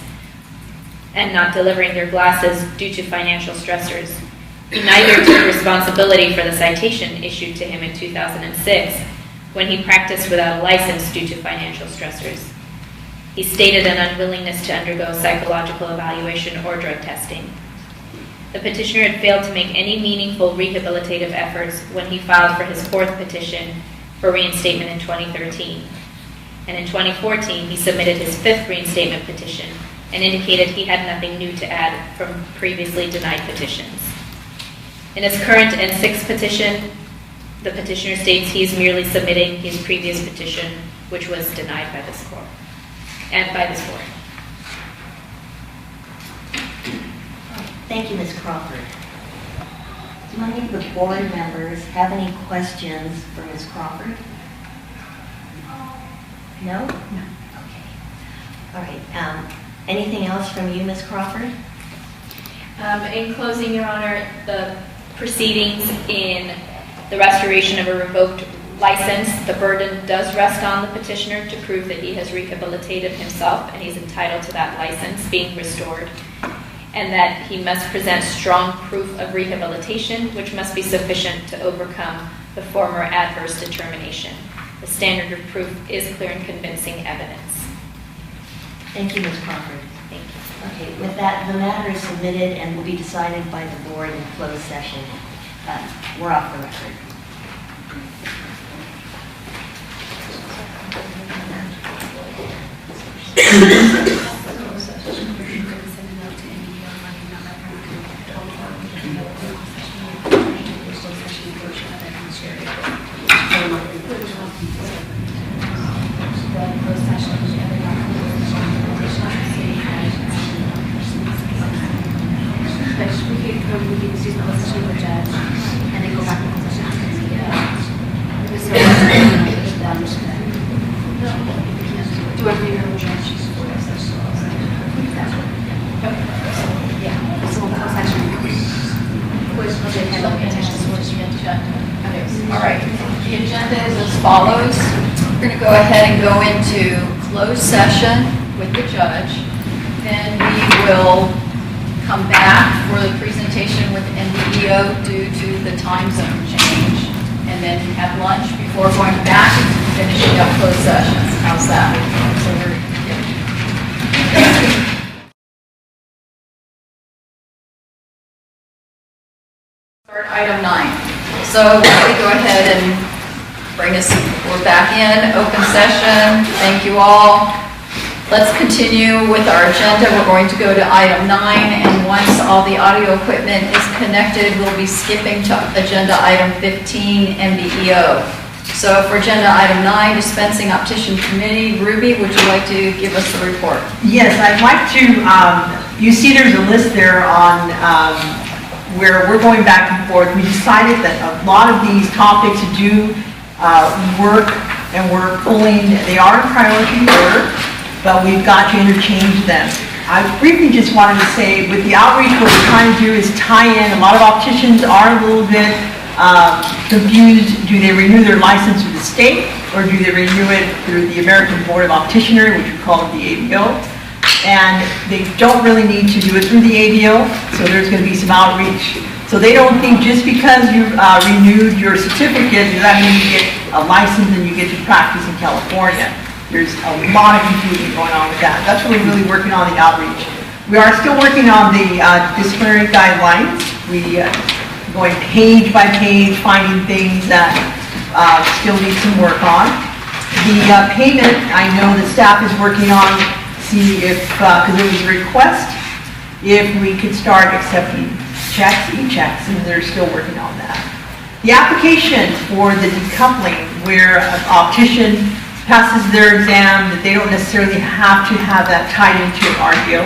Speaker 12: and not delivering their glasses due to financial stressors. He neither took responsibility for the citation issued to him in 2006 when he practiced without a license due to financial stressors. He stated an unwillingness to undergo psychological evaluation or drug testing. The petitioner had failed to make any meaningful rehabilitative efforts when he filed for his fourth petition for reinstatement in 2013. And in 2014, he submitted his fifth reinstatement petition and indicated he had nothing new to add from previously denied petitions. In his current and sixth petition, the petitioner states he is merely submitting his previous petition, which was denied by this court and by this board.
Speaker 11: Thank you, Ms. Crawford. Do any of the board members have any questions for Ms. Crawford? No? No. Okay. All right. Anything else from you, Ms. Crawford?
Speaker 12: In closing, Your Honor, the proceedings in the restoration of a revoked license, the burden does rest on the petitioner to prove that he has rehabilitated himself and he's entitled to that license being restored, and that he must present strong proof of rehabilitation, which must be sufficient to overcome the former adverse determination. The standard of proof is clear and convincing evidence.
Speaker 11: Thank you, Ms. Crawford.
Speaker 12: Thank you.
Speaker 11: Okay, with that, the matter is submitted and will be decided by the board in closed session. We're off the record.
Speaker 1: All right, the agenda is as follows. We're going to go ahead and go into closed session with the judge. Then we will come back for the presentation with NDEO due to the time zone change. And then have lunch before going back and finishing up closed sessions. How's that? So we're Start item 9. So why don't we go ahead and bring us, we're back in open session. Thank you all. Let's continue with our agenda. We're going to go to item 9, and once all the audio equipment is connected, we'll be skipping to agenda item 15, NBEO. So for agenda item 9, dispensing optician committee, Ruby, would you like to give us the report?
Speaker 15: Yes, I'd like to, you see there's a list there on where we're going back and forth. We decided that a lot of these topics do work, and we're pulling, they are in priority order, but we've got to interchange them. I briefly just wanted to say, with the outreach, what we're trying to do is tie in. A lot of opticians are a little bit confused. Do they renew their license with the state, or do they renew it through the American Board of Opticianry, which we call the ABO? And they don't really need to do it through the ABO, so there's going to be some outreach. So they don't think just because you renewed your certificate, does that mean you get a license and you get to practice in California. There's a lot of confusion going on with that. That's what we're really working on, the outreach. We are still working on the disciplinary guidelines. We going page by page, finding things that still need some work on. The payment, I know the staff is working on, see if, because there was a request, if we could start accepting checks, e-checks, and they're still working on that. The application for the decoupling, where an optician passes their exam, that they don't necessarily have to have that tied into an RDO,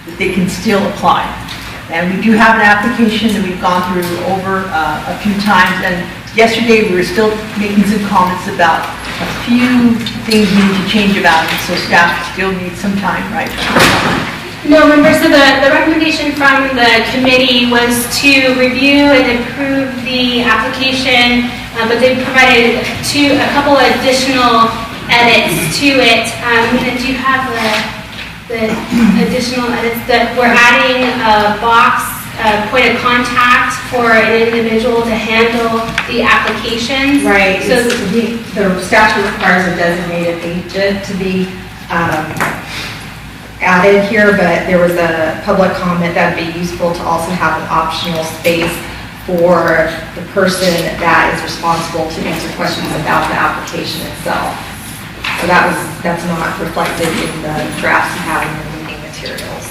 Speaker 15: that they can still apply. And we do have an application that we've gone through over a few times, and yesterday we were still making some comments about a few things we need to change about it, so staff still needs some time, right?
Speaker 5: No, remember, so the recommendation from the committee was to review and improve the application, but they provided a couple additional edits to it. And do you have the additional edits that we're adding a box, point of contact for an individual to handle the applications?
Speaker 19: Right.
Speaker 5: So
Speaker 19: the statute requires a designated agent to be added here, but there was a public comment that would be useful to also have an optional space for the person that is responsible to answer questions about the application itself. So that's not reflected in the drafts you have in the meeting materials.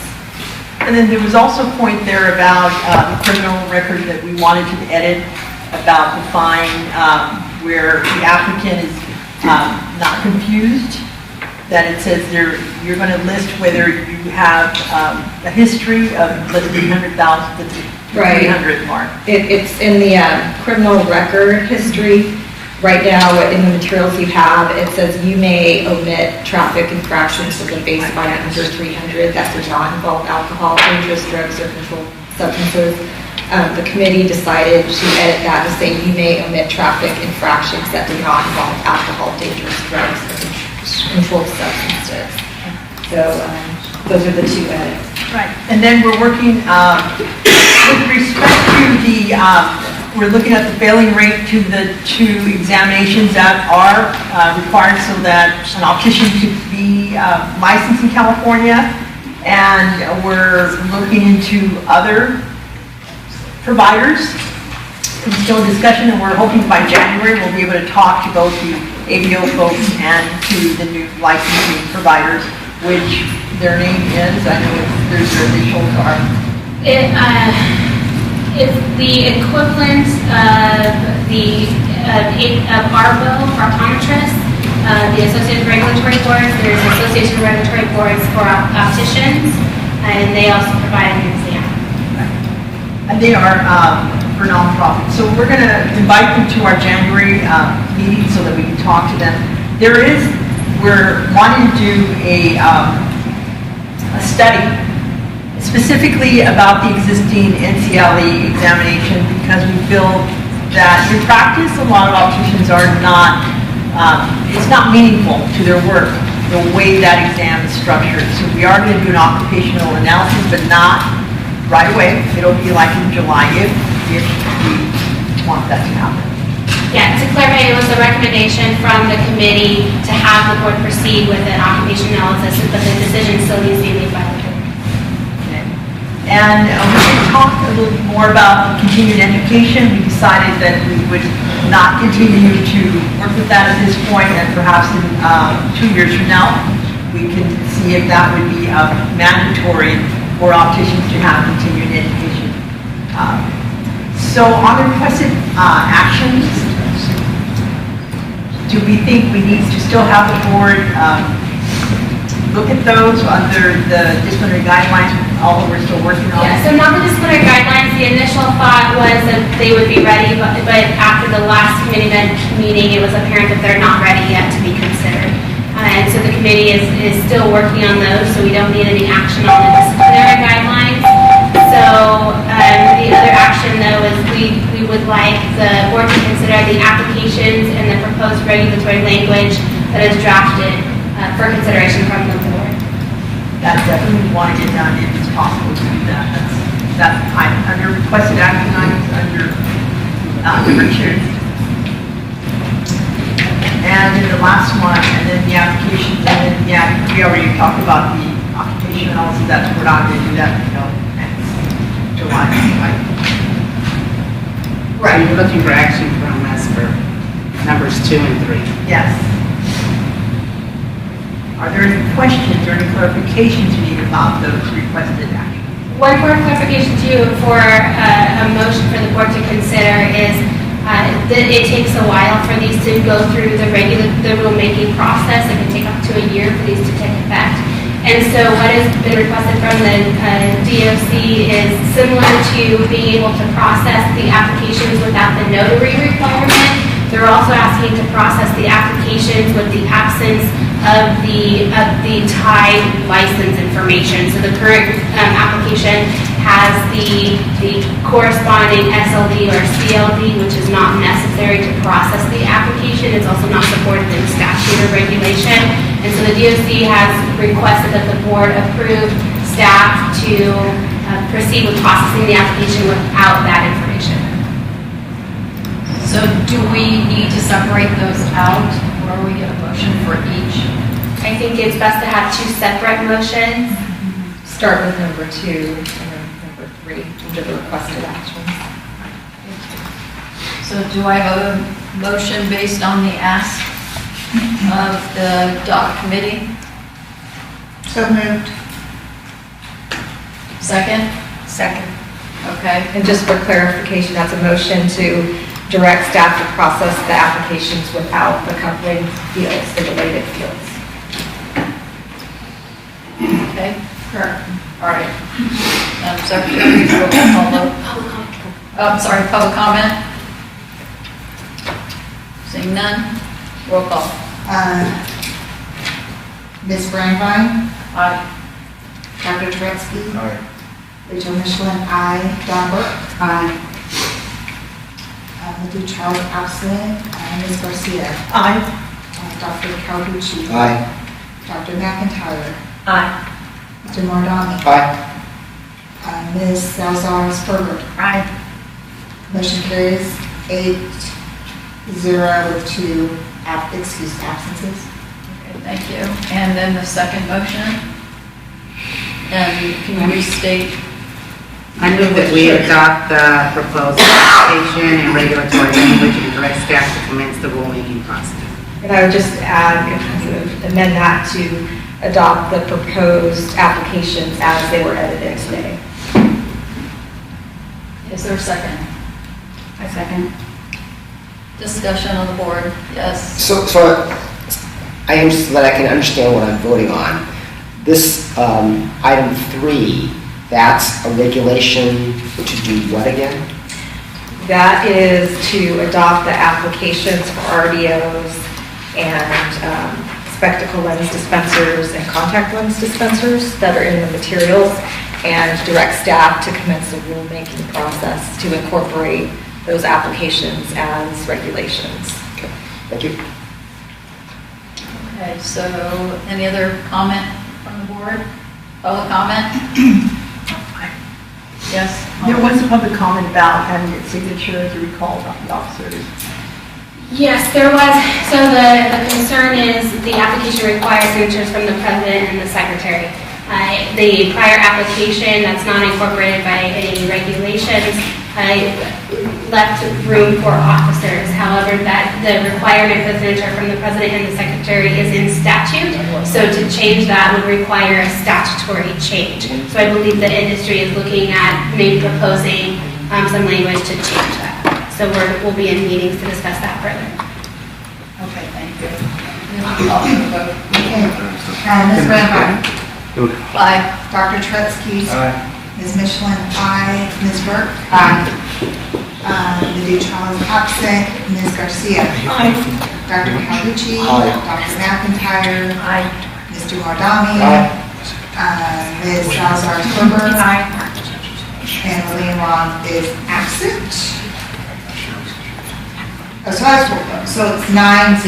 Speaker 15: And then there was also a point there about the criminal record that we wanted to edit about the fine, where the applicant is not confused, that it says there, you're going to list whether you have a history of less than 300,000, the 300 mark.
Speaker 19: It's in the criminal record history. Right now, in the materials you have, it says you may omit traffic infractions with a baseline under 300 that do not involve alcohol, dangerous drugs, or controlled substances. The committee decided to edit that to say you may omit traffic infractions that do not involve alcohol, dangerous drugs, or controlled substances. So those are the two edits.
Speaker 15: Right. And then we're working with respect to the we're looking at the failing rate to the two examinations that are required so that an optician could be licensed in California. And we're looking into other providers. It's still a discussion, and we're hoping by January we'll be able to talk to both the ABO folks and to the new licensing providers, which their name is, I know there's their initials are.
Speaker 5: It's the equivalent of ARBO for optometrists, the Associated Regulatory Boards. There's Association of Regulatory Boards for opticians, and they also provide an exam.
Speaker 15: And they are for nonprofit. So we're going to invite them to our January meeting so that we can talk to them. We're wanting to do a study specifically about the existing NCLE examination, because we feel that in practice a lot of opticians are not, it's not meaningful to their work the way that exam is structured. So we are going to do an occupational analysis, but not right away. It'll be like in July if we want that to happen.
Speaker 5: Yeah, to clarify, it was a recommendation from the committee to have the board proceed with an occupation analysis, but the decision still needs to be made by the board.
Speaker 15: And we should talk a little more about continued education. We decided that we would not continue to work with that at this point, and perhaps in 2 years from now, we can see if that would be mandatory for opticians to have continued education. So on the requested actions, do we think we need to still have the board look at those under the disciplinary guidelines, although we're still working on it?
Speaker 5: Yeah, so not the disciplinary guidelines. The initial thought was that they would be ready, but after the last committee meeting, it was apparent that they're not ready yet to be considered. And so the committee is still working on those, so we don't need any action on the disciplinary guidelines. So the other action, though, is we would like the board to consider the applications and the proposed regulatory language that is drafted for consideration from the board.
Speaker 15: That's definitely want to get done if it's possible to do that. That's under requested action items under number 2. And then the last one, and then the applications, and then we already talked about the occupation analysis. We're not going to do that until next July, right?
Speaker 9: Right, you're looking for action from us for numbers 2 and 3.
Speaker 15: Yes. Are there any questions or any clarifications you need about those requested actions?
Speaker 5: One more clarification too for a motion for the board to consider is that it takes a while for these to go through the rulemaking process. It can take up to a year for these to take effect. And so what has been requested from the DOC is similar to being able to process the applications without the notary requirement. They're also asking to process the applications with the absence of the tied license information. So the current application has the corresponding SLD or CLD, which is not necessary to process the application. It's also not supported in statute or regulation. And so the DOC has requested that the board approve staff to proceed with processing the application without that information.
Speaker 1: So do we need to separate those out, or we get a motion for each?
Speaker 5: I think it's best to have 2 separate motions.
Speaker 19: Start with number 2 and then number 3 under the requested actions.
Speaker 1: So do I have a motion based on the ask of the DOC committee?
Speaker 2: So moved.
Speaker 1: Second?
Speaker 19: Second.
Speaker 1: Okay.
Speaker 19: And just for clarification, that's a motion to direct staff to process the applications without the accompanying fields, the related fields.
Speaker 1: Okay. All right. Secretary, roll call vote. I'm sorry, public comment? Seeing none, roll call.
Speaker 2: Ms. Brandwein?
Speaker 1: Aye.
Speaker 2: Dr. Turetsky?
Speaker 3: Aye.
Speaker 2: Rachel Michelin, aye. Don Burke? Aye. Mr. Charles absent. Ms. Garcia?
Speaker 15: Aye.
Speaker 2: Dr. Calducci?
Speaker 6: Aye.
Speaker 2: Dr. McIntyre?
Speaker 1: Aye.
Speaker 2: Mr. Mardani?
Speaker 6: Aye.
Speaker 2: Ms. Salazar-Sperber?
Speaker 1: Aye.
Speaker 2: Motion carries 8-0 with 2 excused absences.
Speaker 1: Okay, thank you. And then the second motion? And can you restate?
Speaker 20: I move that we adopt the proposed application and regulatory language and direct staff to commence the rulemaking process.
Speaker 19: And I would just add, amend that to adopt the proposed applications as they were edited today.
Speaker 1: Is there a second?
Speaker 17: I second.
Speaker 1: Discussion on the board? Yes.
Speaker 4: So I am, so that I can understand what I'm voting on. This item 3, that's a regulation to do what again?
Speaker 19: That is to adopt the applications for RDOs and spectacle lens dispensers and contact lens dispensers that are in the materials, and direct staff to commence the rulemaking process to incorporate those applications as regulations.
Speaker 4: Okay, thank you.
Speaker 1: Okay, so any other comment from the board? Public comment? Yes?
Speaker 15: There was a public comment about having a signature to recall about the officers.
Speaker 5: Yes, there was. So the concern is the application requires signatures from the president and the secretary. The prior application that's not incorporated by any regulations left room for officers. However, that the requirement for signature from the president and the secretary is in statute. So to change that would require a statutory change. So I believe the industry is looking at maybe proposing some language to change that. So we'll be in meetings to discuss that further.
Speaker 1: Okay, thank you. Call for the vote.
Speaker 2: Ms. Rambo?
Speaker 1: Aye.
Speaker 2: Dr. Tretzky?
Speaker 3: Aye.
Speaker 2: Ms. Michelin? Aye. Ms. Burke? Aye. The Duchamp is absent. Ms. Garcia?
Speaker 15: Aye.
Speaker 2: Dr. Calucci?
Speaker 4: Aye.
Speaker 2: Dr. McIntyre?
Speaker 15: Aye.
Speaker 2: Mr. Mardami?
Speaker 4: Aye.
Speaker 2: Ms. Salazar-Silver?
Speaker 15: Aye.
Speaker 2: And Lillian Wong is absent. So it's 9-0,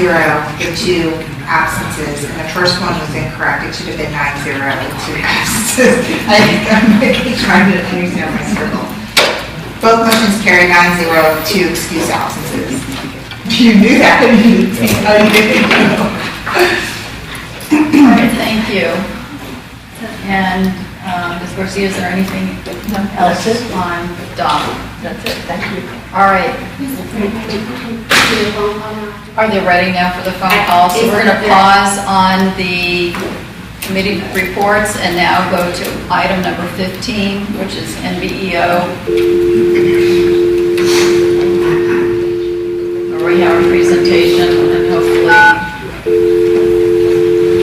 Speaker 2: the 2 absences, and the first one was incorrect. It should have been 9-0, the 2 absences. I'm trying to understand my scribble. Both motions carry 9-0, 2 excused absences. You knew that.
Speaker 1: All right, thank you. And Ms. Garcia, is there anything else on Dom? That's it, thank you. All right. Are they ready now for the phone call? So we're going to pause on the committee reports and now go to item number 15, which is NBEO. Where we have a presentation and hopefully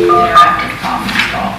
Speaker 1: interactive conference call.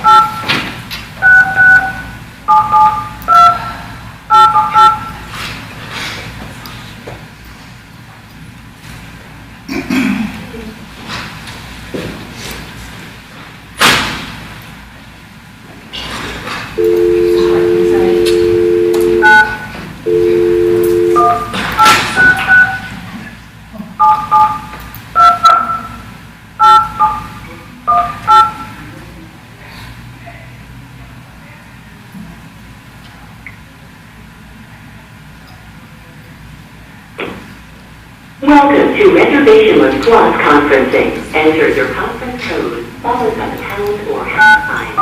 Speaker 19: Welcome to Reservationless Plus Conferencing. Enter your conference code, followed by the pound or hash sign.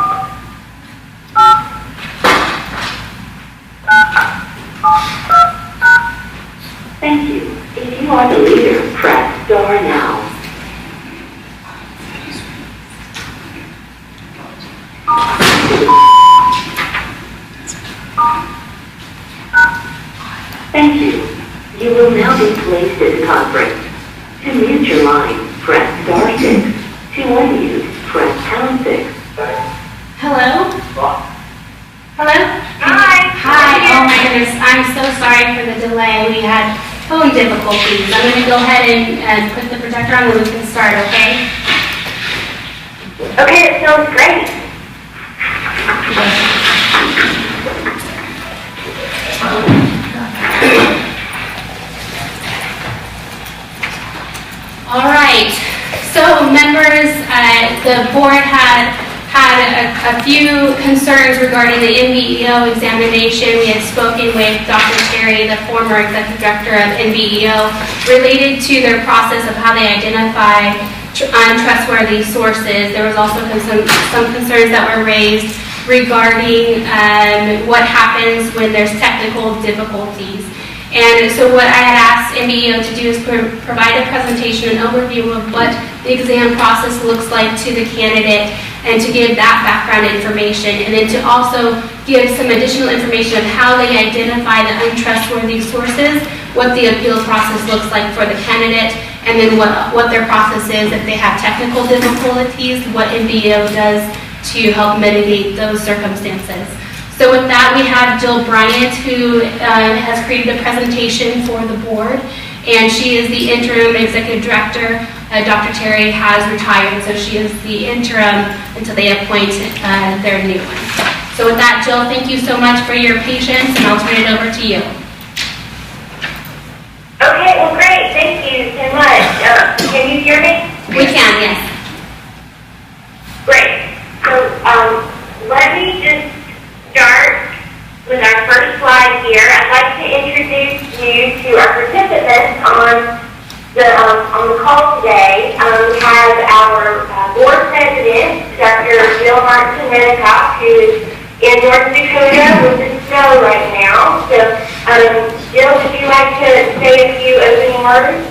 Speaker 19: Thank you. If you are the leader, press star now. Thank you. You will now be placed in conference. To mute your line, press star 6. To unmute, press pound 6.
Speaker 5: Hello? Hello? Hi. Hi. Oh my goodness. I'm so sorry for the delay. We had phone difficulties. I'm going to go ahead and put the projector on and we can start, okay?
Speaker 19: Okay, it sounds great.
Speaker 5: All right. So members, the board had a few concerns regarding the NBEO examination. We had spoken with Dr. Terry, the former executive director of NBEO, related to their process of how they identify untrustworthy sources. There was also some concerns that were raised regarding what happens when there's technical difficulties. And so what I had asked MBEO to do is provide a presentation, an overview of what the exam process looks like to the candidate, and to give that background information, and then to also give some additional information of how they identify the untrustworthy sources, what the appeal process looks like for the candidate, and then what their process is if they have technical difficulties, what MBEO does to help mitigate those circumstances. So with that, we have Jill Bryant, who has created a presentation for the board, and she is the interim executive director. Dr. Terry has retired, so she is the interim until they appoint their new one. So with that, Jill, thank you so much for your patience, and I'll turn it over to you.
Speaker 19: Okay, well, great. Thank you so much. Can you hear me?
Speaker 5: We can, yes.
Speaker 19: Great. So let me just start with our first slide here. I'd like to introduce you to our participants on the call today. We have our board president, Dr. Jill Martin-Medikoff, who is in North Dakota with the snow right now. So, Jill, would you like to say a few opening words?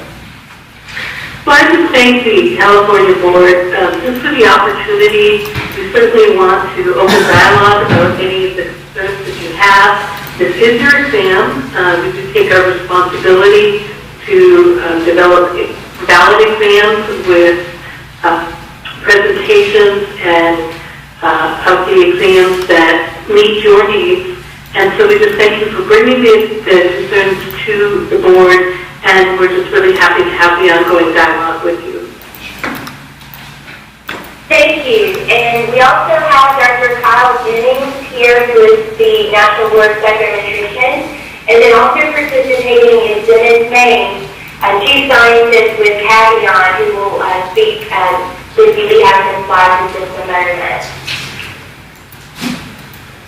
Speaker 21: Well, I just thank the California Board just for the opportunity. We certainly want to open dialogue about any of the concerns that you have. This is your exam. We do take our responsibility to develop valid exams with presentations and of the exams that meet your needs. And so we just thank you for bringing the concerns to the board, and we're just really happy to have the ongoing dialogue with you.
Speaker 19: Thank you. And we also have Dr. Kyle Jennings here, who is the National Board Secretary of Nutrition. And then also participating is Dennis Maines, a chief scientist with Cavion, who will speak with you. We have some slides in just a moment.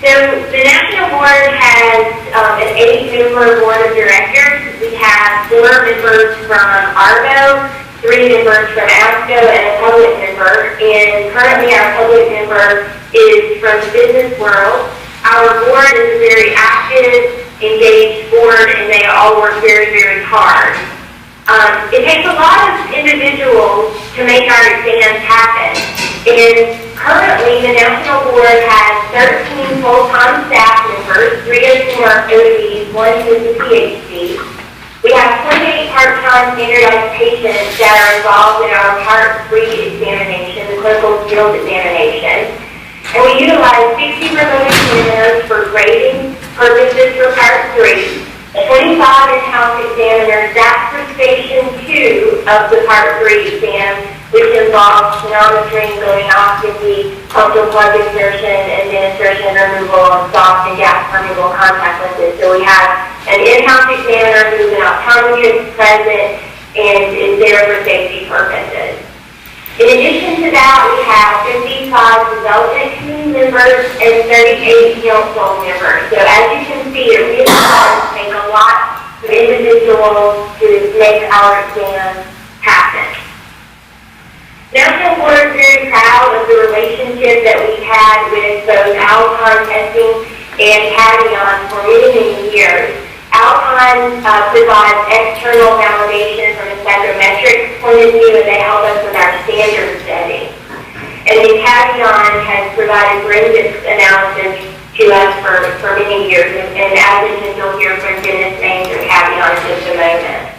Speaker 19: So the National Board has an 8-member board of directors. We have 4 members from ARGO, 3 members from ASCO, and a public member. And currently our public member is from the business world. Our board is a very active, engaged board, and they all work very, very hard. It takes a lot of individuals to make our exams happen. And currently, the National Board has 13 full-time staff members, 3 of whom are ODs, 1 who is a PhD. We have 28 part-time standardized patients that are involved in our Part 3 examination, the clinical skills examination. And we utilize 60 remote examiners for grading purposes for Part 3. 25 in-house examiners, that's for Station 2 of the Part 3 exam, which involves sonometry, gonionoscopy, punctal plug insertion, administration, removal of soft and gas-permeable contact lenses. So we have an in-house examiner who's an optometrist present and is there for safety purposes. In addition to that, we have 55 development committee members and 38 council members. So as you can see, it really does take a lot of individuals to make our exams happen. National Board is very proud of the relationship that we've had with both Alpine Testing and Cavion for many, many years. Alpine provides external validation from a psychometric point of view, and they help us with our standard setting. And then Cavion has provided forensics analysis to us for many years, and as mentioned, you'll hear from Dennis Maines or Cavion in just a moment.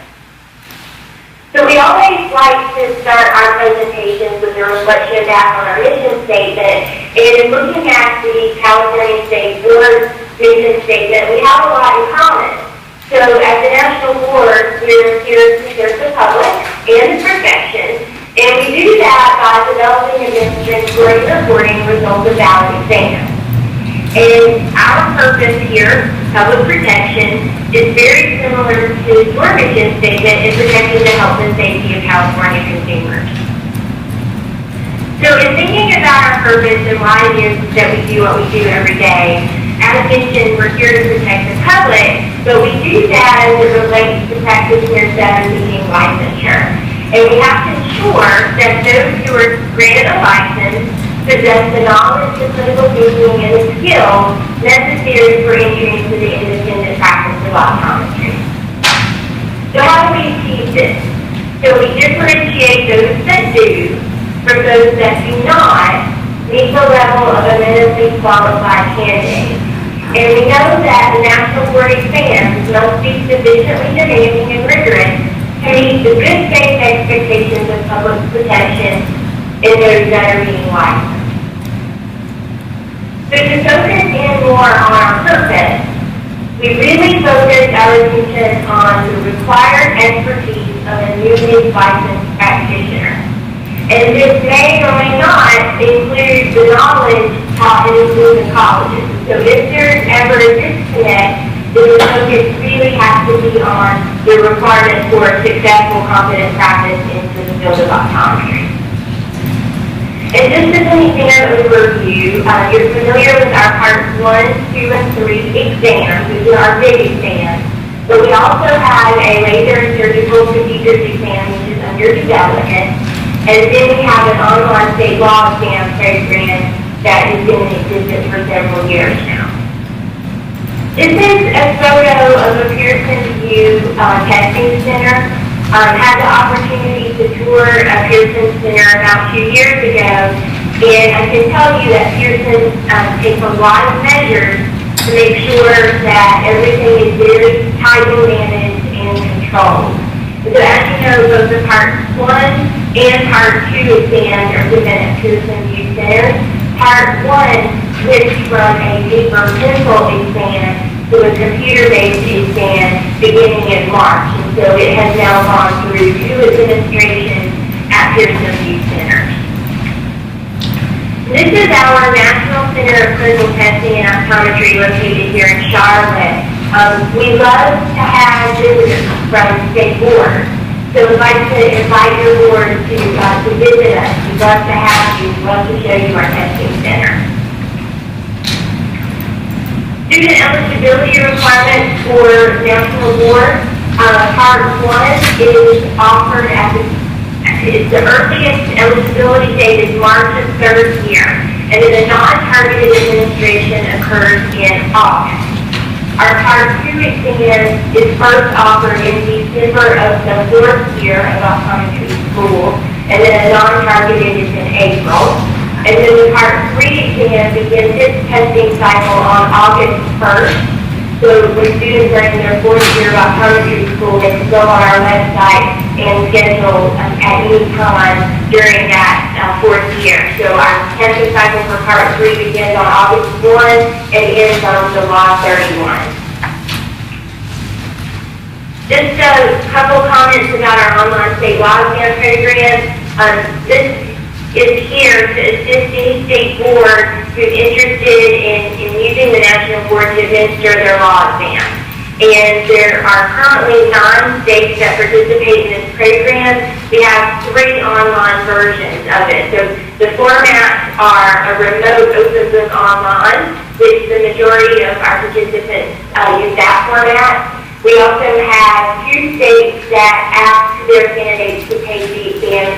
Speaker 19: So we always like to start our presentations with a reflection back on our mission statement. And looking at the California State Board mission statement, we have a lot in common. So as the National Board, we're here to serve the public and the profession, and we do that by developing and administering scoring and reporting results of valid exams. And our purpose here, public protection, is very similar to your mission statement in protecting the health and safety of California consumers. So in thinking about our purpose and why it is that we do what we do every day, as mentioned, we're here to protect the public, but we do that as it relates to practitioners that are seeking licensure. And we have to ensure that those who are granted a license
Speaker 11: possess the knowledge, the clinical thinking, and the skills necessary for entry into the independent practice of optometry. So how do we achieve this? So we differentiate those that do from those that do not meet the level of a minimally qualified candidate. And we know that the National Board exams must be sufficiently demanding and rigorous to meet the good faith expectations of public protection in those that are being licensed. So to focus in more on our purpose, we really focus our attention on the required expertise of a newly licensed practitioner. And this may or may not include the knowledge taught in the colleges. So if there's ever a disconnect, then the focus really has to be on the requirements for a successful, competent practice into the field of optometry. And just as an exam overview, you're familiar with our Parts 1, 2, and 3 exams, which are our big exams. But we also have a laser and surgical procedures exam, which is under development. And then we have an online state law exam program that has been in existence for several years now. This is a photo of a Pearson VUE testing center. Had the opportunity to tour a Pearson center about 2 years ago, and I can tell you that Pearson takes a lot of measures to make sure that everything is very tightly managed and controlled. So as you know, both the Part 1 and Part 2 exams are given at Pearson VUE Center. Part 1 switched from a paper pencil exam to a computer-based exam beginning in March. And so it has now gone through 2 administrations at Pearson VUE Center. This is our National Center of Clinical Testing and Optometry located here in Charlotte. We love to have visitors from state boards. So we'd like to invite your board to visit us. We'd love to have you. We'd love to show you our testing center. Student eligibility requirements for National Board. Part 1 is offered at the earliest eligibility date is March of 3rd year, and then the non-targeted administration occurs in August. Our Part 2 exam is first offered in December of the 4th year of optometry school, and then a non-targeted is in April. And then the Part 3 exam begins its testing cycle on August 1st. So when students are in their 4th year of optometry school, they can go on our website and schedule at any time during that 4th year. So our testing cycle for Part 3 begins on August 1 and ends on July 31. Just a couple comments about our online state law exam program. This is here to assist any state board who's interested in using the National Board to administer their law exam. And there are currently 9 states that participate in this program. We have 3 online versions of it. So the formats are a remote open book online, which the majority of our participants use that format. We also have 2 states that ask their candidates to take the exam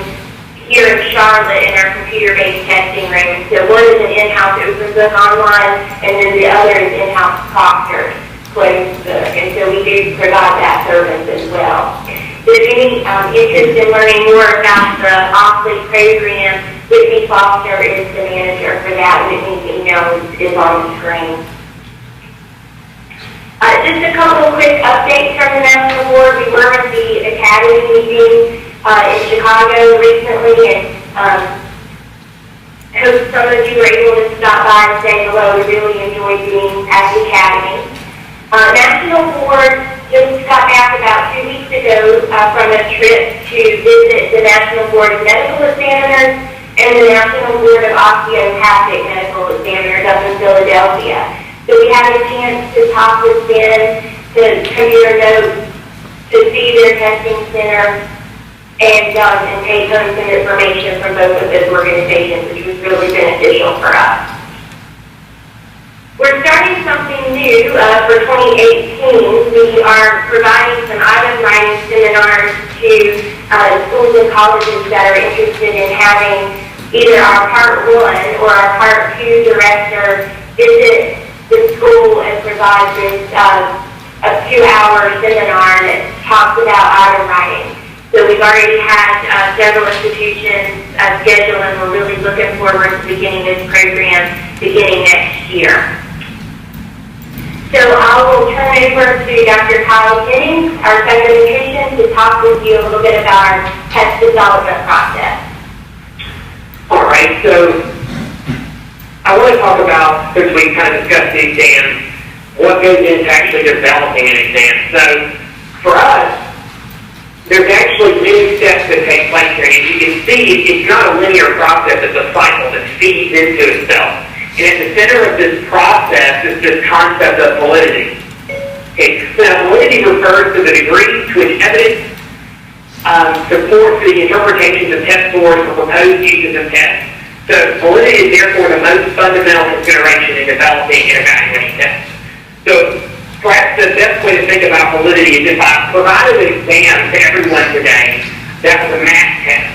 Speaker 11: here in Charlotte in our computer-based testing room. So one is an in-house open book online, and then the other is in-house proctored closed book. And so we do provide that service as well. If there's any interest in learning more about the OSLI program, Whitney Foster is the manager for that. Whitney's email is on the screen. Just a couple of quick updates from the National Board. We were at the Academy meeting in Chicago recently, and I hope some of you were able to stop by and say hello. We really enjoyed being at the Academy. National Board just got back about 2 weeks ago from a trip to visit the National Board of Medical Examiners and the National Board of Osteopathic Medical Examiners up in Philadelphia. So we had a chance to talk with them, to compare notes, to see their testing center, and take home some information from both of those organizations, which was really beneficial for us. We're starting something new for 2018. We are providing some item writing seminars to schools and colleges that are interested in having
Speaker 7: either our Part 1 or our Part 2 director visits the school and provides this a 2-hour seminar that talks about item writing. So we've already had several institutions scheduled, and we're really looking forward to beginning this program beginning next year. So I will turn over to Dr. Kyle Jennings, our psychonutrition, to talk with you a little bit about our test development process.
Speaker 22: All right, so I want to talk about, since we kind of discussed the exam, what goes into actually developing an exam. So for us, there's actually many steps that take place here. As you can see, it's not a linear process, it's a cycle that feeds into itself. And at the center of this process is this concept of validity. Okay, so validity refers to the degree to which evidence supports the interpretations of test scores for proposed uses of tests. So validity is therefore the most fundamental consideration in developing and evaluating tests. So perhaps the best way to think about validity is if I provided an exam to everyone today that was a math test.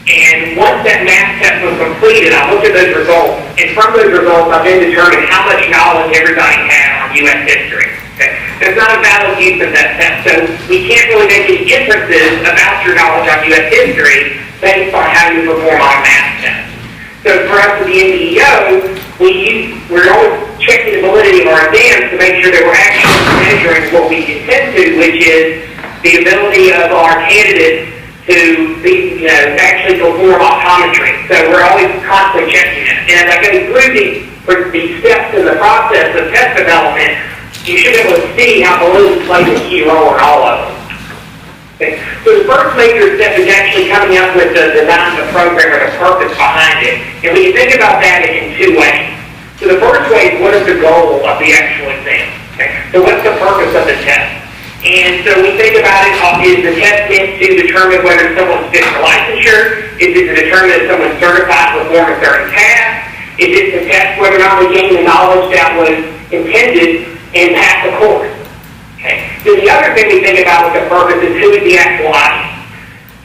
Speaker 22: And once that math test was completed, I looked at those results, and from those results, I then determined how much knowledge everybody had on U.S. history. Okay? There's not a valid use of that test, so we can't really make any inferences about your knowledge on U.S. history based on how you perform on a math test. So for us at the NDEO, we're always checking the validity of our exams to make sure that we're actually measuring what we intend to, which is the ability of our candidates to be, actually perform optometry. So we're always constantly checking it. And as I go through these steps in the process of test development, you should be able to see how validity plays a key role in all of them. Okay. So the first major step is actually coming up with the design of the program or the purpose behind it. And we can think about that in two ways. So the first way is, what is the goal of the actual exam? Okay. So what's the purpose of the test? And so we think about it, is the test meant to determine whether someone's fit for licensure? Is it to determine if someone's certified to perform a certain task? Is it to test whether or not we gain the knowledge that was intended and pass the course? Okay. So the other thing we think about with the purpose is, who is the actual audience?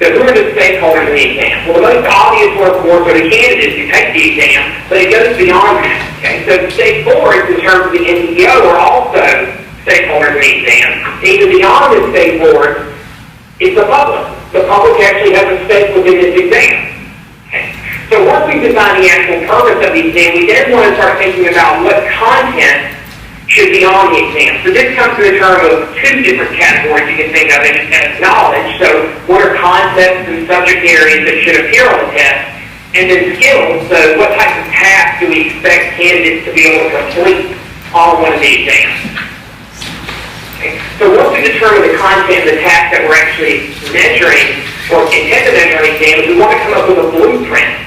Speaker 22: So who are the stakeholders in the exam? Well, the most obvious one, of course, are the candidates who take the exam, but it goes beyond that. Okay. So state boards, in terms of the NDEO, are also stakeholders in the exam. Even beyond the state board is the public. The public actually has a stake within this exam. Okay. So once we define the actual purpose of the exam, we then want to start thinking about what content should be on the exam. So this comes in the term of two different categories you can think of it as knowledge. So what are concepts and subject areas that should appear on the test? And then skills. So what type of tasks do we expect candidates to be able to complete on one of the exams? Okay. So once we determine the content and the task that we're actually measuring or intend to measure on the exam, we want to come up with a blueprint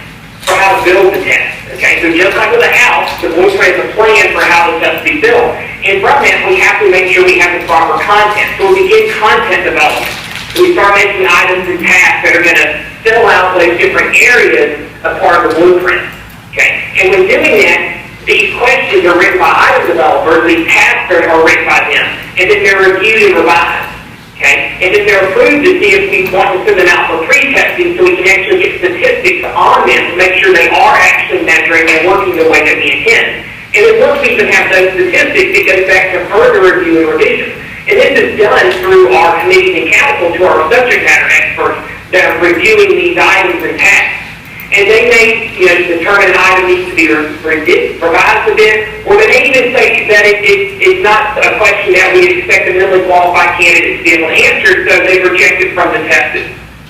Speaker 22: for how to build the test. Okay, so just like with a house, the blueprint is a plan for how the test to be built. And from that, we have to make sure we have the proper content. So we begin content development. We start making items and tasks that are going to fill out those different areas of part of the blueprint. Okay, and when doing that, these questions are written by item developers, these tasks are written by them, and then they're reviewed and revised. Okay? And then they're approved to see if we want to send them out for pre-testing so we can actually get statistics on them to make sure they are actually measuring and working the way that we intend. And then once we even have those statistics, it goes back to further review and revision. And this is done through our committees and council to our subject matter experts that are reviewing these items and tasks. And they may, determine an item needs to be revised a bit, or they may even say that it's not a question that we expect a minimally qualified candidate to be able to answer, so they reject it from the test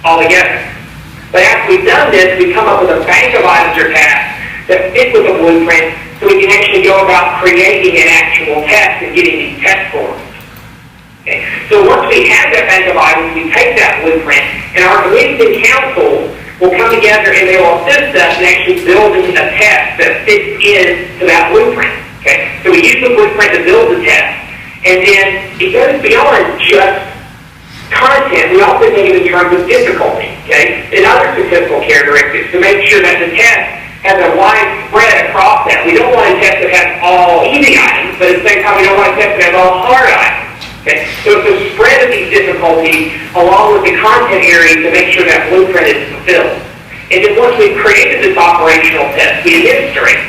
Speaker 22: altogether. But after we've done this, we come up with a bank of items or tasks that fit with the blueprint, so we can actually go about creating an actual test and getting these test scores. Okay. So once we have that bank of items, we take that blueprint, and our committees and council will come together and they will assist us in actually building a test that fits into that blueprint. Okay? So we use the blueprint to build the test, and then it goes beyond just content. We also think of it in terms of difficulty, okay, and other statistical characteristics to make sure that the test has a wide spread across that. We don't want a test that has all easy items, but at the same time we don't want a test that has all hard items. Okay? So it's a spread of these difficulties along with the content areas to make sure that blueprint is fulfilled. And then once we've created this operational test, we administer it.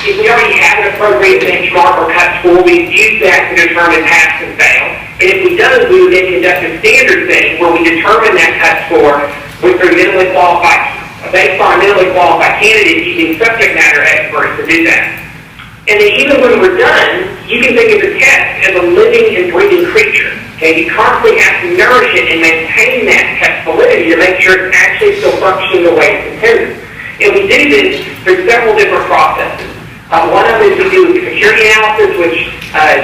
Speaker 22: If we already have an appropriate benchmark or cut score, we use that to determine pass and fail. And if we don't, we would then conduct a standard thing where we determine that cut score with our minimally qualified, based on a minimally qualified candidate using subject matter experts to do that. And then even when we're done, you can think of the test as a living and breathing creature. Okay, you constantly have to nourish it and maintain that test validity to make sure it's actually still functioning the way it's intended. And we do this through several different processes. One of them is we do security analysis, which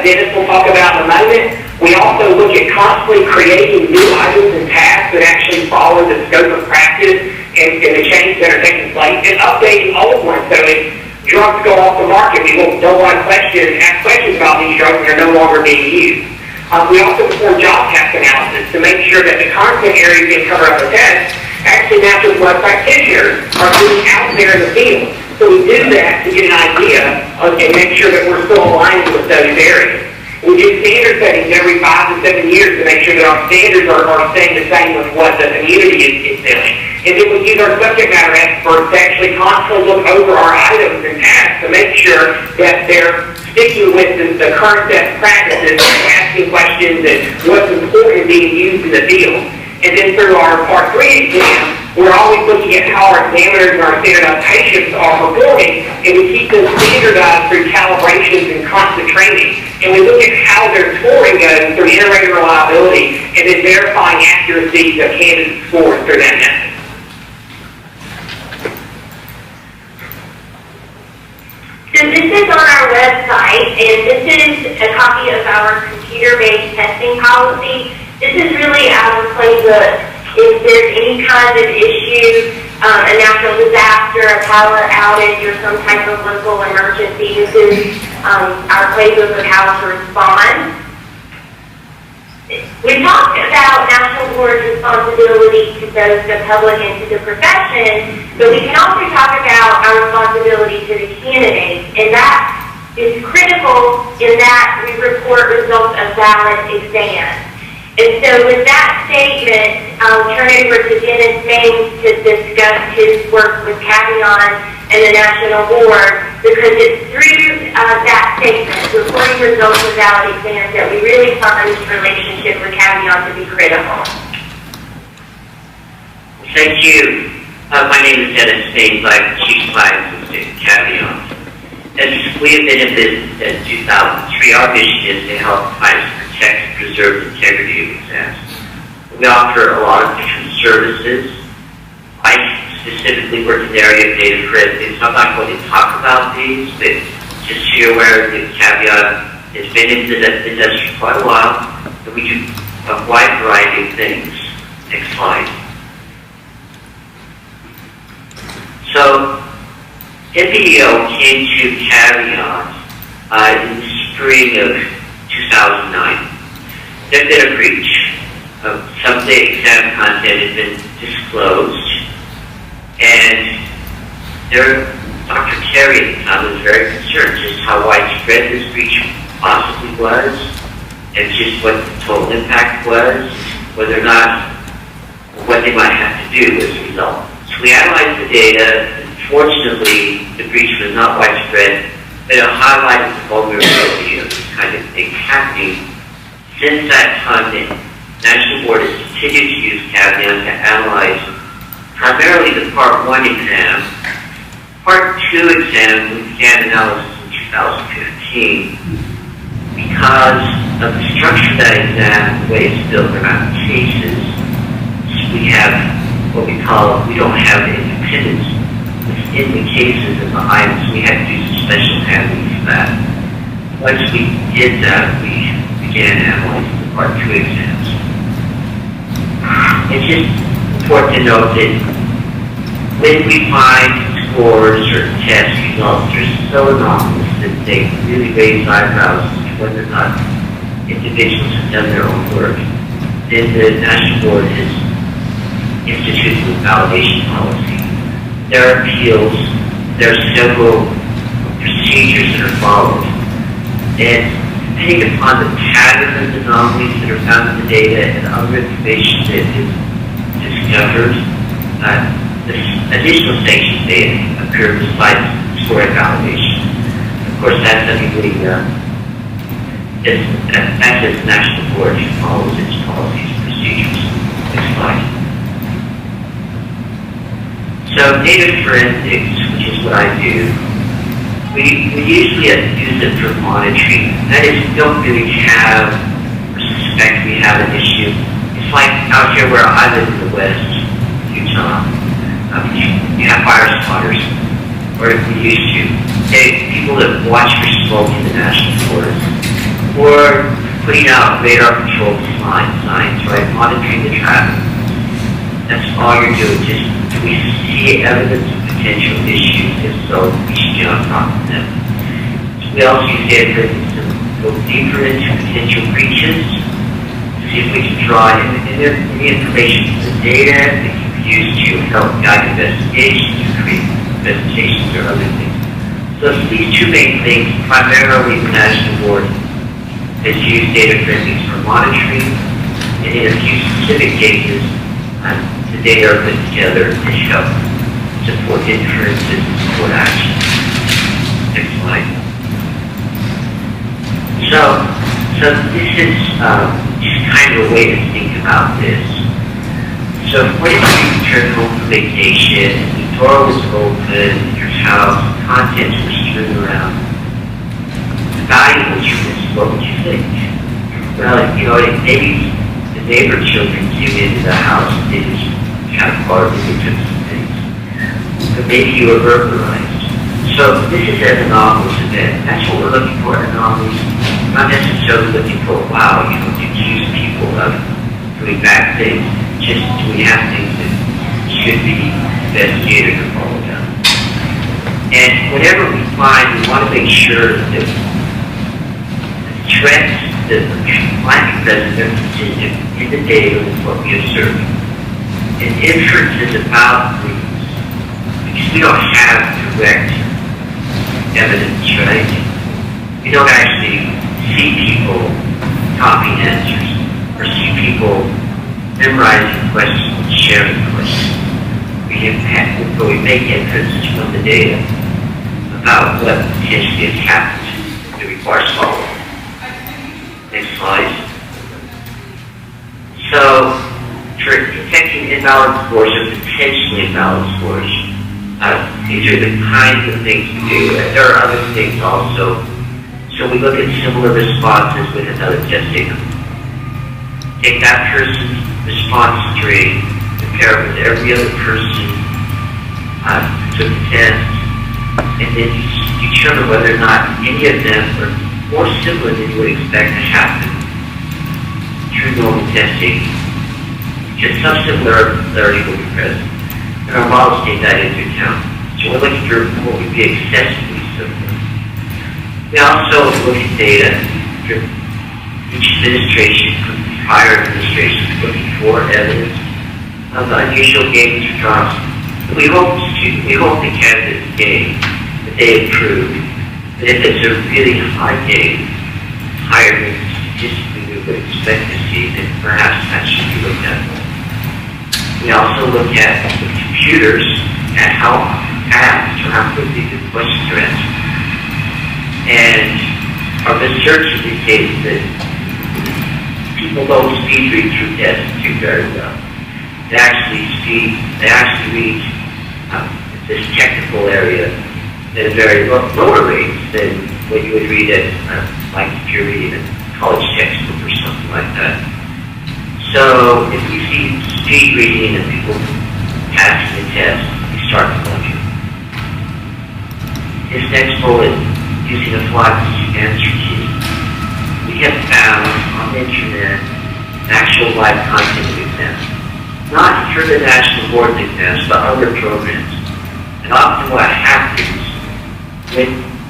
Speaker 22: Dennis will talk about in a moment. We also look at constantly creating new items and tasks that actually follow the scope of practice and the changes that are taking place, and updating old ones. So if drugs go off the market, we don't want to ask questions about these drugs that are no longer being used. We also perform job task analysis to make sure that the content areas being covered up the test actually matches what practitioners are doing out there in the field. So we do that to get an idea and make sure that we're still aligned with those areas. We do standard settings every 5 to 7 years to make sure that our standards are staying the same with what the community is doing. And then we use our subject matter experts to actually constantly look over our items and tasks to make sure that they're sticking with the current best practices, asking questions, and what's important being used in the field. And then through our Part 3 exam, we're always looking at how our examiners and our standardized patients are performing, and we keep them standardized through calibrations and constant training. And we look at how their scoring goes through iterative reliability, and then verifying accuracy of candidate scores through that method.
Speaker 7: So this is on our website, and this is a copy of our computer-based testing policy. This is really our playbook. If there's any kind of issue, a natural disaster, a power outage, or some type of local emergency, this is our playbook of how to respond. We talked about National Board's responsibility to both the public and to the profession, but we can also talk about our responsibility to the candidates, and that is critical in that we report results of valid exams. And so with that statement, I'll turn it over to Dennis Maines to discuss his work with Cavion and the National Board, because it's through that statement, reporting results of valid exams, that we really find this relationship with Cavion to be critical.
Speaker 13: Thank you. My name is Dennis Maines. I'm Chief Scientist at Cavion. As we have been in business since 2003, our mission is to help clients protect and preserve the integrity of exams. We offer a lot of different services. I specifically work in the area of data forensics, so I'm not going to talk about these, but just so you're aware, the Cavion has been in the industry for quite a while, and we do a wide variety of things. Next slide. So, NPEO came to Cavion in the spring of 2009. There's been a breach. Some of the exam content has been disclosed, and Dr. Terry at the time was very concerned just how widespread this breach possibly was, and just what the total impact was, whether or not, what they might have to do as a result. So we analyzed the data. Fortunately, the breach was not widespread, but it highlighted the vulnerability of this kind of thing happening. Since that time, the National Board has continued to use Cavion to analyze primarily the Part 1 exam. Part 2 exam, we began analysis in 2015. Because of the structure of that exam, the way it's built around cases, we have what we call, we don't have independence in the cases and the items. We had to do some special handling for that. Once we did that, we began analyzing the Part 2 exams. It's just important to note that when we find scores or test results, they're so anomalous that they really raise eyebrows as to whether or not individuals have done their own work. Then the National Board has instituted a validation policy. There are appeals, there are several procedures that are followed, and depending upon the pattern of anomalies that are found in the data and other information that is discovered, the additional sanctions data occur besides score validation. Of course, that's something we, that's as national board follows its policies and procedures. Next slide. So data forensics, which is what I do, we usually use it for monitoring. That is, we don't really have or suspect we have an issue. It's like out here where I live in the West, Utah. You have fire spotters, or we used to. People that watch for smoke in the national forest, or putting out radar control signs, right? Monitoring the traffic. That's all you're doing. Just do we see evidence of potential issues? If so, we should get on top of them. So we also use data forensics to go deeper into potential breaches, to see if we can draw any information from the data that can be used to help guide investigations or create investigations or other things. So these two main things, primarily the National Board has used data forensics for monitoring, and in a few specific cases, the data are put together to help support inferences and support action. Next slide. So this is just kind of a way to think about this. So what if you return home from vacation and the door was open in your house, contents were strewn around, valuables from this, what would you think? Well, you know, maybe the neighbor children came into the house and they just kind of bargained, they took some things. But maybe you were burglarized. So this is an anomalous event. That's what we're looking for, anomalies. Not necessarily looking for, wow, you know, to accuse people of doing bad things. Just do we have things that should be investigated or followed up. And whenever we find, we want to make sure that the trends that might be present are consistent in the data with what we observe. And inferences about things, because we don't have direct evidence, right? We don't actually see people copying answers or see people memorizing questions and sharing questions. But we make inferences from the data about what potentially has happened that requires follow-up. Next slide. So, for detecting invalid scores or potentially invalid scores, these are the kinds of things we do. There are other things also. So we look at similar responses with another test data. Take that person's response tree, compare it with every other person who took the test, and then determine whether or not any of them are more similar than you would expect to happen through normal testing. Just some similarity will be present. And our models take that into account. So we're looking for what would be excessively similar. We also look at data for each administration, from prior administrations, looking for evidence of unusual gains or drops. We hope the candidates gain, that they improve. But if it's a really high gain, higher than statistically we would expect to see, then perhaps that should be looked at. We also look at the computers, at how fast or how quickly the questions are answered. And our research indicates that people don't speed read through tests too very well. They actually read this technical area at a very lower rate than what you would read at, like if you're reading a college textbook or something like that. So if we see speed reading and people passing the test, we start to wonder. This next bullet, using a flawed answer key. We have found on the internet actual live content of exams. Not for the national board exams, but other programs. And often what happens when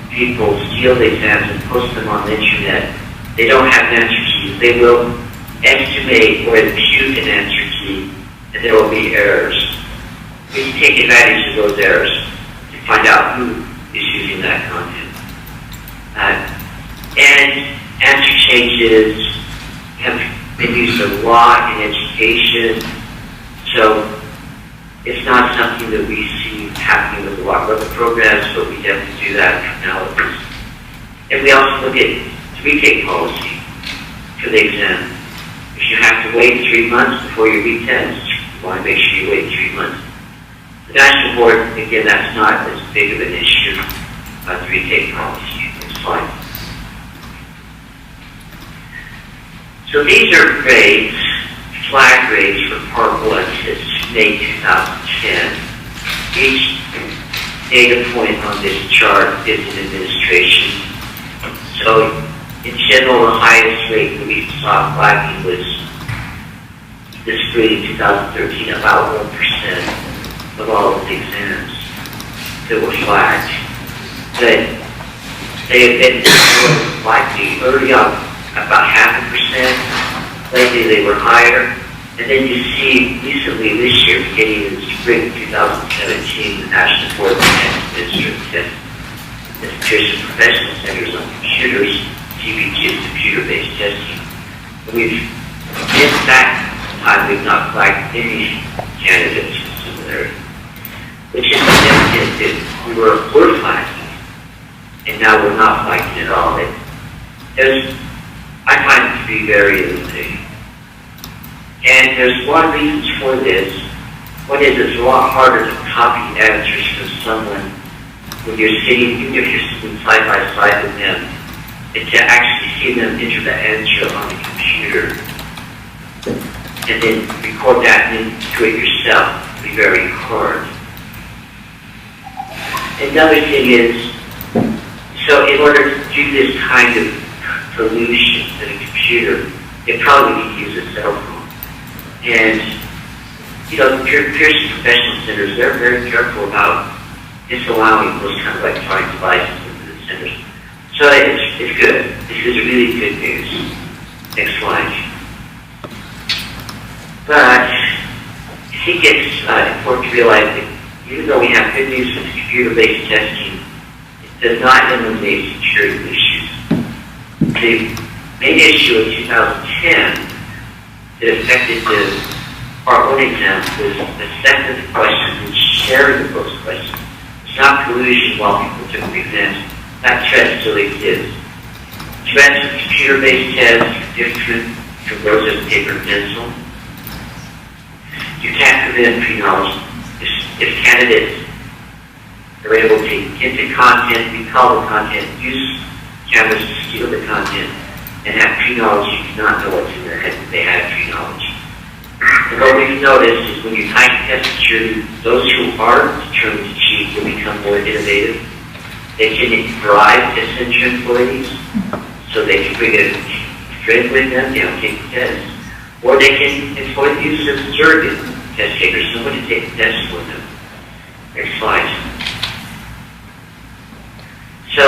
Speaker 13: people steal the exams and post them on the internet, they don't have an answer keys. They will estimate or impute an answer key, and there will be errors. We take advantage of those errors to find out who is using that content. And answer changes have been used a lot in education. So It's not something that we see happening with a lot of other programs, but we definitely do that analysis. And we also look at retake policy for the exam. If you have to wait 3 months before you retest, you want to make sure you wait 3 months. The national board, again, that's not as big of an issue as the retake policy. It's fine. So these are grades, flag grades for Part 1 since May 2010. Each data point on this chart is an administration. So in general, the highest rate that we saw flagging was this grade in 2013, about 1% of all of the exams that were flagged. But they have been flagging early on about 0.5%. Lately they were higher. And then you see recently this year, beginning in spring 2017, the National Board of Administrative Tests and Education Professional Centers on Computers, CBT is computer-based testing. We've, in that time, we've not flagged any candidates with similarity, which is significant that we were flagging, and now we're not flagging at all. I find it to be very illuminating. And there's a lot of reasons for this. One is it's a lot harder to copy answers from someone when you're sitting, even if you're sitting side by side with them, and to actually see them enter the answer on the computer and then record that and do it yourself will be very hard. Another thing is, so in order to do this kind of solution to the computer, they probably need to use a cell phone. And, you know, Pearson Professional Centers, they're very careful about disallowing those kind of electronic devices into the centers. So it's good. This is really good news. Next slide. But I think it's important to realize that even though we have good news with computer-based testing, it does not eliminate security issues. The main issue in 2010 that affected the Part 1 exam was acceptance questions and sharing of those questions. It's not collusion while people took the exams. That threat still exists. Threats of computer-based tests are different from those of paper and pencil. You can't prevent pre-knowledge. If candidates are able to get the content, recall the content, use cameras to steal the content, and have pre-knowledge, you cannot know what's in their head that they had pre-knowledge. And what we've noticed is when you tighten test security, those who are determined to cheat will become more innovative. They can bribe test center employees, so they can bring a friend with them, they don't take the test. Or they can employ the use of surrogate test takers, somebody to take the test for them. Next slide. So,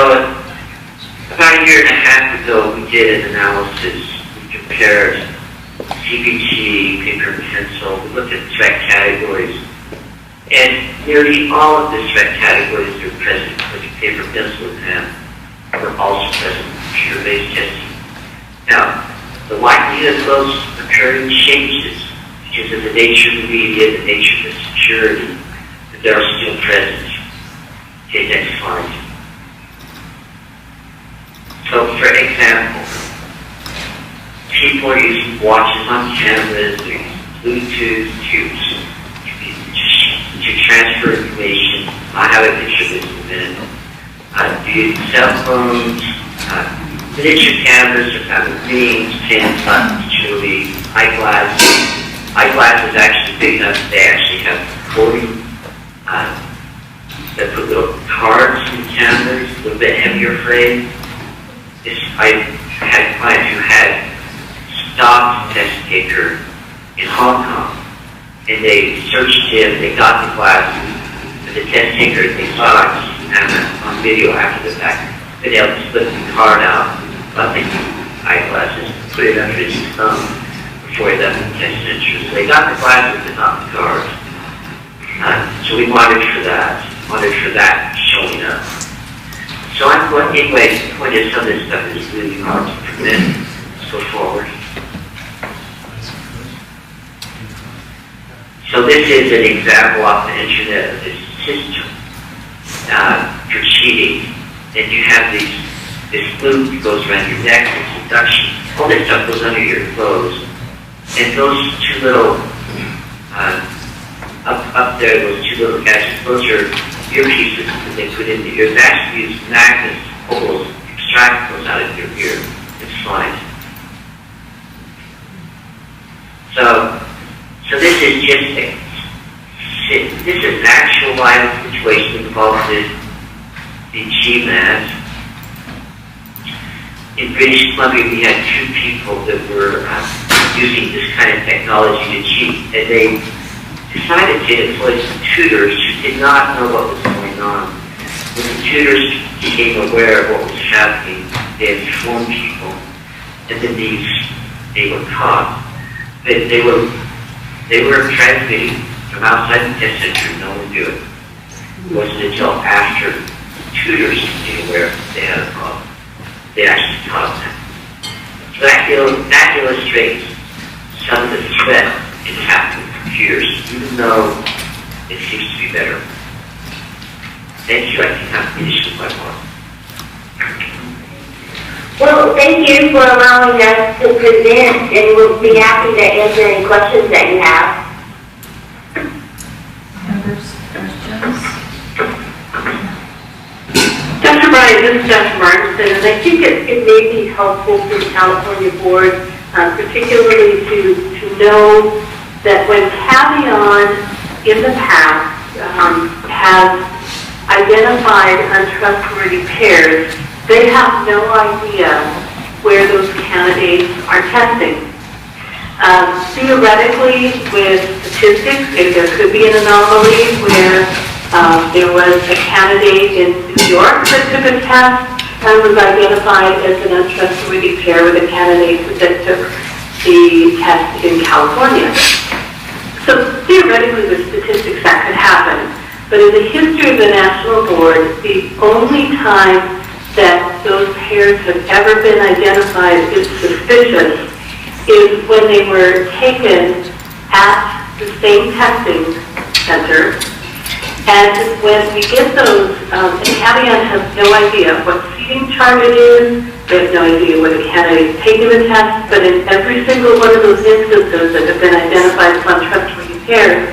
Speaker 13: about 1.5 years ago, we did an analysis. We compared CBT, paper and pencil. We looked at threat categories. And nearly all of the threat categories that are present with the paper and pencil exam were also present with computer-based testing. Now, the likelihood of those occurring changes because of the nature of the media, the nature of the security, but they're still present. Okay, next slide. So, for example, people are using watches on cameras, they're using Bluetooth to transfer information. I have a picture of this in a minute. Using cell phones, miniature cameras, or kind of rings, pens, buttons, jewelry, eyeglasses. Eyeglasses are actually big enough that they actually have recording. They put little cards in cameras, a little bit heavier frame. I had a client who had stopped a test taker in Hong Kong, and they searched him, they got the glasses, but the test taker, they saw it on video after the fact, but they able to slip the card out, got the eyeglasses, put it under his thumb before he left the test center. So they got the glasses, but not the card. So we monitored for that showing up. So I'm going, anyway, the point is some of this stuff is really hard to prevent. Let's go forward. So So this is an example off the internet of this system for cheating. And you have this loop that goes around your neck, this induction, all this stuff goes under your clothes. And those two little, up there, those two little gadgets, those are earpieces that they put in the ear. They actually use magnets, holes, extract those out of your ear and slide. So this is just this is an actual live situation involving the GMAS. In British Columbia, we had 2 people that were using this kind of technology to cheat, and they decided to employ some tutors who did not know what was going on. When the tutors became aware of what was happening, they informed people, and then they were caught. They were transmitting from outside the test center, no one knew it. It wasn't until after tutors became aware they had a problem. They actually caught them. So that illustrates some of the threat in happening with computers, even though it seems to be better. Thank you. I think I'm finished with my part.
Speaker 7: Well, thank you for allowing us to present, and we'll be happy to answer any questions that you have.
Speaker 1: Members, questions?
Speaker 21: Dr. Bryan, this is Dr. Martinson, and I think it may be helpful for the California Board, particularly to know that when Cavion in the past has identified untrustworthy pairs, they have no idea where those candidates are testing. Theoretically, with statistics, if there could be an anomaly where there was a candidate in New York that took a test and was identified as an untrustworthy pair with a candidate that took the test in California. So theoretically, with statistics, that could happen. But in the history of the National Board, the only time that those pairs have ever been identified as suspicious is when they were taken at the same testing center. And when we get those, and Cavion has no idea what seating chart it is, they have no idea what a candidate's taken the test, but in every single one of those instances that have been identified as untrustworthy pairs,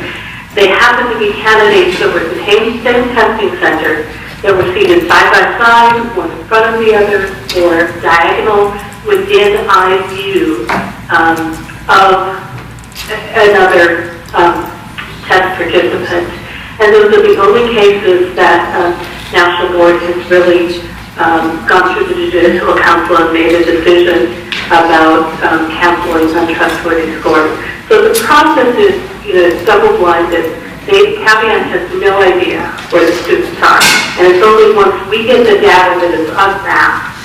Speaker 21: they happen to be candidates that were at the same testing center, that were seated side by side, one in front of the other, or diagonal within eye view of another test participant. And those are the only cases that National Board has really gone through the Judicial Council and made a decision about canceling untrustworthy scores. So the process is, double-blinded. Cavion has no idea where the students are. And it's only once we get the data that is unmasked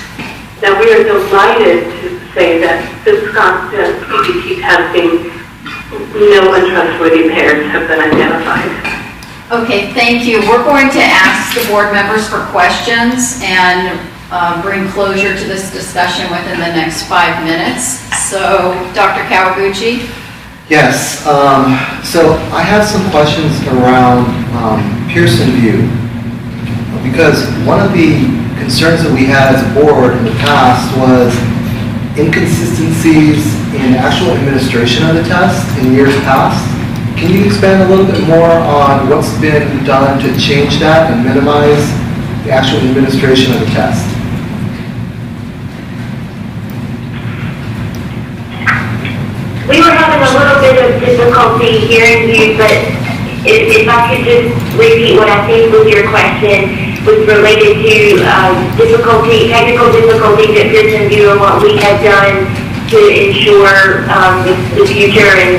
Speaker 21: that we are delighted to say that since constant PPT testing, no untrustworthy pairs have been identified.
Speaker 1: Okay, thank you. We're going to ask the board members for questions and bring closure to this discussion within the next 5 minutes. So, Dr. Kawaguchi?
Speaker 6: Yes, so I have some questions around Pearson View, because one of the concerns that we had as a board in the past was inconsistencies in actual administration of the test in years past. Can you expand a little bit more on what's been done to change that and minimize the actual administration of the test?
Speaker 7: We were having a little bit of difficulty hearing you, but if I could just repeat what I think was your question, was related to technical difficulties at Pearson View and what we have done to ensure the future and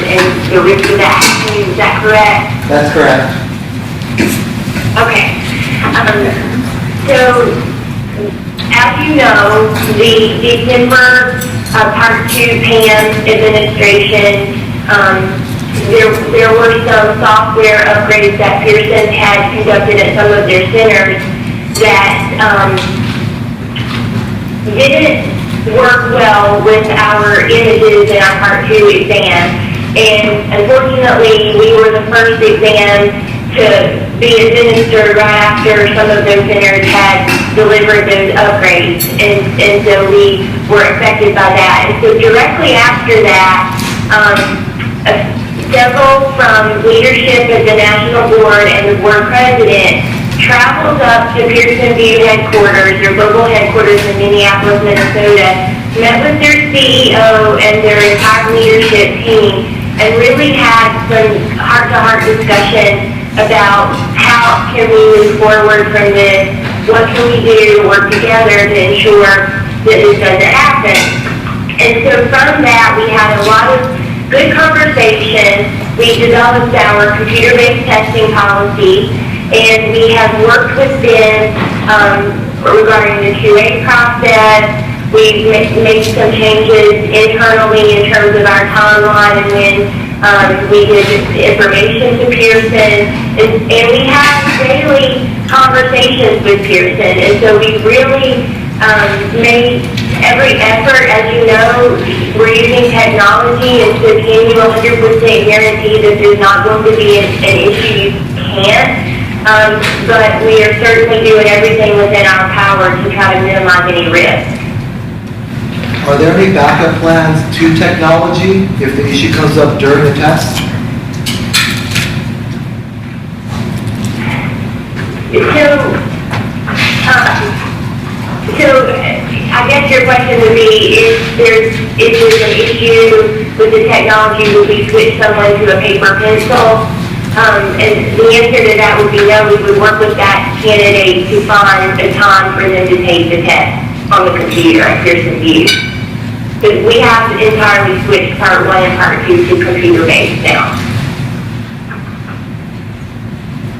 Speaker 7: the risk of that happening. Is that correct?
Speaker 6: That's correct.
Speaker 7: Okay. So, as you know, the December Part 2 PAM administration, there were some software upgrades that Pearson had conducted at some of their centers that didn't work well with our images in our Part 2 exam. And unfortunately, we were the first exam to be administered right after some of those centers had delivered those upgrades. And so we were affected by that. And so directly after that, several from leadership at the national board and the board president traveled up to Pearson VUE headquarters, their local headquarters in Minneapolis, Minnesota, met with their CEO and their entire leadership team, and really had some heart-to-heart discussion about how can we move forward from this, what can we do to work together to ensure that this doesn't happen. And so from that, we had a lot of good conversation. We developed our computer-based testing policy, and we have worked with them regarding the QA process. We've made some changes internally in terms of our timeline and when we give information to Pearson. And we have daily conversations with Pearson. And so we really made every effort. As you know, we're using technology, and so can you 100% guarantee that there's not going to be an issue? You can't. But we are certainly doing everything within our power to try to minimize any risk.
Speaker 6: Are there any backup plans to technology if the issue comes up during the test?
Speaker 7: So I guess your question would be if there's an issue with the technology, would we switch someone to a paper pencil? And the answer to that would be no. We would work with that candidate to find a time for them to take the test on the computer at Pearson VUE. But we have entirely switched Part 1 and Part 2 to computer-based now.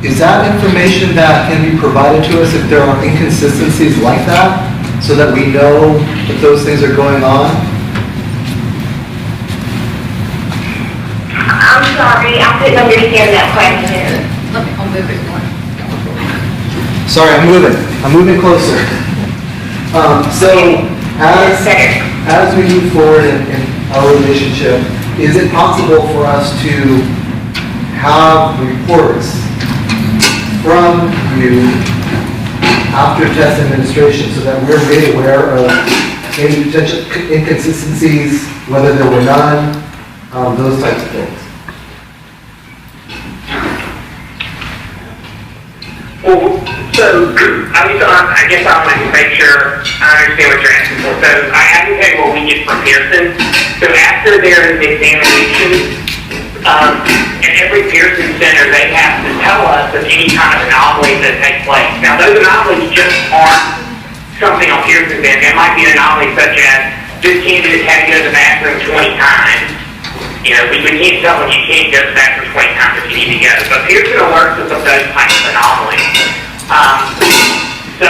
Speaker 6: Is that information that can be provided to us if there are inconsistencies like that, so that we know that those things are going on?
Speaker 7: I'm sorry, I couldn't understand that question.
Speaker 1: I'll move it more.
Speaker 6: Sorry, I'm moving closer. As we move forward in our relationship, is it possible for us to have reports from you after test administration so that we're really aware of any potential inconsistencies, whether there were none, those types of things?
Speaker 22: Well, so I guess I want to make sure I understand what you're asking for. So I can tell you what we get from Pearson. So after there is an examination, at every Pearson center, they have to tell us of any kind of anomalies that take place. Now, those anomalies just aren't something on Pearson's end. It might be an anomaly such as this candidate had to go to the bathroom 20 times. You know, we can't tell them you can't go to the bathroom 20 times if you need to go. But Pearson alerts us of those types of anomalies. So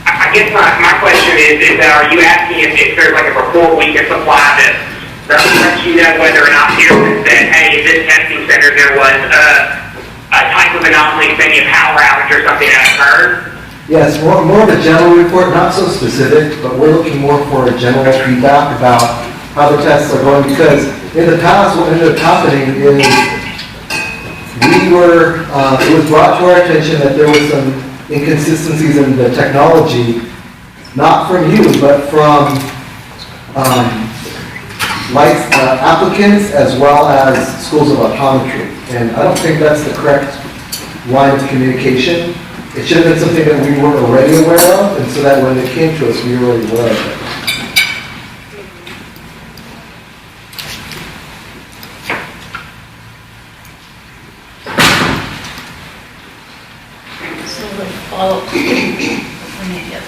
Speaker 22: I guess my question is that are you asking if there's like a report we can supply that lets you know whether or not Pearson said, hey, in this testing center there was a type of anomaly, maybe a power outage or something that occurred?
Speaker 6: Yes, more of a general report, not so specific, but we're looking more for a general feedback about how the tests are going, because in the past what ended up happening is it was brought to our attention that there was some inconsistencies in the technology, not from you, but from applicants as well as schools of optometry. And I don't think that's the correct line of communication. It should have been something that we weren't already aware of, and so that when it came to us, we were already aware of it.
Speaker 1: Follow. We need it.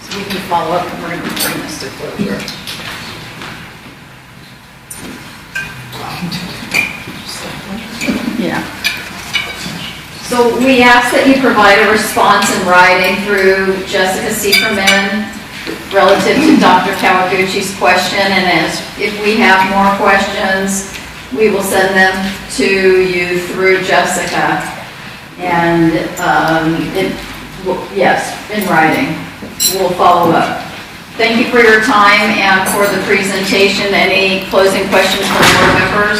Speaker 1: So we can follow up, and we're going to bring this to closure. Yeah. So we ask that you provide a response in writing through Jessica Sieferman relative to Dr. Kawaguchi's question, and if we have more questions, we will send them to you through Jessica. And yes, in writing, we'll follow up. Thank you for your time and for the presentation. Any closing questions from board members?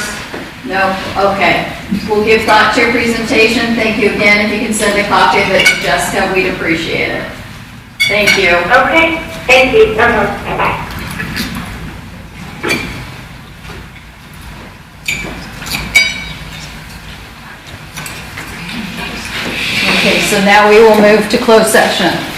Speaker 1: No? Okay. We'll give thought to your presentation. Thank you again. If you can send a copy of it to Jessica, we'd appreciate it. Thank you.
Speaker 7: Okay, thank you. Bye-bye.
Speaker 1: Okay, so now we will move to closed session.